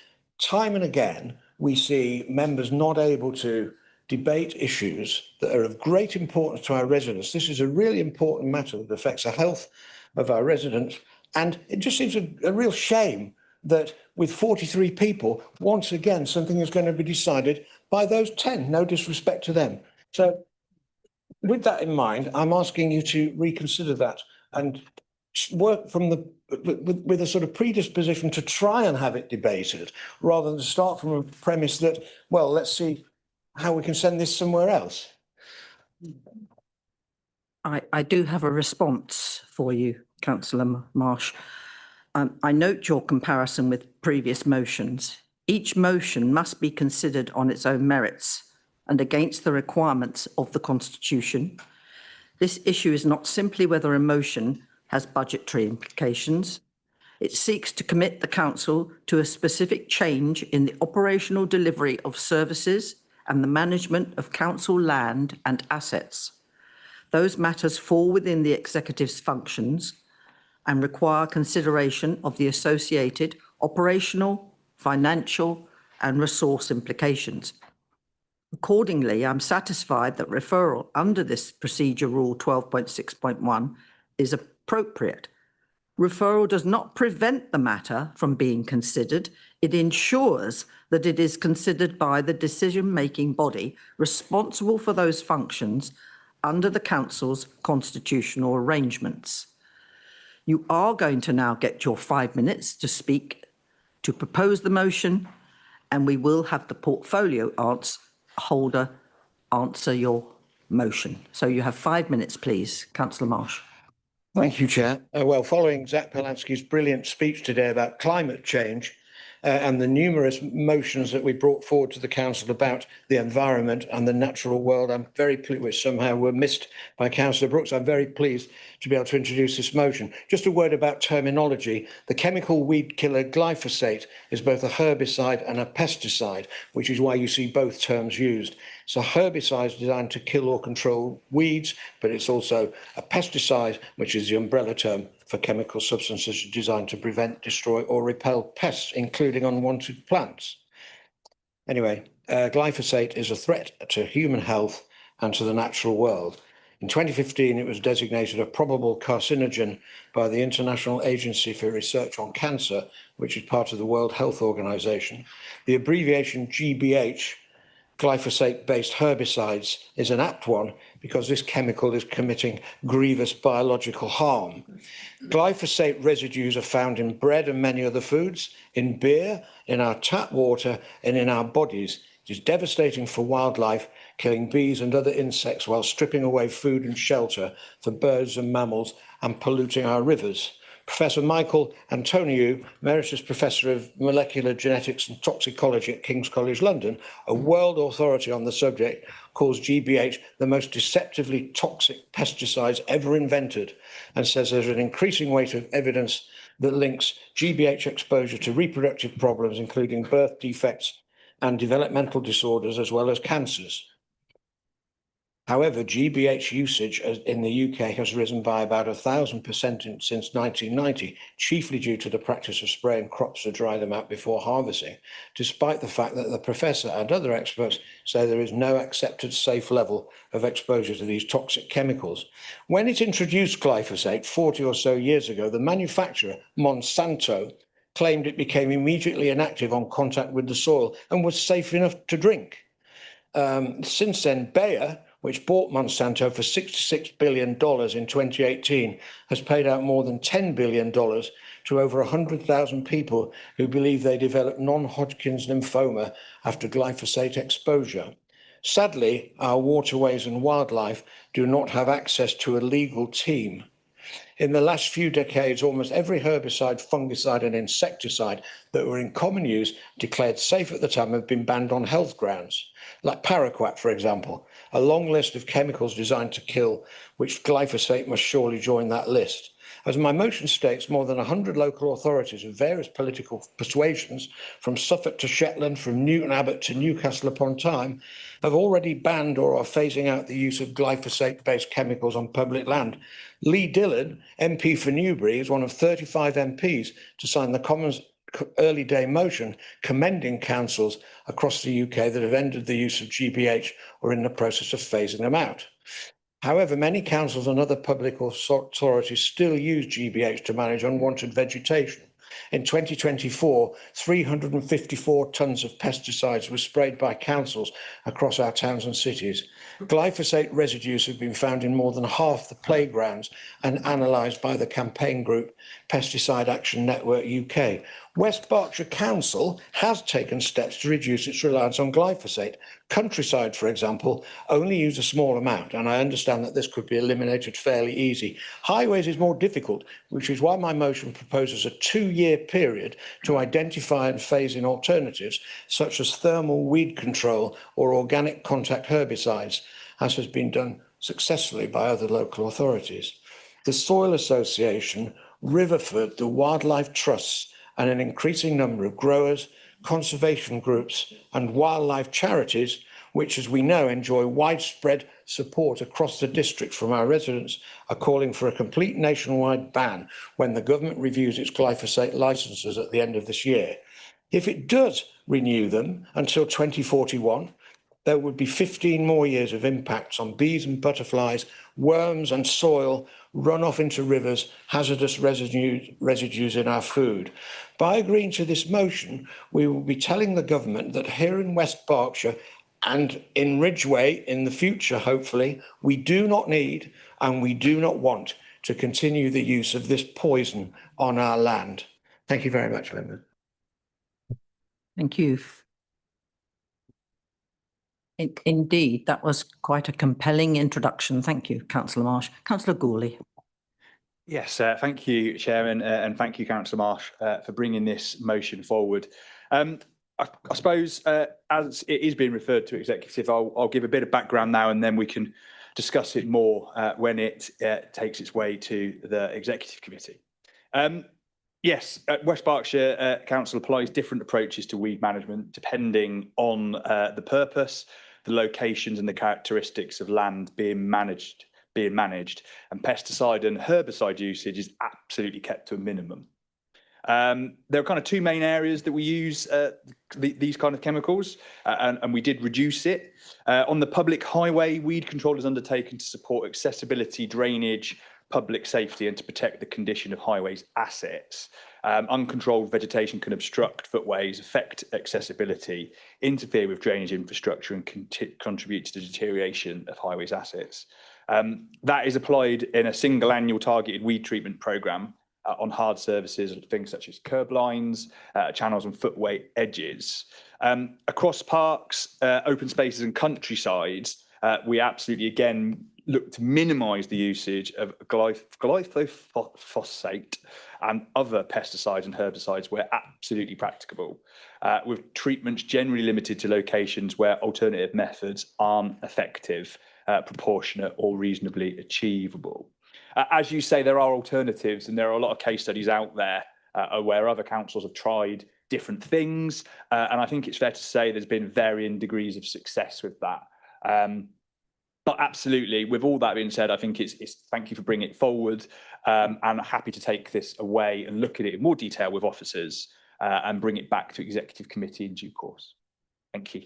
Time and again, we see members not able to debate issues that are of great importance to our residents. This is a really important matter that affects the health of our residents. And it just seems a real shame that with 43 people, once again, something is going to be decided by those 10. No disrespect to them. So with that in mind, I'm asking you to reconsider that and work from the with a sort of predisposition to try and have it debated, rather than start from a premise that, well, let's see how we can send this somewhere else. I do have a response for you, Councillor Marsh. I note your comparison with previous motions. Each motion must be considered on its own merits and against the requirements of the Constitution. This issue is not simply whether a motion has budgetary implications. It seeks to commit the Council to a specific change in the operational delivery of services and the management of Council land and assets. Those matters fall within the Executive's functions and require consideration of the associated operational, financial and resource implications. Accordingly, I'm satisfied that referral under this procedure rule 12.6.1 is appropriate. Referral does not prevent the matter from being considered. It ensures that it is considered by the decision-making body responsible for those functions under the Council's constitutional arrangements. You are going to now get your 5 minutes to speak, to propose the motion, and we will have the portfolio holder answer your motion. So you have 5 minutes, please. Councillor Marsh. Thank you, Chair. Well, following Zach Polansky's brilliant speech today about climate change and the numerous motions that we brought forward to the Council about the environment and the natural world, I'm very pleased, which somehow were missed by Councillor Brooks. I'm very pleased to be able to introduce this motion. Just a word about terminology. The chemical weed killer glyphosate is both a herbicide and a pesticide, which is why you see both terms used. It's a herbicide designed to kill or control weeds, but it's also a pesticide, which is the umbrella term for chemical substances designed to prevent, destroy or repel pests, including unwanted plants. Anyway, glyphosate is a threat to human health and to the natural world. In 2015, it was designated a probable carcinogen by the International Agency for Research on Cancer, which is part of the World Health Organization. The abbreviation GBH, glyphosate-based herbicides, is an apt one because this chemical is committing grievous biological harm. Glyphosate residues are found in bread and many other foods, in beer, in our tap water and in our bodies. It is devastating for wildlife, killing bees and other insects while stripping away food and shelter for birds and mammals and polluting our rivers. Professor Michael Antoniou, Emeritus Professor of Molecular Genetics and Toxicology at King's College London, a world authority on the subject, calls GBH the most deceptively toxic pesticides ever invented and says there's an increasing weight of evidence that links GBH exposure to reproductive problems, including birth defects and developmental disorders, as well as cancers. However, GBH usage in the UK has risen by about 1,000% since 1990, chiefly due to the practice of spraying crops to dry them out before harvesting, despite the fact that the professor and other experts say there is no accepted safe level of exposure to these toxic chemicals. When it introduced glyphosate 40 or so years ago, the manufacturer, Monsanto, claimed it became immediately inactive on contact with the soil and was safe enough to drink. Since then, Bayer, which bought Monsanto for $66 billion in 2018, has paid out more than $10 billion to over 100,000 people who believe they developed non-Hodgkin's lymphoma after glyphosate exposure. Sadly, our waterways and wildlife do not have access to a legal team. In the last few decades, almost every herbicide, fungicide and insecticide that were in common use declared safe at the time have been banned on health grounds, like paraquat, for example, a long list of chemicals designed to kill, which glyphosate must surely join that list. As my motion states, more than 100 local authorities of various political persuasions, from Suffolk to Shetland, from Newton Abbot to Newcastle upon Tyne, have already banned or are phasing out the use of glyphosate-based chemicals on public land. Lee Dillon, MP for Newbury, is one of 35 MPs to sign the Commons early day motion commending councils across the UK that have ended the use of GBH or are in the process of phasing them out. However, many councils and other public authorities still use GBH to manage unwanted vegetation, In 2024, 354 tonnes of pesticides were sprayed by councils across our towns and cities. Glyphosate residues have been found in more than half the playgrounds and analysed by the campaign group Pesticide Action Network UK. West Berkshire Council has taken steps to reduce its reliance on glyphosate. Countryside, for example, only use a small amount, and I understand that this could be eliminated fairly easy. Highways is more difficult, which is why my motion proposes a 2-year period to identify and phase in alternatives, such as thermal weed control or organic contact herbicides, as has been done successfully by other local authorities. The Soil Association, Riverford, the Wildlife Trusts, and an increasing number of growers, conservation groups and wildlife charities, which, as we know, enjoy widespread support across the district from our residents, are calling for a complete nationwide ban when the government reviews its glyphosate licences at the end of this year. If it does renew them until 2041, there would be 15 more years of impacts on bees and butterflies, worms and soil, runoff into rivers, hazardous residues in our food. By agreeing to this motion, we will be telling the government that here in West Berkshire and in Ridgeway in the future, hopefully, we do not need and we do not want to continue the use of this poison on our land. Thank you very much, members. Thank you. Indeed, that was quite a compelling introduction. Thank you, Councillor Marsh. Councillor Gourley. Yes, thank you, Chairman, and thank you, Councillor Marsh, for bringing this motion forward. I suppose, as it is being referred to executive, I'll give a bit of background now, and then we can discuss it more when it takes its way to the executive committee. Yes, West Berkshire Council applies different approaches to weed management depending on the purpose, the locations and the characteristics of land being managed, and pesticide and herbicide usage is absolutely kept to a minimum. There are kind of two main areas that we use these kind of chemicals, and we did reduce it. On the public highway, weed control is undertaken to support accessibility, drainage, public safety, and to protect the condition of highways assets. Uncontrolled vegetation can obstruct footways, affect accessibility, interfere with drainage infrastructure, and contribute to the deterioration of highways assets. That is applied in a single annual targeted weed treatment programme on hard surfaces, things such as curb lines, channels and footway edges. Across parks, open spaces and countrysides, we absolutely, again, look to minimise the usage of glyphosate and other pesticides and herbicides where absolutely practicable, with treatments generally limited to locations where alternative methods aren't effective, proportionate or reasonably achievable. As you say, there are alternatives, and there are a lot of case studies out there where other councils have tried different things, and I think it's fair to say there's been varying degrees of success with that. But absolutely, with all that being said, I think it's thank you for bringing it forward, and I'm happy to take this away and look at it in more detail with officers and bring it back to executive committee in due course. Thank you.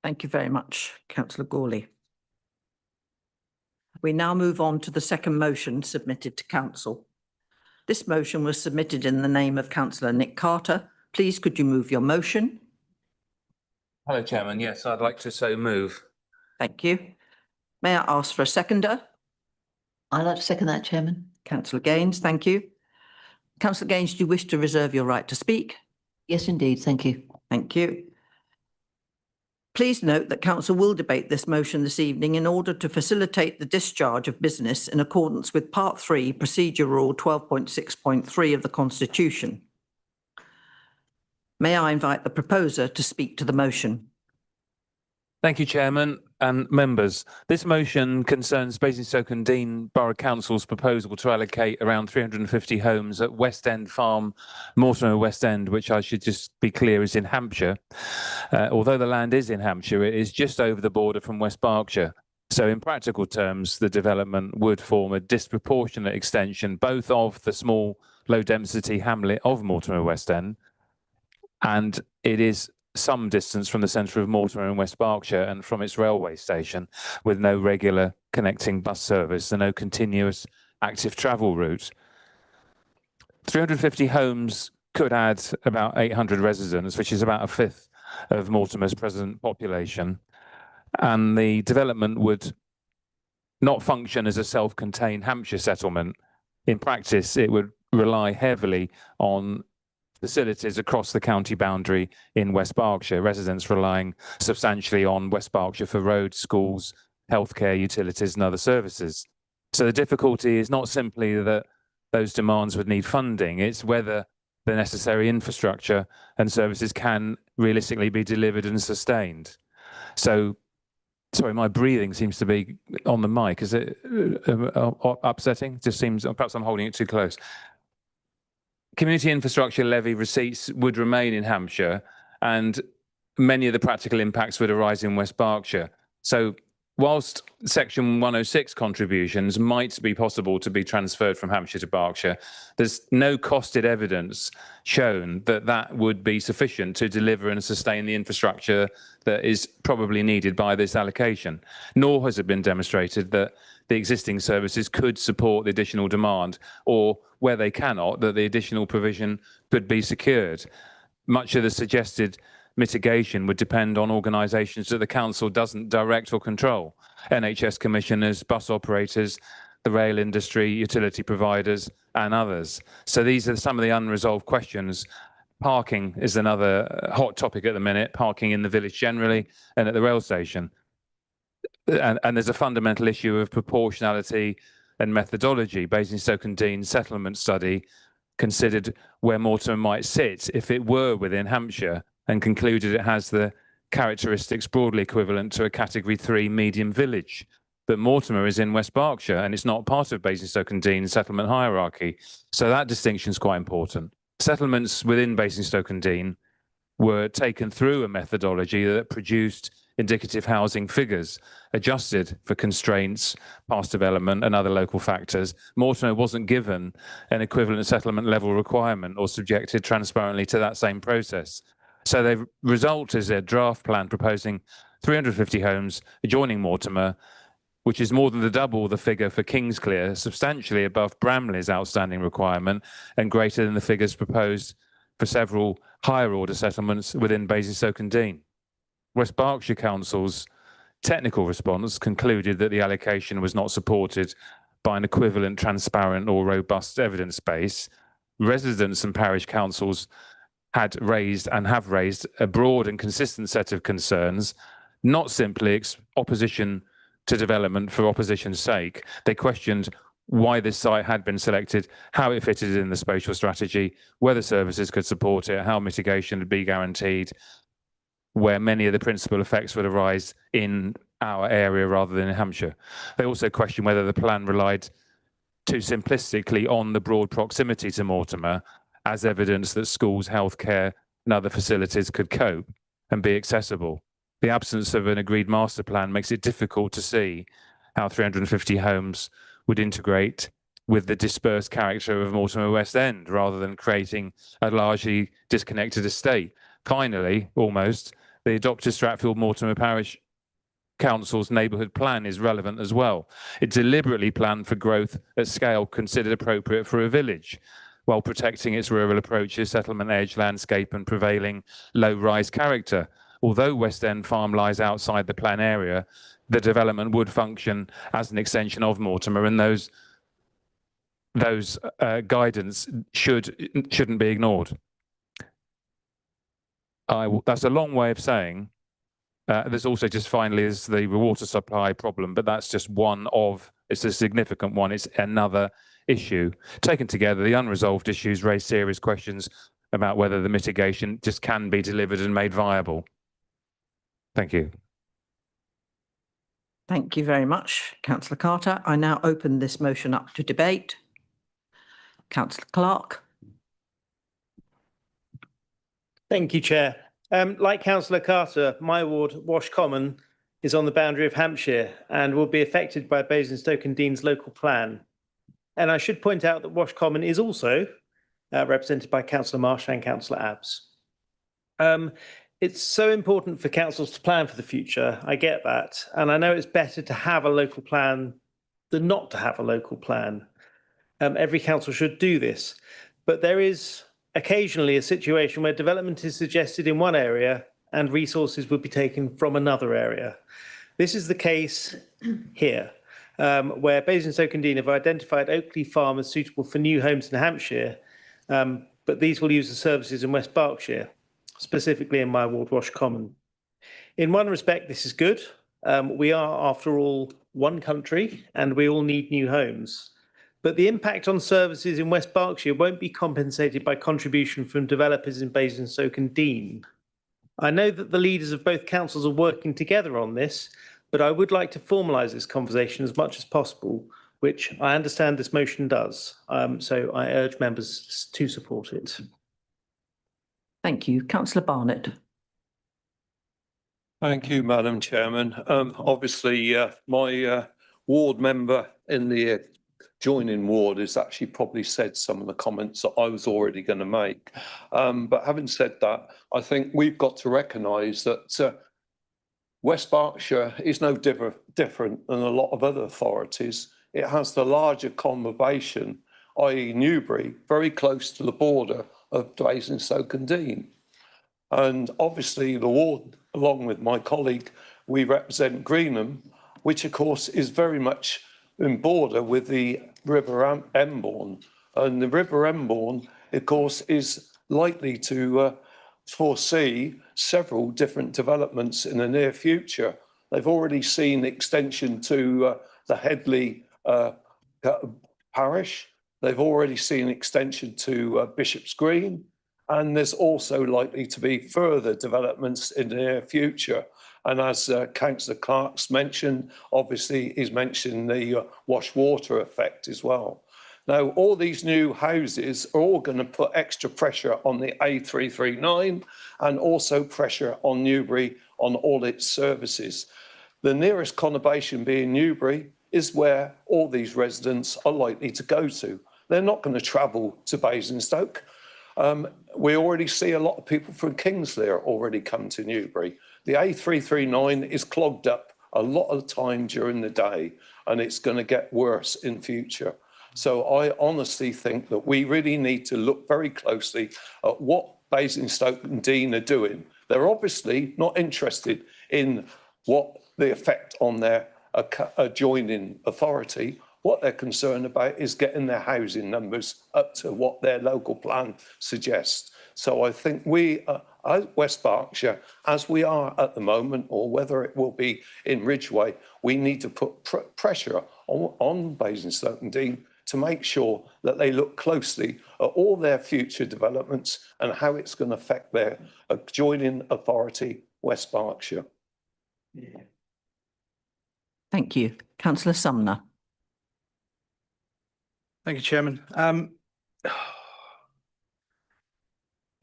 Thank you very much, Councillor Gourley. We now move on to the second motion submitted to Council. This motion was submitted in the name of Councillor Nick Carter. Please, could you move your motion? Hello, Chairman. Yes, I'd like to so move. Thank you. May I ask for a seconder? I'd like to second that, Chairman. Councillor Gaines, thank you. Councillor Gaines, do you wish to reserve your right to speak? Yes, indeed. Thank you. Thank you. Please note that Council will debate this motion this evening in order to facilitate the discharge of business in accordance with Part 3, Procedure Rule 12.6.3 of the Constitution. May I invite the proposer to speak to the motion? Thank you, Chairman and members. This motion concerns Basingstoke-on-Deane Borough Council's proposal to allocate around 350 homes at West End Farm, Mortimer West End, which I should just be clear is in Hampshire. Although the land is in Hampshire, it is just over the border from West Berkshire. So in practical terms, the development would form a disproportionate extension both of the small, low-density hamlet of Mortimer West End, and it is some distance from the centre of Mortimer in West Berkshire and from its railway station, with no regular connecting bus service and no continuous active travel route. 350 homes could add about 800 residents, which is about a fifth of Mortimer's present population. And the development would not function as a self-contained Hampshire settlement. In practice, it would rely heavily on facilities across the county boundary in West Berkshire, residents relying substantially on West Berkshire for roads, schools, healthcare, utilities and other services. So the difficulty is not simply that those demands would need funding, it's whether the necessary infrastructure and services can realistically be delivered and sustained. So, sorry, my breathing seems to be on the mic. Is it upsetting? Just seems, perhaps I'm holding it too close. Community infrastructure levy receipts would remain in Hampshire, and many of the practical impacts would arise in West Berkshire. So whilst Section 106 contributions might be possible to be transferred from Hampshire to Berkshire, there's no costed evidence shown that that would be sufficient to deliver and sustain the infrastructure that is probably needed by this allocation. Nor has it been demonstrated that the existing services could support the additional demand, or where they cannot, that the additional provision could be secured. Much of the suggested mitigation would depend on organisations that the council doesn't direct or control. NHS commissioners, bus operators, the rail industry, utility providers and others. So these are some of the unresolved questions. Parking is another hot topic at the minute, parking in the village generally and at the rail station. And there's a fundamental issue of proportionality and methodology. Basingstoke-and-Dean's settlement study considered where Mortimer might sit if it were within Hampshire, and concluded it has the characteristics broadly equivalent to a Category 3 medium village. But Mortimer is in West Berkshire and it's not part of Basingstoke-and-Dean's settlement hierarchy. So that distinction is quite important. Settlements within Basingstoke-and-Dean were taken through a methodology that produced indicative housing figures, adjusted for constraints, past development and other local factors. Mortimer wasn't given an equivalent settlement level requirement or subjected transparently to that same process. So the result is a draft plan proposing 350 homes adjoining Mortimer, which is more than double the figure for Kingsclear, substantially above Bramley's outstanding requirement and greater than the figures proposed for several higher order settlements within Basingstoke-and-Dean. West Berkshire Council's technical response concluded that the allocation was not supported by an equivalent, transparent or robust evidence base. Residents and parish councils had raised and have raised a broad and consistent set of concerns, not simply opposition to development for opposition's sake. They questioned why this site had been selected, how it fitted in the spatial strategy, whether services could support it, how mitigation would be guaranteed, where many of the principal effects would arise in our area rather than in Hampshire. They also questioned whether the plan relied too simplistically on the broad proximity to Mortimer as evidence that schools, healthcare and other facilities could cope and be accessible. The absence of an agreed master plan makes it difficult to see how 350 homes would integrate with the dispersed character of Mortimer West End, rather than creating a largely disconnected estate. Finally, almost, the adopted Stratfield Mortimer Parish Council's neighbourhood plan is relevant as well. It deliberately planned for growth at scale considered appropriate for a village, while protecting its rural approaches, settlement edge, landscape and prevailing low-rise character. Although West End Farm lies outside the plan area, the development would function as an extension of Mortimer, and those guidance shouldn't be ignored. That's a long way of saying there's also just finally is the water supply problem, but that's just one of, it's a significant one, it's another issue. Taken together, the unresolved issues raise serious questions about whether the mitigation just can be delivered and made viable. Thank you. Thank you very much, Councillor Carter. I now open this motion up to debate. Councillor Clark. Thank you, Chair. Like Councillor Carter, my ward, Wash Common, is on the boundary of Hampshire and will be affected by Basingstoke-and-Dean's local plan. And I should point out that Wash Common is also represented by Councillor Marsh and Councillor Abbs. It's so important for councils to plan for the future. I get that. And I know it's better to have a local plan than not to have a local plan. Every council should do this. But there is occasionally a situation where development is suggested in one area and resources would be taken from another area. This is the case here, where Basingstoke-on-Deane have identified Oakley Farm as suitable for new homes in Hampshire, but these will use the services in West Berkshire, specifically in my ward, Wash Common. In one respect, this is good. We are, after all, one country and we all need new homes. But the impact on services in West Berkshire won't be compensated by contribution from developers in Basingstoke-on-Deane. I know that the leaders of both councils are working together on this, but I would like to formalise this conversation as much as possible, which I understand this motion does. So I urge members to support it. Thank you. Councillor Barnett. Thank you, Madam Chairman. Obviously, my ward member in the adjoining ward has actually probably said some of the comments that I was already going to make. But having said that, I think we've got to recognise that West Berkshire is no different than a lot of other authorities. It has the larger conurbation, i.e. Newbury, very close to the border of Basingstoke-on-Deane. And obviously the ward, along with my colleague, we represent Greenham, which of course is very much in border with the River Emborne. And the River Emborne, of course, is likely to foresee several different developments in the near future. They've already seen extension to the Headley parish. They've already seen extension to Bishop's Green. And there's also likely to be further developments in the near future. And as Councillor Clark's mentioned, obviously he's mentioned the wash water effect as well. Now, all these new houses are all going to put extra pressure on the A339 and also pressure on Newbury on all its services. The nearest conurbation being Newbury is where all these residents are likely to go to. They're not going to travel to Basingstoke. We already see a lot of people from Kingsley already come to Newbury. The A339 is clogged up a lot of the time during the day, and it's going to get worse in future. So I honestly think that we really need to look very closely at what Basingstoke-on-Deane are doing. They're obviously not interested in what the effect on their adjoining authority. What they're concerned about is getting their housing numbers up to what their local plan suggests. So I think we, at West Berkshire, as we are at the moment, or whether it will be in Ridgeway, we need to put pressure on Basingstoke-on-Deane to make sure that they look closely at all their future developments and how it's going to affect their adjoining authority, West Berkshire. Thank you. Councillor Sumner. Thank you, Chairman.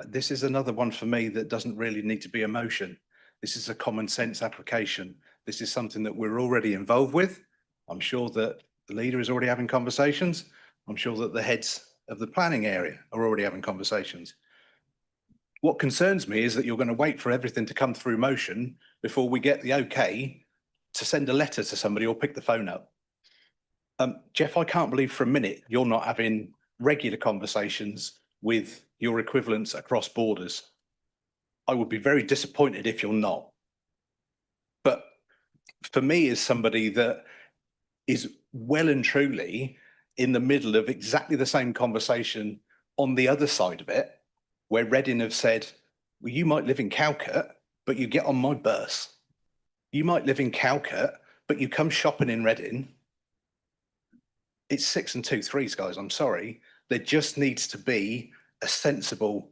This is another one for me that doesn't really need to be a motion. This is a common sense application. This is something that we're already involved with. I'm sure that the leader is already having conversations. I'm sure that the heads of the planning area are already having conversations. What concerns me is that you're going to wait for everything to come through motion before we get the okay to send a letter to somebody or pick the phone up. Jeff, I can't believe for a minute you're not having regular conversations with your equivalents across borders. I would be very disappointed if you're not. But for me, as somebody that is well and truly in the middle of exactly the same conversation on the other side of it, where Reading have said, well, you might live in Calcutta, but you get on my bus. You might live in Calcutta, but you come shopping in Reading. It's 6 2/3, guys, I'm sorry. There just needs to be a sensible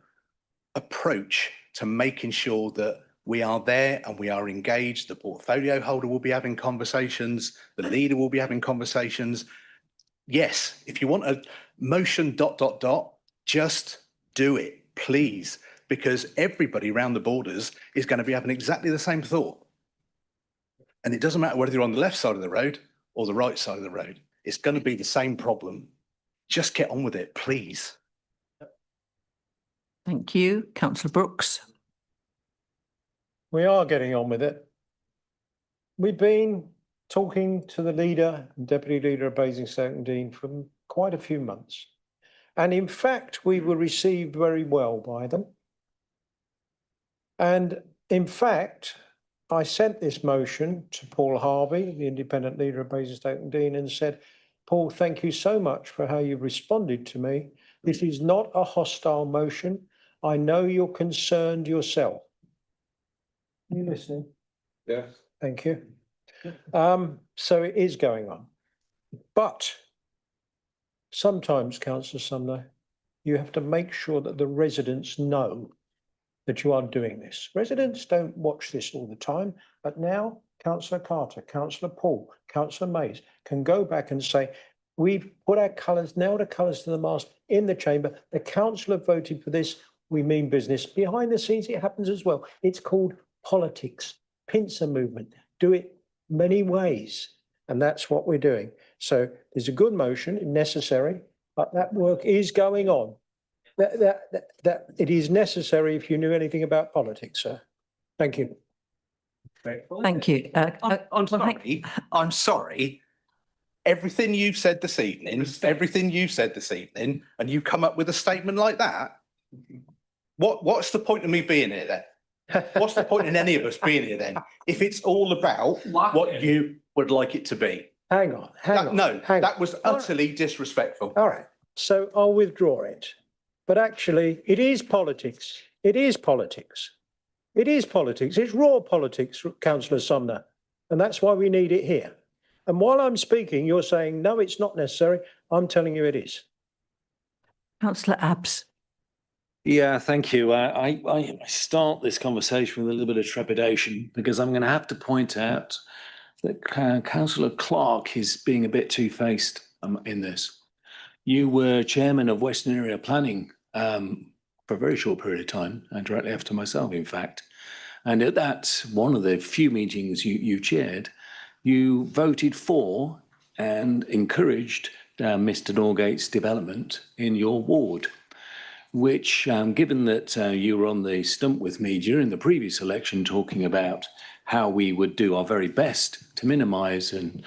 approach to making sure that we are there and we are engaged. The portfolio holder will be having conversations. The leader will be having conversations. Yes, if you want a motion ... just do it, please, because everybody around the borders is going to be having exactly the same thought. And it doesn't matter whether you're on the left side of the road or the right side of the road. It's going to be the same problem. Just get on with it, please. Thank you. Councillor Brooks. We are getting on with it. We've been talking to the leader and deputy leader of Basingstoke-on-Deane for quite a few months. And in fact, we were received very well by them. And in fact, I sent this motion to Paul Harvey, the independent leader of Basingstoke-on-Deane, and said, Paul, thank you so much for how you responded to me. This is not a hostile motion. I know you're concerned yourself. Are you listening? Yes. Thank you. So it is going on. But sometimes, Councillor Sumner, you have to make sure that the residents know that you are doing this. Residents don't watch this all the time, but now Councillor Carter, Councillor Paul, Councillor Mays can go back and say, we've put our colours, nailed our colours to the mast in the chamber. The council have voted for this. We mean business. Behind the scenes, it happens as well. It's called politics, pincer movement. Do it many ways. And that's what we're doing. So there's a good motion, necessary, but that work is going on. That it is necessary if you knew anything about politics, sir. Thank you. Thank you. I'm sorry. Everything you've said this evening, and you come up with a statement like that. What's the point of me being here then? What's the point in any of us being here then? If it's all about what you would like it to be. Hang on. That was utterly disrespectful. All right. So I'll withdraw it. But actually, it is politics. It is politics. It is politics. It's raw politics, Councillor Sumner. And that's why we need it here. And while I'm speaking, you're saying, no, it's not necessary. I'm telling you it is. Councillor Abbs. Yeah, thank you. I start this conversation with a little bit of trepidation because I'm going to have to point out that Councillor Clark is being a bit two-faced in this. You were chairman of Western Area Planning for a very short period of time, and directly after myself, in fact. And at that, one of the few meetings you chaired, you voted for and encouraged Mr. Norgate's development in your ward, which, given that you were on the stump with me during the previous election talking about how we would do our very best to minimise and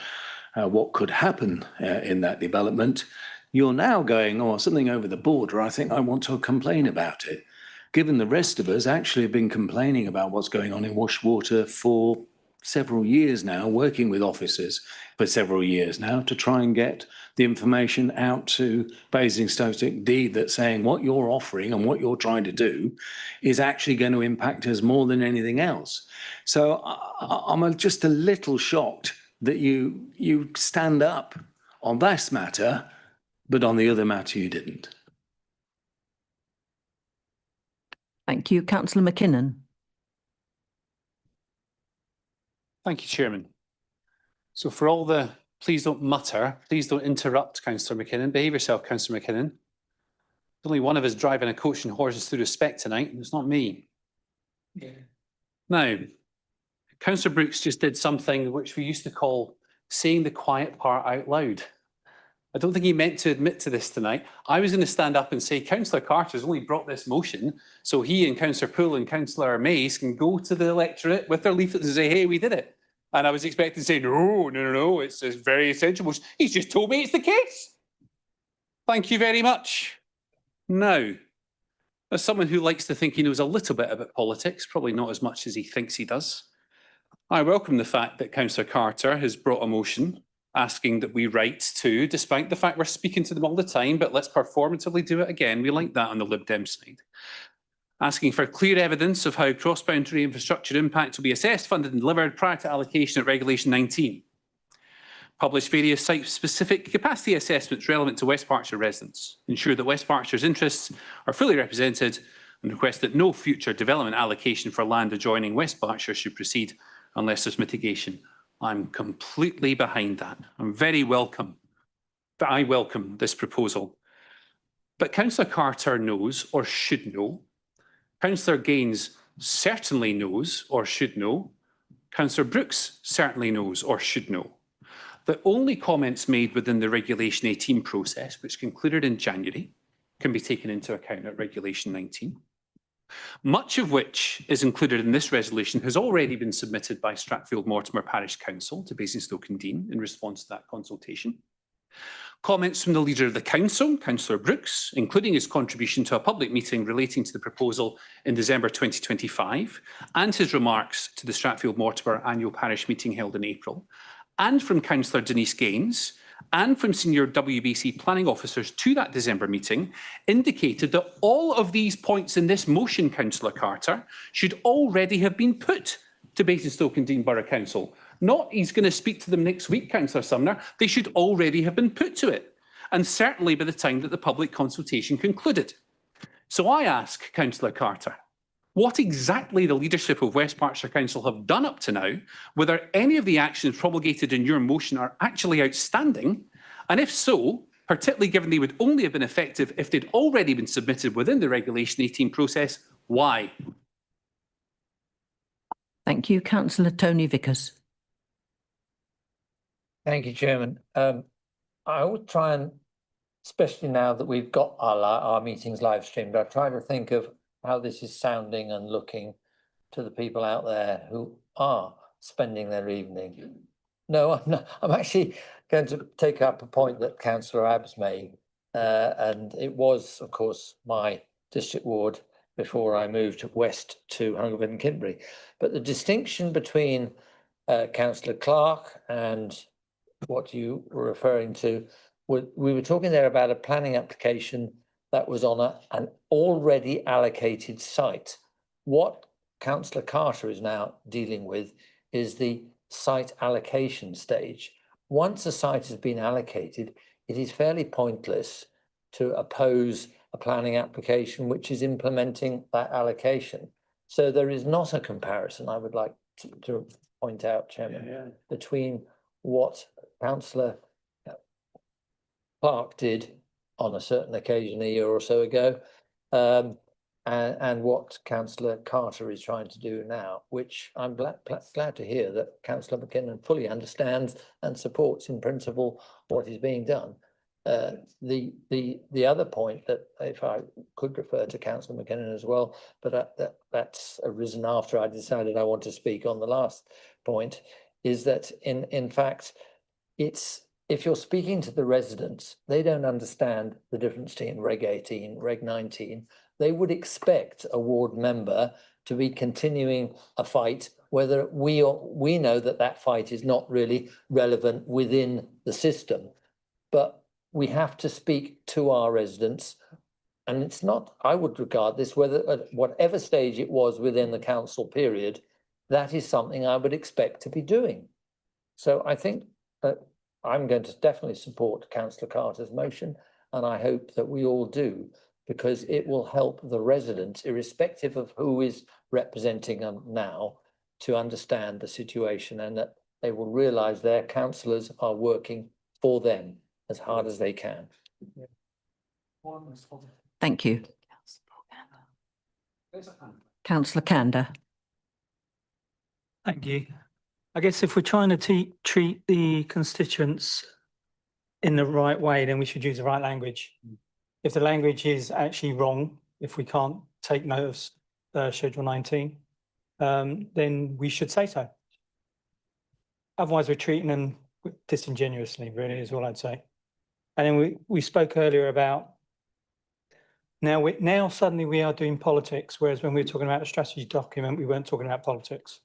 what could happen in that development, you're now going, oh, something over the border, I think I want to complain about it. Given the rest of us actually have been complaining about what's going on in Washwater for several years now, working with officers for several years now to try and get the information out to Basingstoke-on-Deane that's saying what you're offering and what you're trying to do is actually going to impact us more than anything else. So I'm just a little shocked that you stand up on this matter, but on the other matter you didn't. Thank you. Councillor McKinnon. Thank you, Chairman. So for all the please don't mutter, please don't interrupt, Councillor McKinnon. Behave yourself, Councillor McKinnon. There's only one of us driving a coach and horses through respect tonight, and it's not me. Yeah. Now, Councillor Brooks just did something which we used to call saying the quiet part out loud. I don't think he meant to admit to this tonight. I was going to stand up and say, Councillor Carter's only brought this motion so he and Councillor Poole and Councillor Mays can go to the electorate with their leaflets and say, hey, we did it. And I was expecting to say, no, it's a very essential motion. He's just told me it's the case. Thank you very much. Now, as someone who likes to think he knows a little bit about politics, probably not as much as he thinks he does, I welcome the fact that Councillor Carter has brought a motion asking that we write to, despite the fact we're speaking to them all the time, but let's performatively do it again. We like that on the Lib Dem side. Asking for clear evidence of how cross-boundary infrastructure impact will be assessed, funded and delivered prior to allocation at Regulation 19. Publish various site-specific capacity assessments relevant to West Berkshire residents. Ensure that West Berkshire's interests are fully represented and request that no future development allocation for land adjoining West Berkshire should proceed unless there's mitigation. I'm completely behind that. I'm very welcome. I welcome this proposal. But Councillor Carter knows or should know. Councillor Gaines certainly knows or should know. Councillor Brooks certainly knows or should know. The only comments made within the Regulation 18 process, which concluded in January, can be taken into account at Regulation 19. Much of which is included in this resolution has already been submitted by Stratfield Mortimer Parish Council to Basingstoke-on-Deane in response to that consultation. Comments from the Leader of the Council, Councillor Brooks, including his contribution to a public meeting relating to the proposal in December 2025, and his remarks to the Stratfield Mortimer annual parish meeting held in April, and from Councillor Denise Gaines, and from senior WBC planning officers to that December meeting, indicated that all of these points in this motion, Councillor Carter, should already have been put to Basingstoke and Dean Borough Council. Not he's going to speak to them next week, Councillor Sumner. They should already have been put to it, and certainly by the time that the public consultation concluded. So I ask Councillor Carter, what exactly the leadership of West Berkshire Council have done up to now, whether any of the actions promulgated in your motion are actually outstanding, and if so, particularly given they would only have been effective if they'd already been submitted within the Regulation 18 process, why? Thank you. Councillor Tony Vickers. Thank you, Chairman. I would try and, especially now that we've got our meetings live streamed, I try to think of how this is sounding and looking to the people out there who are spending their evening. No, I'm not. I'm actually going to take up a point that Councillor Abbs made, and it was, of course, my district ward before I moved west to Hungerford and Kintbury. But the distinction between Councillor Clark and what you were referring to, we were talking there about a planning application that was on an already allocated site. What Councillor Carter is now dealing with is the site allocation stage. Once a site has been allocated, it is fairly pointless to oppose a planning application which is implementing that allocation. So there is not a comparison, I would like to point out, Chairman, between what Councillor Clark did on a certain occasion a year or so ago, and what Councillor Carter is trying to do now, which I'm glad to hear that Councillor McKinnon fully understands and supports in principle what is being done. The other point that, if I could refer to Councillor McKinnon as well, but that's arisen after I decided I want to speak on the last point, is that in fact, if you're speaking to the residents, they don't understand the difference between Reg 18, Reg 19. They would expect a ward member to be continuing a fight, whether we know that that fight is not really relevant within the system. But we have to speak to our residents. And it's not, I would regard this, whether at whatever stage it was within the council period, that is something I would expect to be doing. So I think that I'm going to definitely support Councillor Carter's motion, and I hope that we all do, because it will help the residents, irrespective of who is representing them now, to understand the situation, and that they will realise their councillors are working for them as hard as they can. Thank you. Councillor Kander. Thank you. I guess if we're trying to treat the constituents in the right way, then we should use the right language. If the language is actually wrong, if we can't take note of Schedule 19, then we should say so. Otherwise, we're treating them disingenuously, really, is all I'd say. And then we spoke earlier about now suddenly we are doing politics, whereas when we were talking about a strategy document, we weren't talking about politics.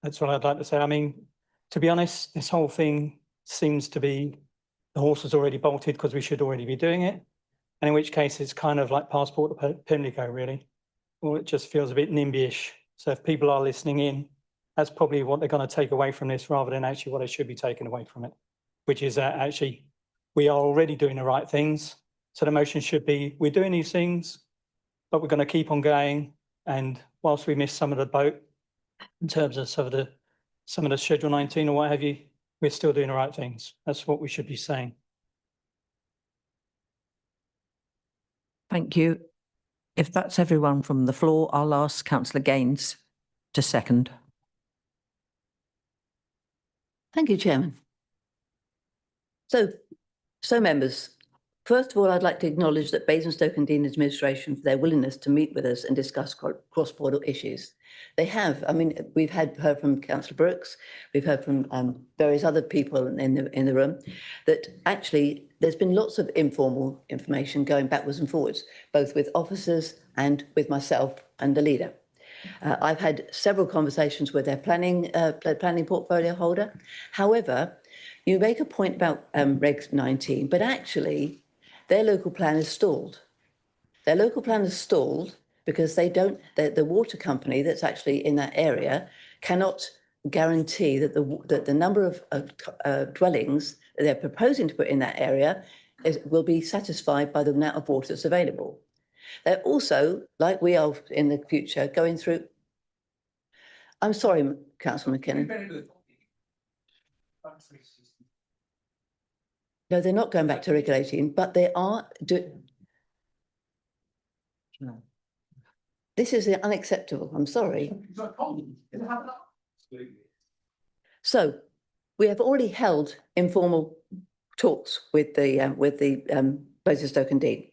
That's what I'd like to say. I mean, to be honest, this whole thing seems to be the horse is already bolted because we should already be doing it. And in which case it's kind of like passport to Pimlico, really. Or it just feels a bit NIMBY-ish. So if people are listening in, that's probably what they're going to take away from this rather than actually what they should be taking away from it, which is that actually we are already doing the right things. So the motion should be, we're doing these things, but we're going to keep on going. And whilst we miss some of the boat, in terms of some of the Schedule 19 or what have you, we're still doing the right things. That's what we should be saying. Thank you. If that's everyone from the floor, I'll ask Councillor Gaines to second. Thank you, Chairman. So members, First of all, I'd like to acknowledge that Basingstoke-and-Deane administration for their willingness to meet with us and discuss cross-border issues. They have. I mean, we've heard from Councillor Brooks, we've heard from various other people in the room, that actually there's been lots of informal information going backwards and forwards, both with officers and with myself and the leader. I've had several conversations with their planning portfolio holder. However, you make a point about Reg 19, but actually their local plan is stalled. Their local plan is stalled because the water company that's actually in that area cannot guarantee that the number of dwellings that they're proposing to put in that area will be satisfied by the amount of water that's available. They're also, like we are in the future, going through. I'm sorry, Councillor McKinnon. No, they're not going back to regulating, but they are no. This is unacceptable. I'm sorry. So we have already held informal talks with the Basingstoke-and-Deane,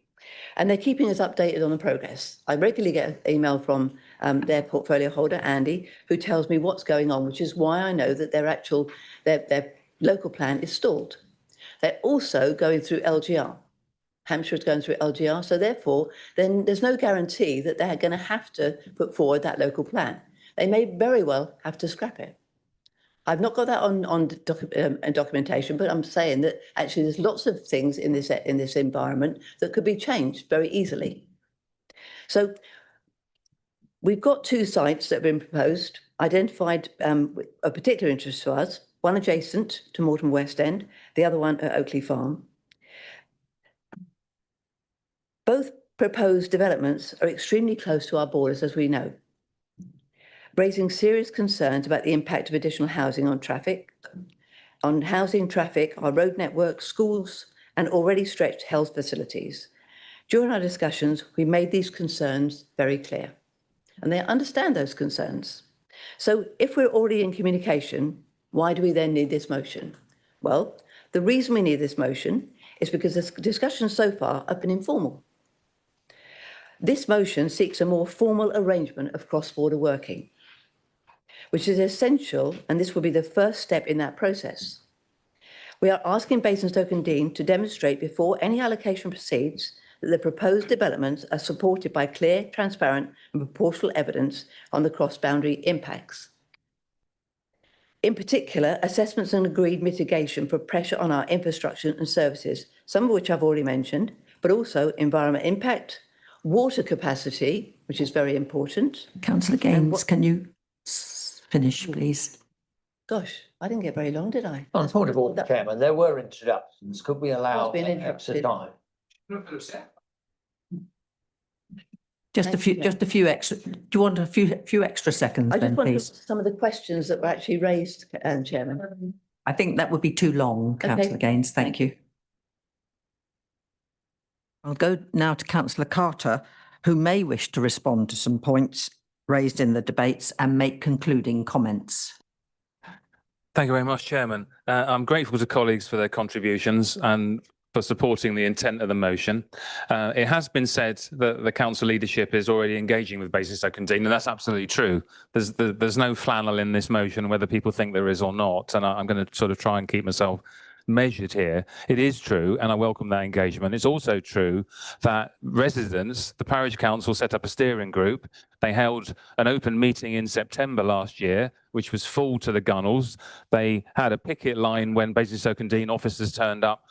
and they're keeping us updated on the progress. I regularly get an email from their portfolio holder, Andy, who tells me what's going on, which is why I know that their local plan is stalled. They're also going through LGR. Hampshire is going through LGR, so therefore, then there's no guarantee that they're going to have to put forward that local plan. They may very well have to scrap it. I've not got that on documentation, but I'm saying that actually there's lots of things in this environment that could be changed very easily. So we've got 2 sites that have been proposed, identified of particular interest to us, one adjacent to Morecambe West End, the other one at Oakley Farm. Both proposed developments are extremely close to our borders, as we know, raising serious concerns about the impact of additional housing on traffic, our road network, schools, and already stretched health facilities. During our discussions, we made these concerns very clear, and they understand those concerns. So if we're already in communication, why do we then need this motion? Well, the reason we need this motion is because the discussions so far have been informal. This motion seeks a more formal arrangement of cross-border working, which is essential, and this will be the first step in that process. We are asking Basingstoke-and-Deane to demonstrate before any allocation proceeds that the proposed developments are supported by clear, transparent and proportional evidence on the cross-boundary impacts. In particular, assessments and agreed mitigation for pressure on our infrastructure and services, some of which I've already mentioned, but also environment impact, water capacity, which is very important. Councillor Gaines, can you finish, please? Gosh, I didn't get very long, did I? On point of order, Chairman, there were introductions. Could we allow extra time? Just a few extra. Do you want a few extra seconds? I just then, want please? some of the questions that were actually raised, Chairman. I think that would be too long, Councillor Gaines. Thank you. I'll go now to Councillor Carter, who may wish to respond to some points raised in the debates and make concluding comments. Thank you very much, Chairman. I'm grateful to colleagues for their contributions and for supporting the intent of the motion. It has been said that the council leadership is already engaging with Basingstoke-and-Deane, and that's absolutely true. There's no flannel in this motion, whether people think there is or not, and I'm going to sort of try and keep myself measured here. It is true, and I welcome that engagement. It's also true that residents, the parish council set up a steering group. They held an open meeting in September last year, which was full to the gunnels. They had a picket line when Basingstoke-and-Deane officers turned up.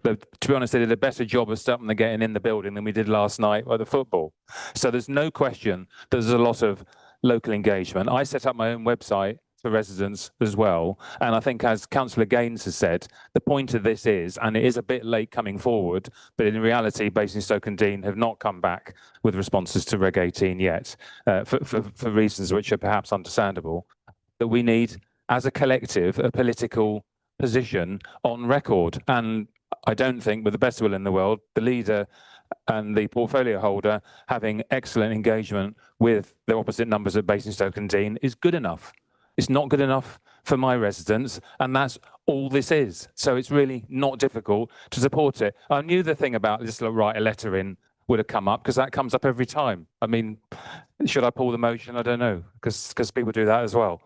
To be honest, they did a better job of stopping them getting in the building than we did last night at the football. So there's no question there's a lot of local engagement. I set up my own website for residents as well. And I think, as Councillor Gaines has said, the point of this is, and it is a bit late coming forward, but in reality, Basingstoke-and-Deane have not come back with responses to Reg 18 yet, for reasons which are perhaps understandable, that we need, as a collective, a political position on record. And I don't think, with the best will in the world, the leader and the portfolio holder having excellent engagement with the opposite numbers at Basingstoke-and-Deane is good enough. It's not good enough for my residents, and that's all this is. So it's really not difficult to support it. I knew the thing about just write a letter in would have come up because that comes up every time. I mean, should I pull the motion? I don't know, because people do that as well.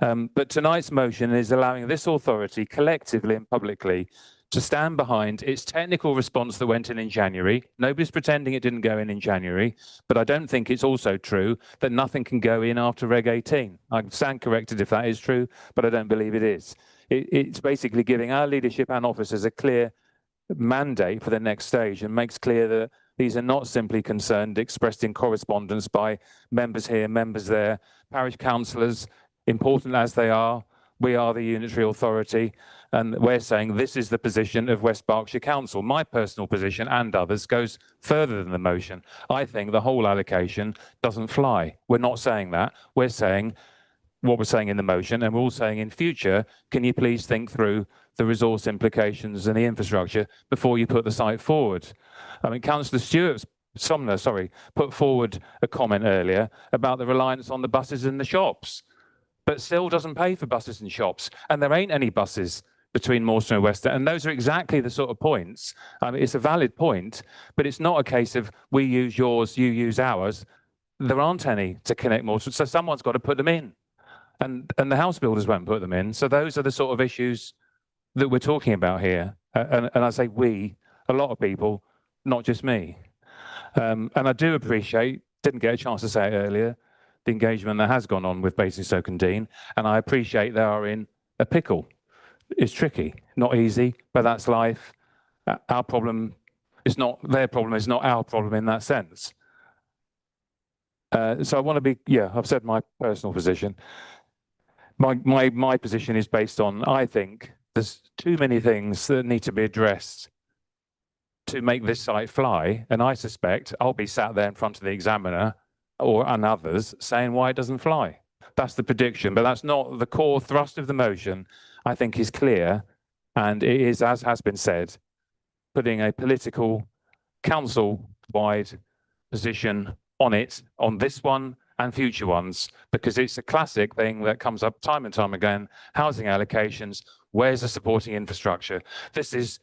But tonight's motion is allowing this authority collectively and publicly to stand behind its technical response that went in January. Nobody's pretending it didn't go in January, but I don't think it's also true that nothing can go in after Reg 18. I stand corrected if that is true, but I don't believe it is. It's basically giving our leadership and officers a clear mandate for the next stage and makes clear that these are not simply concerned expressed in correspondence by members here, members there, parish councillors, important as they are. We are the unitary authority, and we're saying this is the position of West Berkshire Council. My personal position and others goes further than the motion. I think the whole allocation doesn't fly. We're not saying that. We're saying what we're saying in the motion, and we're all saying in future, can you please think through the resource implications and the infrastructure before you put the site forward? I mean, Councillor Sumner, put forward a comment earlier about the reliance on the buses in the shops, but still doesn't pay for buses and shops, and there ain't any buses between Morstan and West End, and those are exactly the sort of points. I mean, it's a valid point, but it's not a case of we use yours, you use ours. There aren't any to connect Morstan, so someone's got to put them in. And the house builders won't put them in. So those are the sort of issues that we're talking about here. And I say we, a lot of people, not just me. And I do appreciate, didn't get a chance to say it earlier, the engagement that has gone on with Basingstoke and Dean. And I appreciate they are in a pickle. It's tricky, not easy, but that's life. Our problem is not, their problem is not our problem in that sense. So I want to be, I've said my personal position. My position is based on, I think there's too many things that need to be addressed to make this site fly. And I suspect I'll be sat there in front of the examiner and others saying why it doesn't fly. That's the prediction, but that's not the core thrust of the motion. I think is clear, and it is, as has been said, putting a political council-wide position on it, on this one and future ones, because it's a classic thing that comes up time and time again. Housing allocations, where's the supporting infrastructure? This is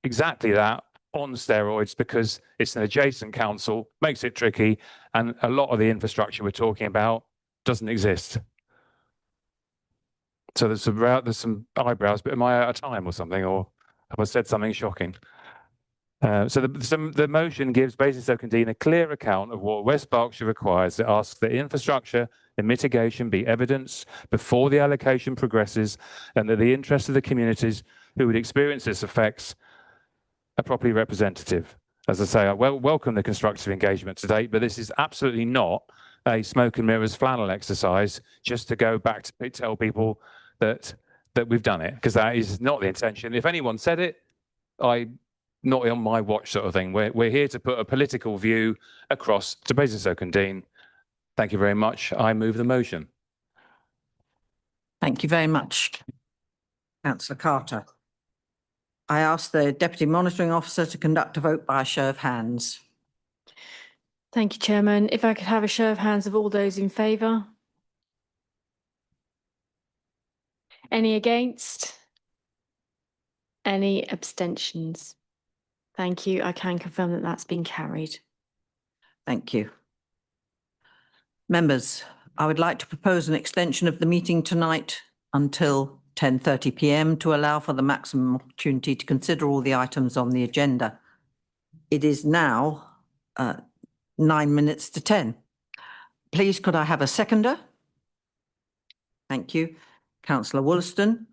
exactly that on steroids because it's an adjacent council, makes it tricky, and a lot of the infrastructure we're talking about doesn't exist. So there's some eyebrows, but am I out of time or something, or have I said something shocking? So the motion gives Basingstoke and Dean a clear account of what West Berkshire requires. It asks that infrastructure and mitigation be evidenced before the allocation progresses, and that the interests of the communities who would experience its effects are properly representative. As I say, I welcome the constructive engagement to date, but this is absolutely not a smoke and mirrors flannel exercise just to go back to tell people that we've done it, because that is not the intention. If anyone said it, not on my watch sort of thing. We're here to put a political view across to Basingstoke and Dean. Thank you very much. I move the motion. Thank you very much, Councillor Carter. I ask the Deputy Monitoring Officer to conduct a vote by a show of hands. Thank you, Chairman. If I could have a show of hands of all those in favour. Any against? Any abstentions? Thank you. I can confirm that that's been carried. Thank you. Members, I would like to propose an extension of the meeting tonight until 10:30 p.m. to allow for the maximum opportunity to consider all the items on the agenda. It is now 9 minutes to 10. Please, could I have a seconder? Thank you. Councillor Wollaston.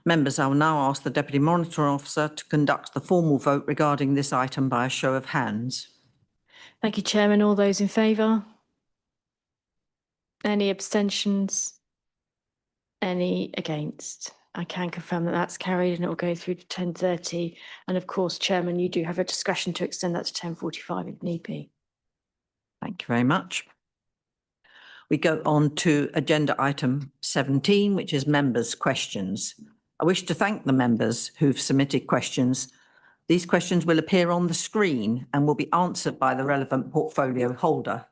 Members, I will now ask the Deputy Monitoring Officer to conduct the formal vote regarding this item by a show of hands. Thank you, Chairman. All those in favour? Any abstentions? Any against? I can confirm that that's carried and it will go through to 10:30. And of course, Chairman, you do have a discretion to extend that to 10:45 if need be. Thank you very much. We go on to agenda item 17, which is members' questions. I wish to thank the members who've submitted questions. These questions will appear on the screen and will be answered by the relevant portfolio holder.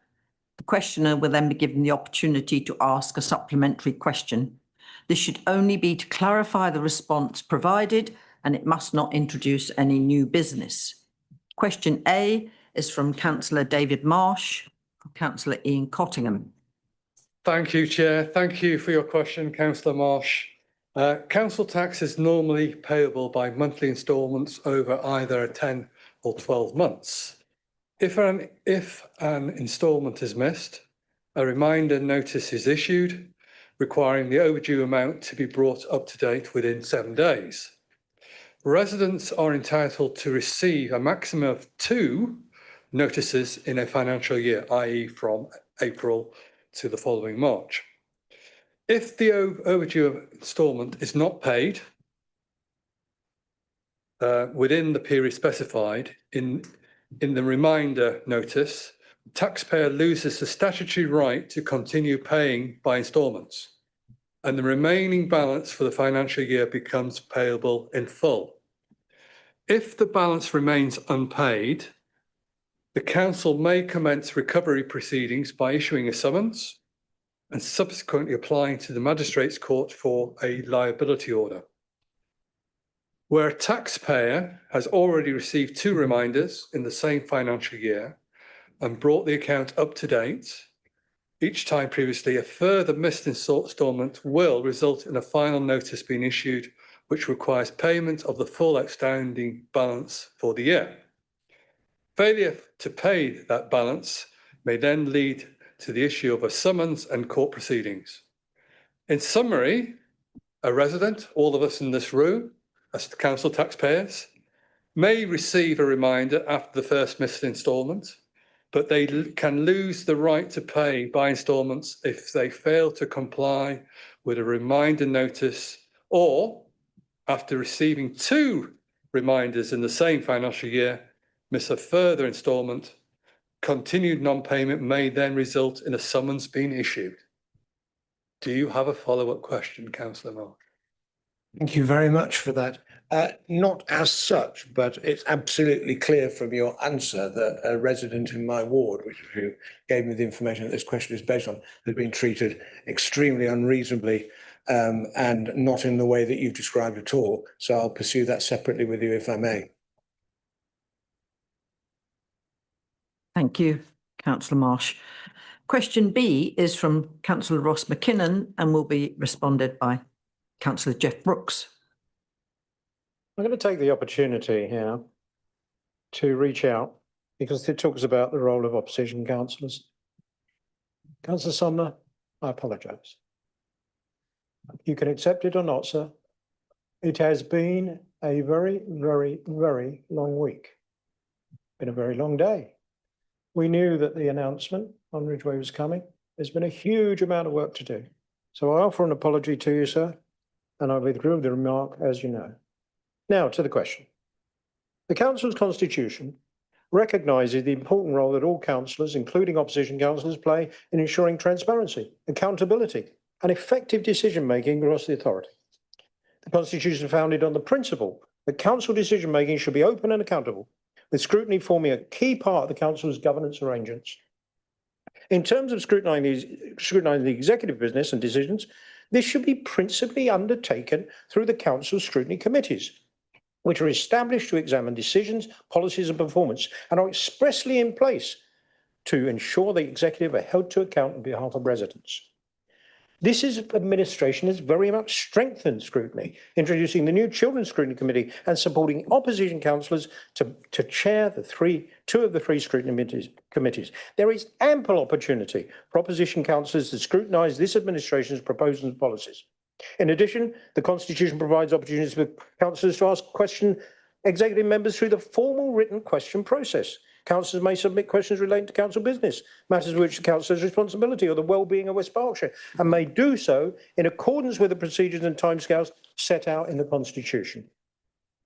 The questioner will then be given the opportunity to ask a supplementary question. This should only be to clarify the response provided, and it must not introduce any new business. Question A is from Councillor David Marsh, from Councillor Ian Cottingham. Thank you, Chair. Thank you for your question, Councillor Marsh. Council tax is normally payable by monthly instalments over either 10 or 12 months. If an instalment is missed, a reminder notice is issued, requiring the overdue amount to be brought up to date within 7 days. Residents are entitled to receive a maximum of 2 notices in a financial year, i.e. from April to the following March. If the overdue instalment is not paid within the period specified in the reminder notice, the taxpayer loses the statutory right to continue paying by instalments, and the remaining balance for the financial year becomes payable in full. If the balance remains unpaid, the council may commence recovery proceedings by issuing a summons and subsequently applying to the Magistrates' Court for a liability order. Where a taxpayer has already received 2 reminders in the same financial year and brought the account up to date, each time previously, a further missed instalment will result in a final notice being issued, which requires payment of the full outstanding balance for the year. Failure to pay that balance may then lead to the issue of a summons and court proceedings. In summary, a resident, all of us in this room, as council taxpayers, may receive a reminder after the first missed instalment, but they can lose the right to pay by instalments if they fail to comply with a reminder notice, or after receiving 2 reminders in the same financial year, miss a further instalment. Continued non-payment may then result in a summons being issued. Do you have a follow-up question, Councillor Marsh? Thank you very much for that. Not as such, but it's absolutely clear from your answer that a resident in my ward, which you gave me the information that this question is based on, has been treated extremely unreasonably and not in the way that you've described at all. So I'll pursue that separately with you if I may. Thank you, Councillor Marsh. Question B is from Councillor Ross McKinnon and will be responded by Councillor Jeff Brooks. I'm going to take the opportunity here to reach out because it talks about the role of opposition councillors. Councillor Sumner, I apologise. You can accept it or not, sir. It has been a very, very, very long week. Been a very long day. We knew that the announcement on Ridgeway was coming. There's been a huge amount of work to do. So I offer an apology to you, sir, and I withdrew the remark, as you know. Now to the question. The council's constitution recognises the important role that all councillors, including opposition councillors, play in ensuring transparency, accountability, and effective decision-making across the authority. The constitution is founded on the principle that council decision-making should be open and accountable, with scrutiny forming a key part of the council's governance arrangements. In terms of scrutinising the executive business and decisions, this should be principally undertaken through the council's scrutiny committees, which are established to examine decisions, policies and performance, and are expressly in place to ensure the executive are held to account on behalf of residents. This administration has very much strengthened scrutiny, introducing the new Children's Scrutiny Committee and supporting opposition councillors to chair two of the 3 scrutiny committees. There is ample opportunity for opposition councillors to scrutinise this administration's proposals and policies. In addition, the Constitution provides opportunities for councillors to ask executive members through the formal written question process. Councillors may submit questions relating to council business, matters which the councillor's responsibility or the well-being of West Berkshire, and may do so in accordance with the procedures and timescales set out in the Constitution.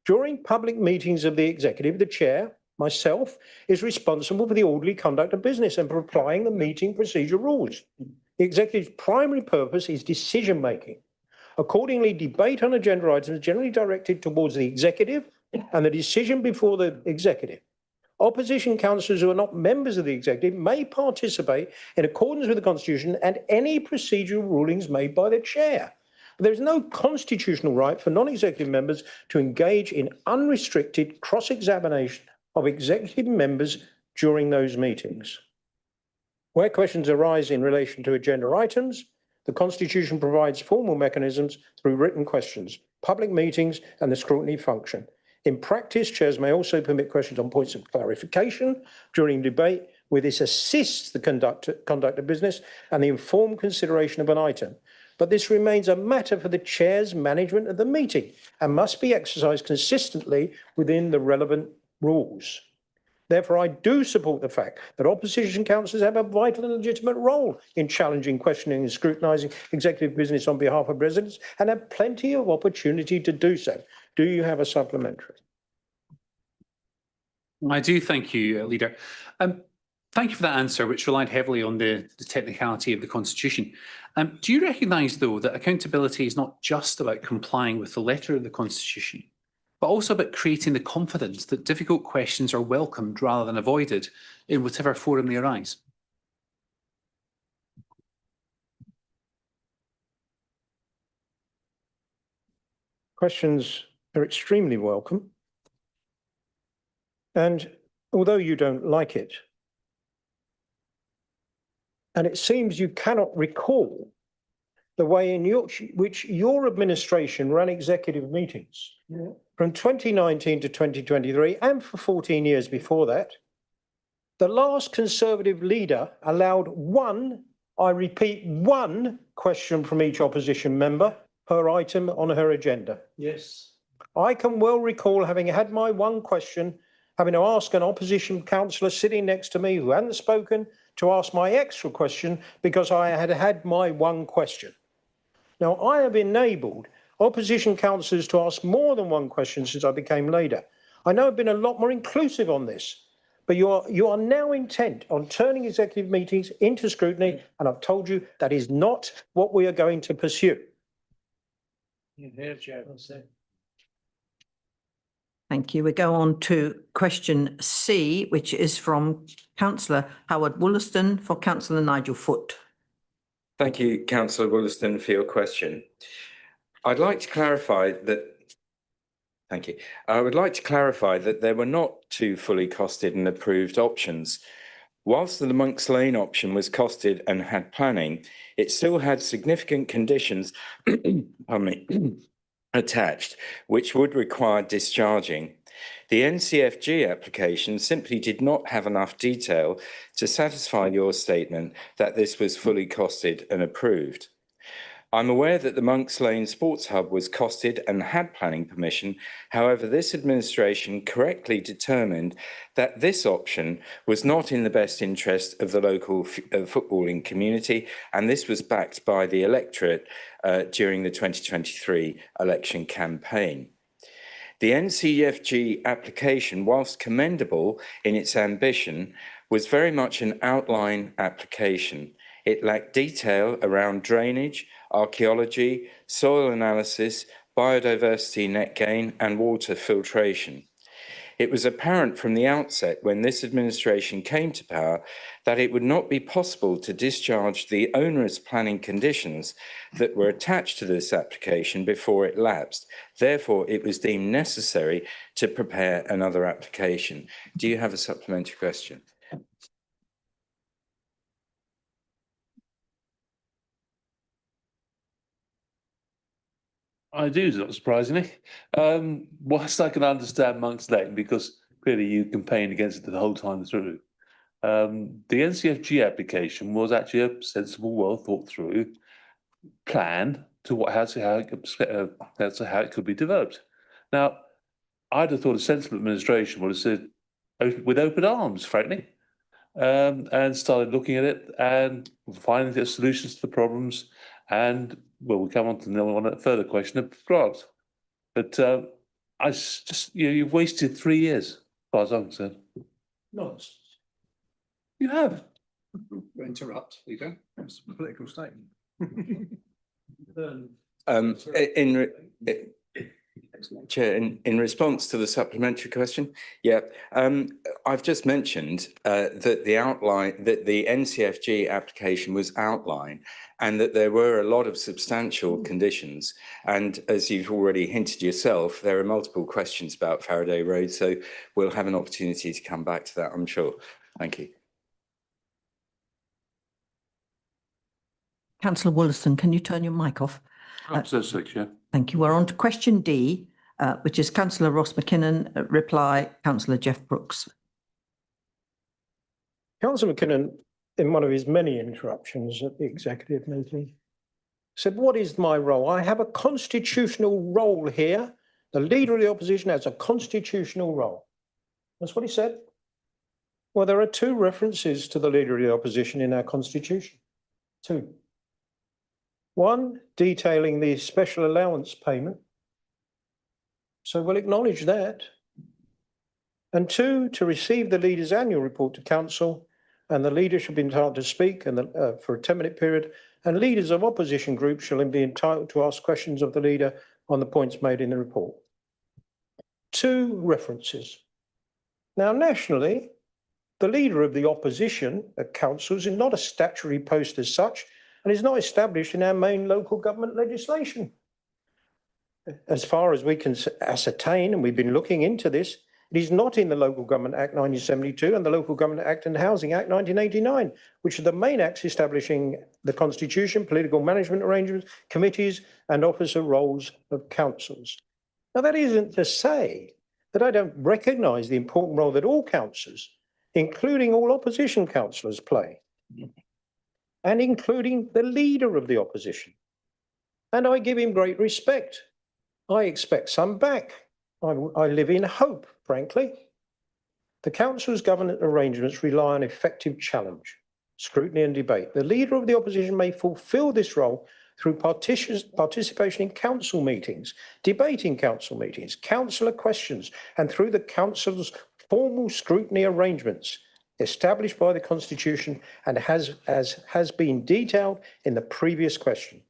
During public meetings of the executive, the chair, myself, is responsible for the orderly conduct of business and for applying the meeting procedure rules. The executive's primary purpose is decision-making. Accordingly, debate on agenda items is generally directed towards the executive and the decision before the executive. opposition councillors who are not members of the executive may participate in accordance with the Constitution and any procedural rulings made by the chair. But there is no constitutional right for non-executive members to engage in unrestricted cross-examination of executive members during those meetings. Where questions arise in relation to agenda items, the Constitution provides formal mechanisms through written questions, public meetings and the scrutiny function. In practice, chairs may also permit questions on points of clarification during debate, where this assists the conduct of business and the informed consideration of an item. But this remains a matter for the chair's management of the meeting and must be exercised consistently within the relevant rules. Therefore, I do support the fact that opposition councillors have a vital and legitimate role in challenging, questioning and scrutinising executive business on behalf of residents and have plenty of opportunity to do so. Do you have a supplementary? I do, thank you, Leader. Thank you for that answer, which relied heavily on the technicality of the Constitution. Do you recognise, though, that accountability is not just about complying with the letter of the Constitution, but also about creating the confidence that difficult questions are welcomed rather than avoided in whatever forum they arise? Questions are extremely welcome. And although you don't like it, and it seems you cannot recall the way in which your administration ran executive meetings from 2019 to 2023 and for 14 years before that, the last Conservative leader allowed one, I repeat, one question from each opposition member per item on her agenda. Yes. I can well recall having had my one question, having to ask an opposition councillor sitting next to me who hadn't spoken to ask my extra question because I had had my one question. Now, I have enabled opposition councillors to ask more than one question since I became leader. I know I've been a lot more inclusive on this, but you are now intent on turning executive meetings into scrutiny, and I've told you that is not what we are going to pursue. Thank you. We go on to question C, which is from Councillor Howard Wollaston for Councillor Nigel Foot. Thank you, Councillor Wollaston, for your question. I'd like to clarify that. Thank you. I would like to clarify that there were not two fully costed and approved options. Whilst the Monks Lane option was costed and had planning, it still had significant conditions pardon me, attached, which would require discharging. The NCFG application simply did not have enough detail to satisfy your statement that this was fully costed and approved. I'm aware that the Monks Lane Sports Hub was costed and had planning permission. However, this administration correctly determined that this option was not in the best interest of the local footballing community, and this was backed by the electorate during the 2023 election campaign. The NCFG application, whilst commendable in its ambition, was very much an outline application. It lacked detail around drainage, archaeology, soil analysis, biodiversity net gain, and water filtration. It was apparent from the outset when this administration came to power that it would not be possible to discharge the onerous planning conditions that were attached to this application before it lapsed. Therefore, it was deemed necessary to prepare another application. Do you have a supplementary question? I do, not surprisingly. Whilst I can understand Monk's Lane, because clearly you campaigned against it the whole time through, the NCFG application was actually a sensible, well thought through plan to how it could be developed. Now, I'd have thought a sensible administration would have said with open arms, frankly, and started looking at it and finding the solutions to the problems. And well, we'll come on to the further question of grants. But I just, you've wasted 3 years, as far as I'm concerned. Nonsense. You have. Interrupt, Leader. It's a political statement. Chair, in response to the supplementary question, I've just mentioned that the NCFG application was outlined and that there were a lot of substantial conditions. And as you've already hinted yourself, there are multiple questions about Faraday Road, so we'll have an opportunity to come back to that, I'm sure. Thank you. Councillor Wollaston, can you turn your mic off? Absolutely, Chair. Thank you. We're on to question D, which is Councillor Ross McKinnon, reply Councillor Jeff Brooks. Councillor McKinnon, in one of his many interruptions at the executive meeting, said, what is my role? I have a constitutional role here. The leader of the opposition has a constitutional role. That's what he said. Well, there are two references to the leader of the opposition in our constitution. Two. One, detailing the special allowance payment. So we'll acknowledge that. And two, to receive the leader's annual report to council, and the leader shall be entitled to speak for a 10-minute period, and leaders of opposition groups shall be entitled to ask questions of the leader on the points made in the report. Two references. Now, nationally, the leader of the opposition at councils is not a statutory post as such, and is not established in our main local government legislation. As far as we can ascertain, and we've been looking into this, it is not in the Local Government Act 1972 and the Local Government Act and Housing Act 1989, which are the main acts establishing the constitution, political management arrangements, committees and officer roles of councils. Now, that isn't to say that I don't recognise the important role that all councillors, including all opposition councillors, play, and including the leader of the opposition. And I give him great respect. I expect some back. I live in hope, frankly. The council's governance arrangements rely on effective challenge, scrutiny and debate. The leader of the opposition may fulfil this role through participation in council meetings, debate in council meetings, councillor questions, and through the council's formal scrutiny arrangements established by the Constitution and has been detailed in the previous question.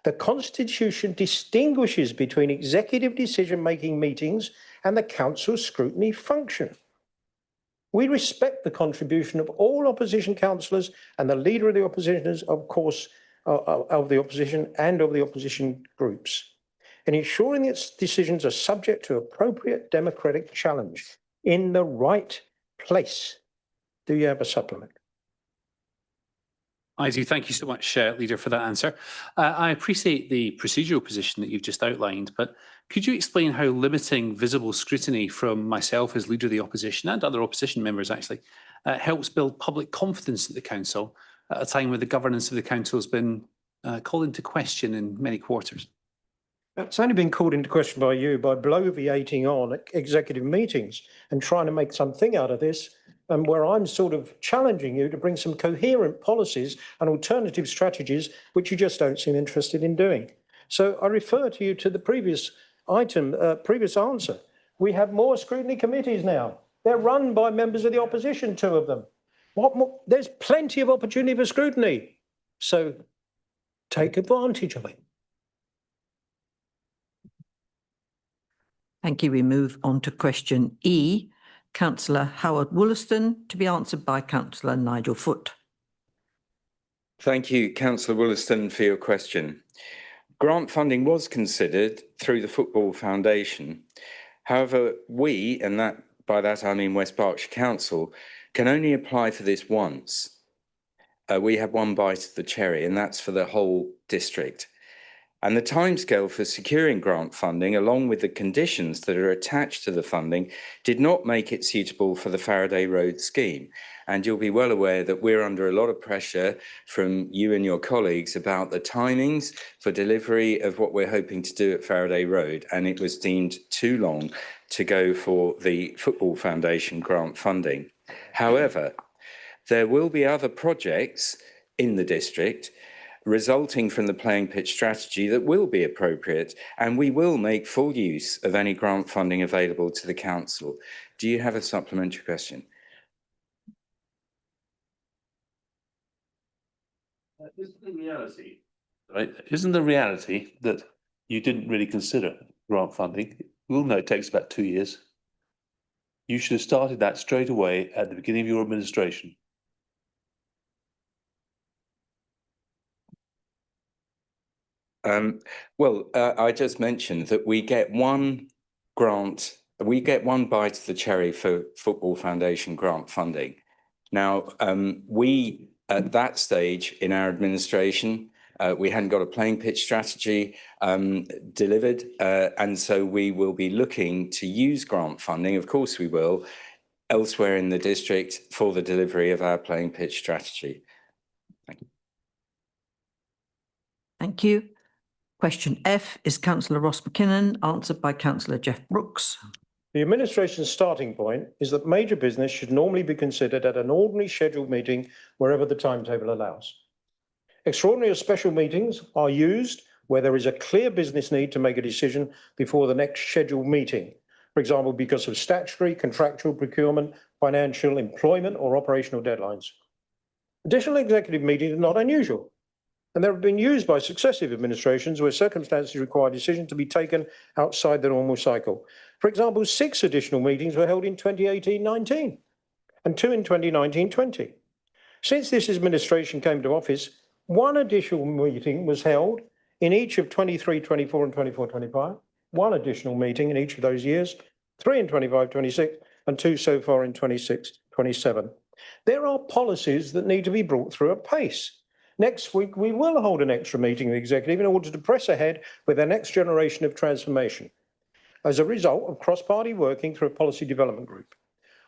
The Constitution distinguishes between executive decision-making meetings and the council's scrutiny function. We respect the contribution of all opposition councillors and the leader of the opposition, of course, of the opposition and of the opposition groups, in ensuring that decisions are subject to appropriate democratic challenge in the right place. Do you have a supplement? I do. Thank you so much, Leader, for that answer. I appreciate the procedural position that you've just outlined, but could you explain how limiting visible scrutiny from myself as Leader of the Opposition and other opposition members actually helps build public confidence in the Council at a time when the governance of the Council has been called into question in many quarters? It's only been called into question by you by bloviating on at executive meetings and trying to make something out of this, and where I'm sort of challenging you to bring some coherent policies and alternative strategies, which you just don't seem interested in doing. So I refer to you to the previous item, previous answer. We have more scrutiny committees now. They're run by members of the opposition, two of them. What more? There's plenty of opportunity for scrutiny. So take advantage of it. Thank you. We move on to question E. Councillor Howard Wollaston, to be answered by Councillor Nigel Foot. Thank you, Councillor Wollaston, for your question. Grant funding was considered through the Football Foundation. However, we, and by that I mean West Berkshire Council, can only apply for this once. We have one bite of the cherry, and that's for the whole district. And the timescale for securing grant funding, along with the conditions that are attached to the funding, did not make it suitable for the Faraday Road scheme. And you'll be well aware that we're under a lot of pressure from you and your colleagues about the timings for delivery of what we're hoping to do at Faraday Road. And it was deemed too long to go for the Football Foundation grant funding. However, there will be other projects in the district resulting from the playing pitch strategy that will be appropriate, and we will make full use of any grant funding available to the council. Do you have a supplementary question? Isn't the reality, right? Isn't the reality that you didn't really consider grant funding. We'll know it takes about 2 years. You should have started that straight away at the beginning of your administration. I just mentioned that we get one grant, we get one bite of the cherry for Football Foundation grant funding. Now, we, at that stage in our administration, we hadn't got a playing pitch strategy delivered, and so we will be looking to use grant funding, of course we will, elsewhere in the district for the delivery of our playing pitch strategy. Thank you. Thank you. Question F is Councillor Ross McKinnon, answered by Councillor Jeff Brooks. The administration's starting point is that major business should normally be considered at an ordinary scheduled meeting wherever the timetable allows. Extraordinary or special meetings are used where there is a clear business need to make a decision before the next scheduled meeting. For example, because of statutory, contractual, procurement, financial, employment or operational deadlines. Additional executive meetings are not unusual, and they have been used by successive administrations where circumstances require decision to be taken outside the normal cycle. For example, 6 additional meetings were held in 2018-19 and 2 in 2019-20. Since this administration came to office, 1 additional meeting was held in each of 23-24 and 24-25, 1 additional meeting in each of those years, 3 in 25-26 and 2 so far in 26-27. There are policies that need to be brought through at pace. Next week, we will hold an extra meeting of the executive in order to press ahead with our next generation of transformation as a result of cross-party working through a policy development group.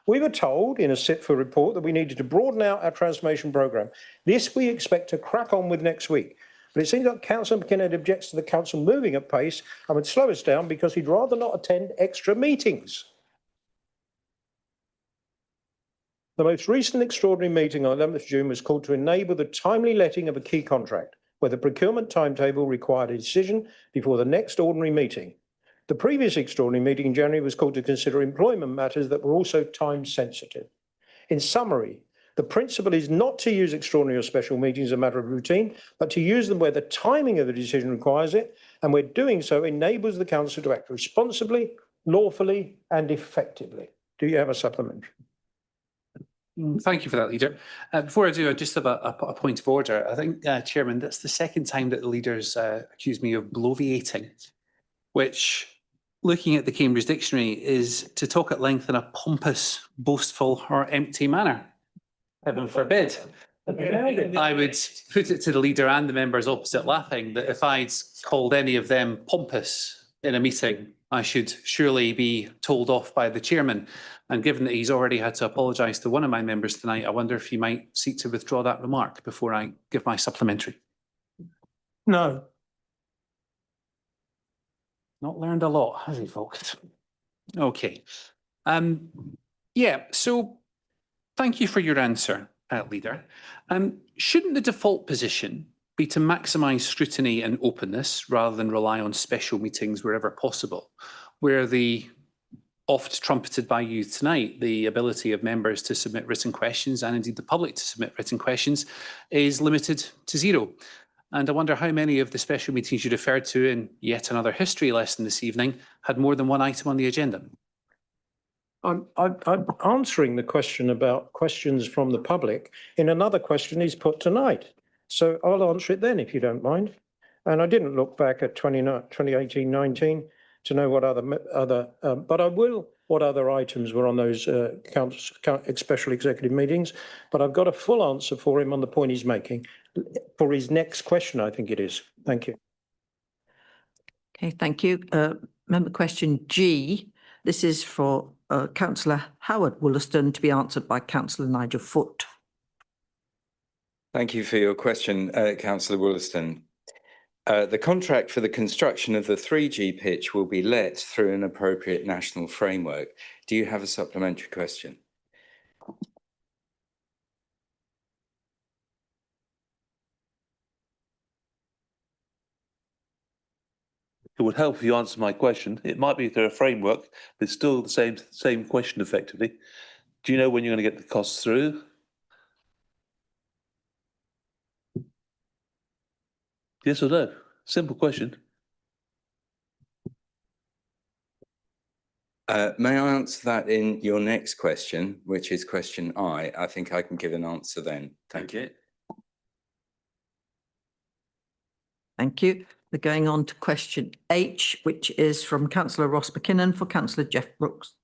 We were told in a SITFA report that we needed to broaden out our transformation programme. This we expect to crack on with next week. But it seems like Councillor McKinnon objects to the council moving at pace and would slow us down because he'd rather not attend extra meetings. The most recent extraordinary meeting on 11th June was called to enable the timely letting of a key contract, where the procurement timetable required a decision before the next ordinary meeting. The previous extraordinary meeting in January was called to consider employment matters that were also time sensitive. In summary, the principle is not to use extraordinary or special meetings as a matter of routine, but to use them where the timing of the decision requires it, and where doing so enables the council to act responsibly, lawfully and effectively. Do you have a supplementary? Thank you for that, Leader. Before I do, I just have a point of order. I think, Chairman, that's the second time that the Leader's accused me of bloviating, which, looking at the Cambridge Dictionary, is to talk at length in a pompous, boastful or empty manner. Heaven forbid. I would put it to the Leader and the members opposite laughing that if I'd called any of them pompous in a meeting, I should surely be told off by the Chairman. And given that he's already had to apologise to one of my members tonight, I wonder if he might seek to withdraw that remark before I give my supplementary. No. Not learned a lot, has he, folks? Okay. Yeah, so thank you for your answer, Leader. Shouldn't the default position be to maximise scrutiny and openness rather than rely on special meetings wherever possible, where the oft trumpeted by you tonight, the ability of members to submit written questions and indeed the public to submit written questions is limited to 0. And I wonder how many of the special meetings you referred to in yet another history lesson this evening had more than one item on the agenda? I'm answering the question about questions from the public in another question he's put tonight. So I'll answer it then, if you don't mind. And I didn't look back at 2018-19 to know what but I will what other items were on those special executive meetings. But I've got a full answer for him on the point he's making for his next question, I think it is. Thank you. Okay, thank you. Member question G. This is for Councillor Howard Wollaston to be answered by Councillor Nigel Foot. Thank you for your question, Councillor Wollaston. The contract for the construction of the 3G pitch will be let through an appropriate national framework. Do you have a supplementary question? It would help if you answer my question. It might be through a framework, but it's still the same question effectively. Do you know when you're going to get the costs through? Yes or no? Simple question. May I answer that in your next question, which is question I? I think I can give an answer then. Thank you. Thank you. We're going on to question H, which is from Councillor Ross McKinnon for Councillor Jeff Brooks.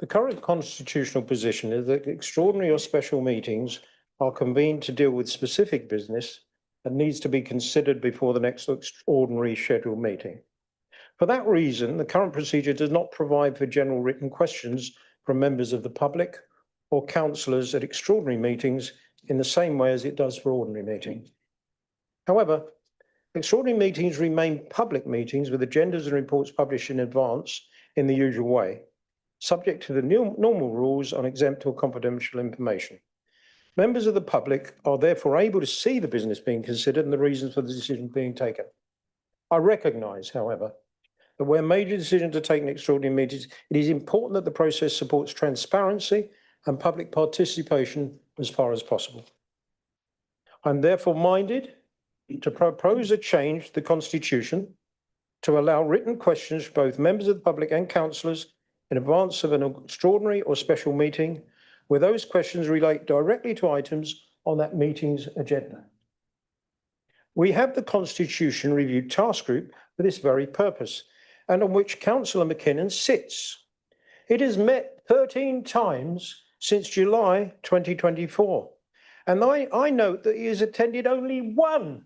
The current constitutional position is that extraordinary or special meetings are convened to deal with specific business and needs to be considered before the next extraordinary scheduled meeting. For that reason, the current procedure does not provide for general written questions from members of the public or councillors at extraordinary meetings in the same way as it does for ordinary meetings. However, extraordinary meetings remain public meetings with agendas and reports published in advance in the usual way, subject to the normal rules on exempt or confidential information. Members of the public are therefore able to see the business being considered and the reasons for the decision being taken. I recognise, however, that where major decisions are taken in extraordinary meetings, it is important that the process supports transparency and public participation as far as possible. I'm therefore minded to propose a change to the Constitution to allow written questions for both members of the public and councillors in advance of an extraordinary or special meeting, where those questions relate directly to items on that meeting's agenda. We have the Constitution Review Task Group for this very purpose, and on which Councillor McKinnon sits. It has met 13 times since July 2024, and I note that he has attended only one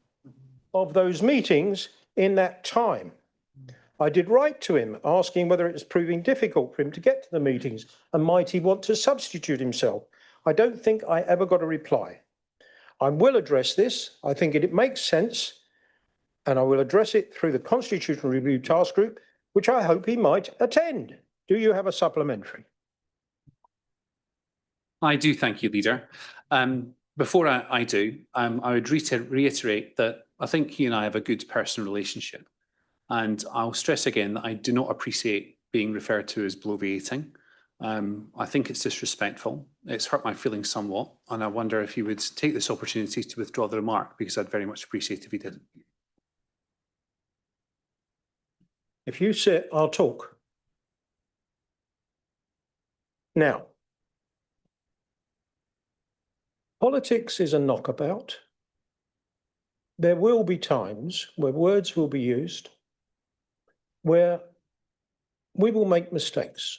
of those meetings in that time. I did write to him asking whether it was proving difficult for him to get to the meetings and might he want to substitute himself. I don't think I ever got a reply. I will address this. I think it makes sense, and I will address it through the Constitutional Review Task Group, which I hope he might attend. Do you have a supplementary? I do, thank you, Leader. Before I do, I would reiterate that I think you and I have a good personal relationship. And I'll stress again that I do not appreciate being referred to as bloviating. I think it's disrespectful. It's hurt my feelings somewhat. And I wonder if you would take this opportunity to withdraw the remark, because I'd very much appreciate if you did. If you sit, I'll talk. Now, politics is a knockabout. There will be times where words will be used where we will make mistakes.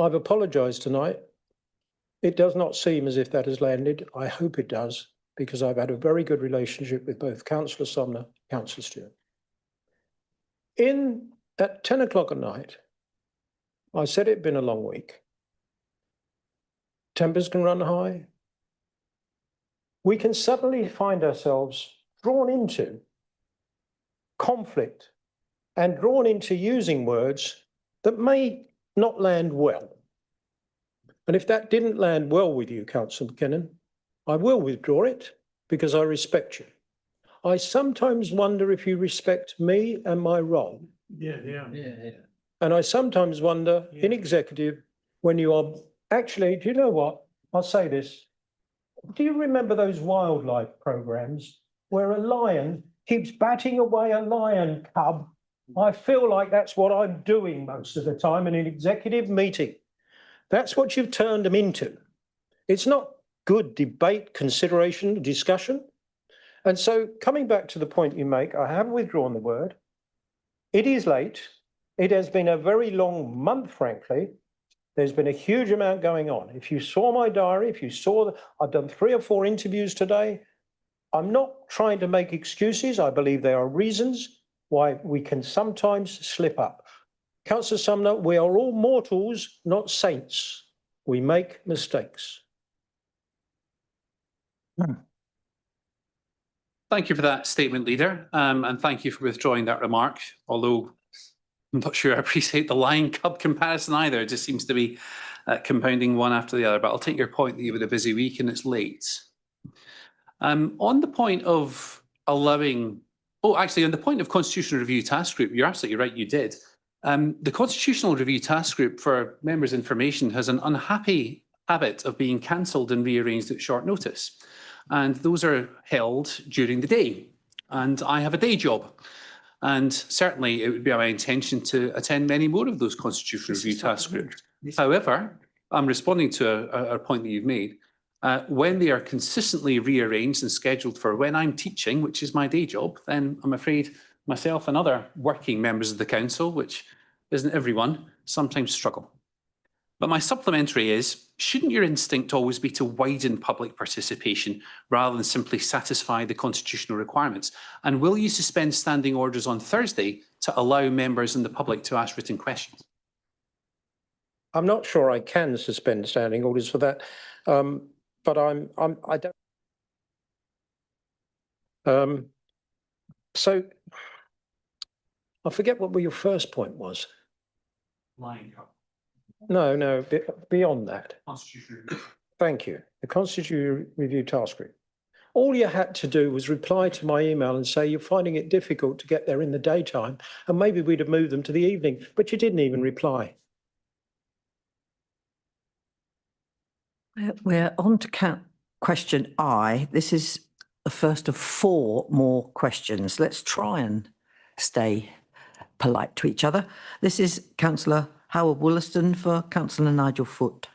I've apologised tonight. It does not seem as if that has landed. I hope it does, because I've had a very good relationship with both Councillor Sumner and Councillor Stewart. At 10 o'clock at night, I said it'd been a long week. Tempers can run high. We can suddenly find ourselves drawn into conflict and drawn into using words that may not land well. And if that didn't land well with you, Councillor McKinnon, I will withdraw it because I respect you. I sometimes wonder if you respect me and my role. Yeah. And I sometimes wonder in executive when you are actually, do you know what? I'll say this. Do you remember those wildlife programs where a lion keeps batting away a lion cub? I feel like that's what I'm doing most of the time in an executive meeting. That's what you've turned them into. It's not good debate, consideration, discussion. And so coming back to the point you make, I have withdrawn the word. It is late. It has been a very long month, frankly. There's been a huge amount going on. If you saw my diary, if you saw that I've done 3 or 4 interviews today, I'm not trying to make excuses. I believe there are reasons why we can sometimes slip up. Councillor Sumner, we are all mortals, not saints. We make mistakes. Thank you for that statement, Leader, and thank you for withdrawing that remark, although I'm not sure I appreciate the lion cub comparison either. It just seems to be compounding one after the other, but I'll take your point that you've had a busy week and it's late. On the point of allowing, on the point of Constitutional Review Task Group, you're absolutely right, you did. The Constitutional Review Task Group, for members' information, has an unhappy habit of being cancelled and rearranged at short notice. And those are held during the day. And I have a day job. And certainly it would be my intention to attend many more of those constitutional review task groups. However, I'm responding to a point that you've made. When they are consistently rearranged and scheduled for when I'm teaching, which is my day job, then I'm afraid myself and other working members of the council, which isn't everyone, sometimes struggle. But my supplementary is, shouldn't your instinct always be to widen public participation rather than simply satisfy the constitutional requirements? And will you suspend standing orders on Thursday to allow members and the public to ask written questions? I'm not sure I can suspend standing orders for that, but I don't. So I forget what your first point was. No, beyond that. Thank you. The Constitutional Review Task Group. All you had to do was reply to my email and say you're finding it difficult to get there in the daytime, and maybe we'd have moved them to the evening, but you didn't even reply. We're on to question I. This is the first of 4 more questions. Let's try and stay polite to each other. This is Councillor Howard Wollaston for Councillor Nigel Foot.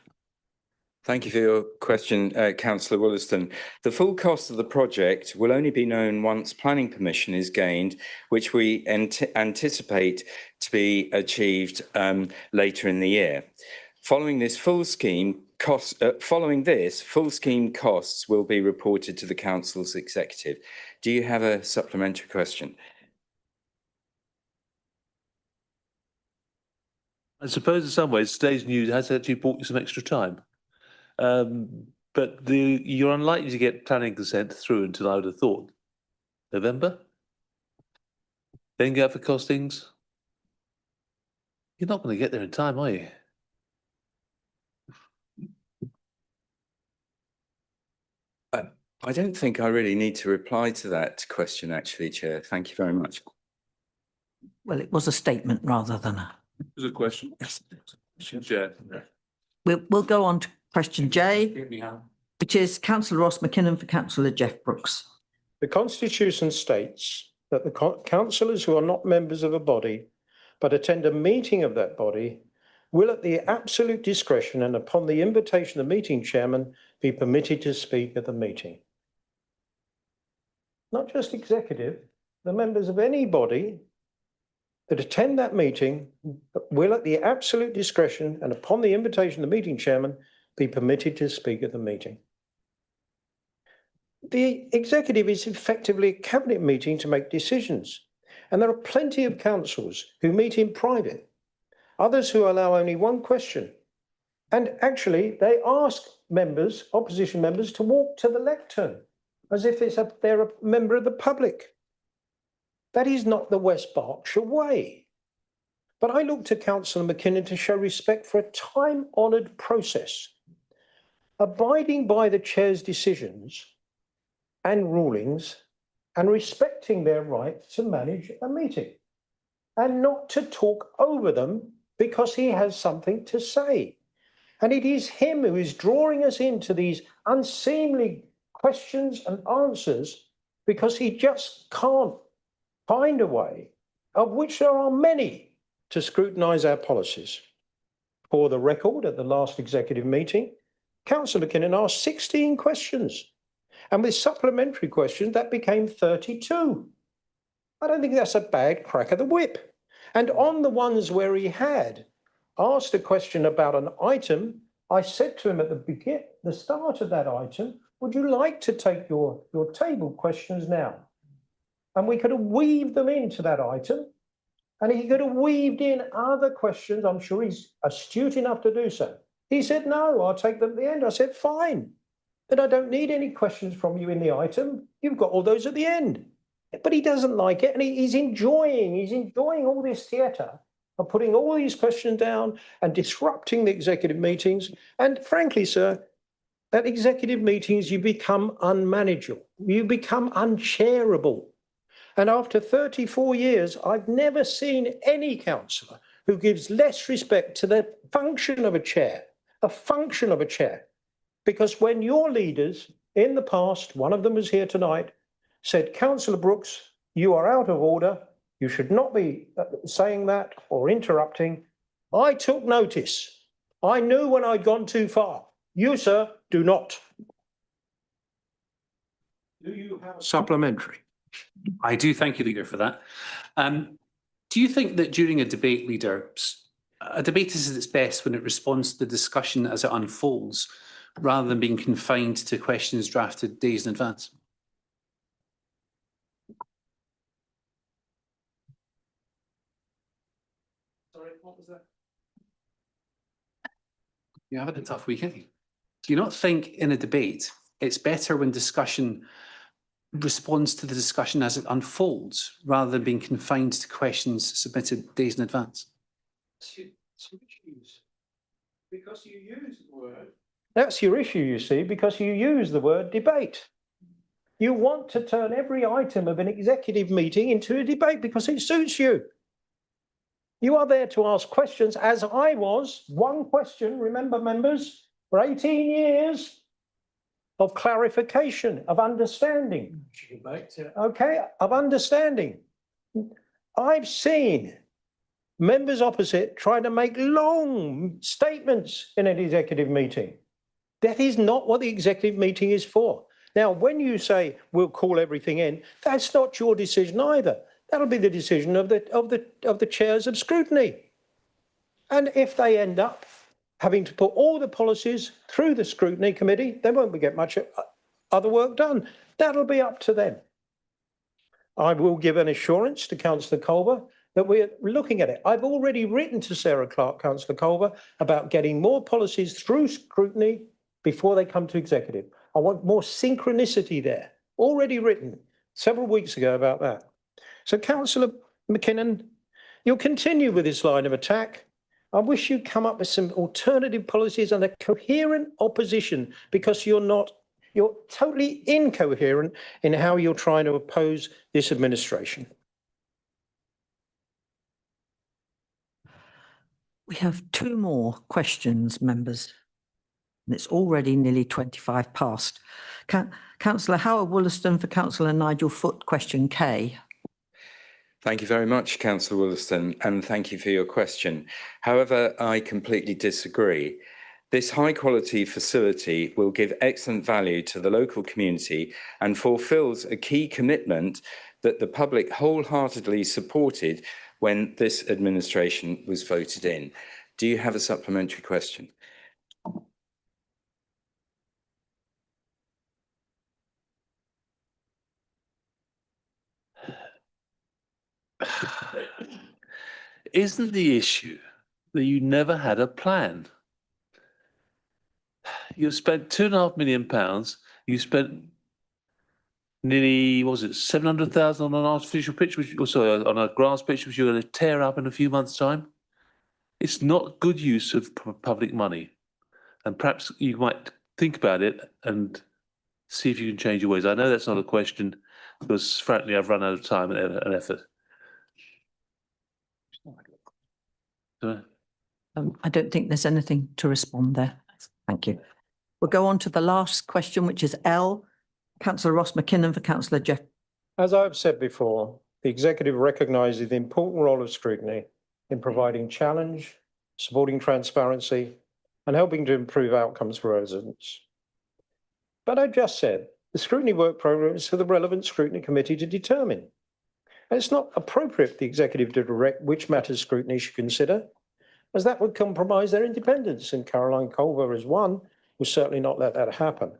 Thank you for your question, Councillor Wollaston. The full cost of the project will only be known once planning permission is gained, which we anticipate to be achieved later in the year. Following this, full scheme costs will be reported to the council's executive. Do you have a supplementary question? I suppose in some ways today's news has actually bought you some extra time. But you're unlikely to get planning consent through until I would have thought November. Then go for costings. You're not going to get there in time, are you? I don't think I really need to reply to that question, actually, Chair. Thank you very much. Well, it was a statement rather than a... It was a question. Yes. Chair. We'll go on to question J, which is Councillor Ross McKinnon for Councillor Jeff Brooks. The Constitution states that the councillors who are not members of a body but attend a meeting of that body will, at the absolute discretion and upon the invitation of the meeting chairman, be permitted to speak at the meeting. Not just executive, the members of any body that attend that meeting will, at the absolute discretion and upon the invitation of the meeting chairman, be permitted to speak at the meeting. The executive is effectively a cabinet meeting to make decisions, and there are plenty of councils who meet in private, others who allow only one question, and actually they ask members, opposition members, to walk to the lectern as if they're a member of the public. That is not the West Berkshire way. But I look to Councillor McKinnon to show respect for a time-honoured process, abiding by the chair's decisions and rulings and respecting their right to manage a meeting and not to talk over them because he has something to say. And it is him who is drawing us into these unseemly questions and answers because he just can't find a way, of which there are many, to scrutinise our policies. For the record, at the last executive meeting, Councillor McKinnon asked 16 questions, and with supplementary questions, that became 32. I don't think that's a bad crack of the whip. And on the ones where he had asked a question about an item, I said to him at the start of that item, would you like to take your table questions now? And we could have weaved them into that item, and he could have weaved in other questions. I'm sure he's astute enough to do so. He said, no, I'll take them at the end. I said, fine. Then I don't need any questions from you in the item. You've got all those at the end. But he doesn't like it, and he's enjoying all this theatre of putting all these questions down and disrupting the executive meetings. And frankly, sir, at executive meetings, you become unmanageable. You become unchairable. And after 34 years, I've never seen any councillor who gives less respect to the function of a chair, Because when your leaders in the past, one of them was here tonight, said, Councillor Brooks, you are out of order, You should not be saying that or interrupting. I took notice. I knew when I'd gone too far. You, sir, do not. Do you have a supplementary? I do. Thank you, Leader, for that. Do you think that during a debate, Leader, a debate is at its best when it responds to the discussion as it unfolds, rather than being confined to questions drafted days in advance? Sorry, what was that? You're having a tough week, aren't you? Do you not think in a debate it's better when discussion responds to the discussion as it unfolds, rather than being confined to questions submitted days in advance? Because you use the word. That's your issue, you see, because you use the word debate. You want to turn every item of an executive meeting into a debate because it suits you. You are there to ask questions, as I was. One question, remember, members, for 18 years of clarification, of understanding. Okay, of understanding. I've seen members opposite try to make long statements in an executive meeting. That is not what the executive meeting is for. Now, when you say we'll call everything in, that's not your decision either. That'll be the decision of the chairs of scrutiny. And if they end up having to put all the policies through the scrutiny committee, they won't get much other work done. That'll be up to them. I will give an assurance to Councillor Culver that we're looking at it. I've already written to Sarah Clark, Councillor Culver, about getting more policies through scrutiny before they come to executive. I want more synchronicity there. Already written several weeks ago about that. So, Councillor McKinnon, you'll continue with this line of attack. I wish you'd come up with some alternative policies and a coherent opposition, because you're totally incoherent in how you're trying to oppose this administration. We have two more questions, members. And it's already nearly 25 past. Councillor Howard Wollaston for Councillor Nigel Foot, question K. Thank you very much, Councillor Wollaston, and thank you for your question. However, I completely disagree. This high-quality facility will give excellent value to the local community and fulfills a key commitment that the public wholeheartedly supported when this administration was voted in. Do you have a supplementary question? Isn't the issue that you never had a plan? You spent £2.5 million. You spent nearly, what was it, 700,000 on an artificial pitch, on a grass pitch, which you're going to tear up in a few months' time. It's not good use of public money, and perhaps you might think about it and see if you can change your ways. I know that's not a question, because frankly, I've run out of time and effort. I don't think there's anything to respond there. Thank you. We'll go on to the last question, which is L. Councillor Ross McKinnon for Councillor Jeff. As I've said before, the executive recognises the important role of scrutiny in providing challenge, supporting transparency, and helping to improve outcomes for residents. But I just said the scrutiny work programme is for the relevant scrutiny committee to determine. And it's not appropriate for the executive to direct which matters scrutiny should consider, as that would compromise their independence, and Caroline Culver, as one, will certainly not let that happen.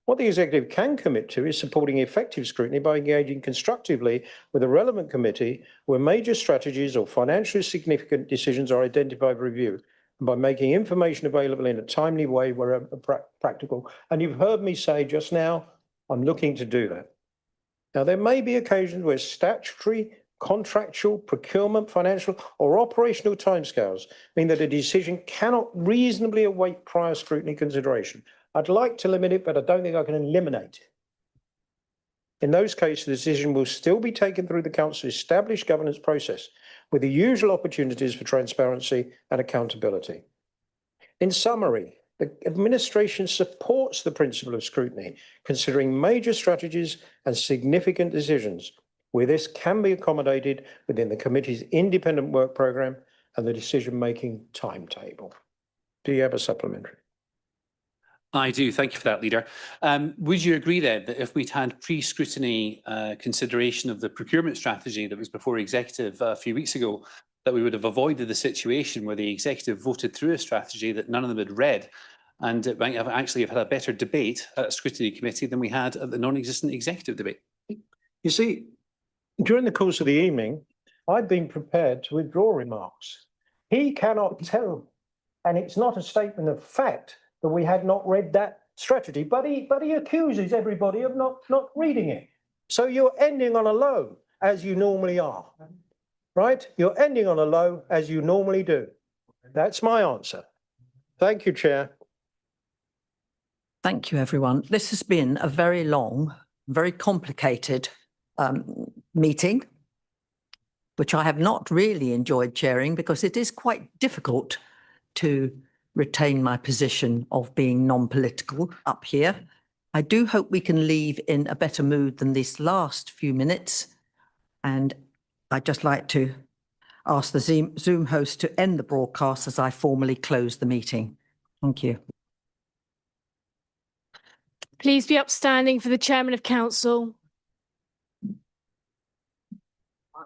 What the executive can commit to is supporting effective scrutiny by engaging constructively with a relevant committee where major strategies or financially significant decisions are identified for review, and by making information available in a timely way wherever practical. And you've heard me say just now, I'm looking to do that. Now, there may be occasions where statutory, contractual, procurement, financial, or operational timescales mean that a decision cannot reasonably await prior scrutiny consideration. I'd like to limit it, but I don't think I can eliminate it. In those cases, the decision will still be taken through the Council's established governance process, with the usual opportunities for transparency and accountability. In summary, the administration supports the principle of scrutiny, considering major strategies and significant decisions, where this can be accommodated within the committee's independent work programme and the decision-making timetable. Do you have a supplementary? I do. Thank you for that, Leader. Would you agree then that if we'd had pre-scrutiny consideration of the procurement strategy that was before executive a few weeks ago, that we would have avoided the situation where the executive voted through a strategy that none of them had read, and it might have actually have had a better debate at a scrutiny committee than we had at the non-existent executive debate? You see, during the course of the evening, I've been prepared to withdraw remarks. He cannot tell, and it's not a statement of fact that we had not read that strategy, but he accuses everybody of not reading it. So you're ending on a low, as you normally are, right? You're ending on a low, as you normally do. That's my answer. Thank you, Chair. Thank you, everyone. This has been a very long, very complicated meeting, which I have not really enjoyed chairing because it is quite difficult to retain my position of being non-political up here. I do hope we can leave in a better mood than this last few minutes. And I'd just like to ask the Zoom host to end the broadcast as I formally close the meeting. Thank you. Please be upstanding for the Chairman of Council.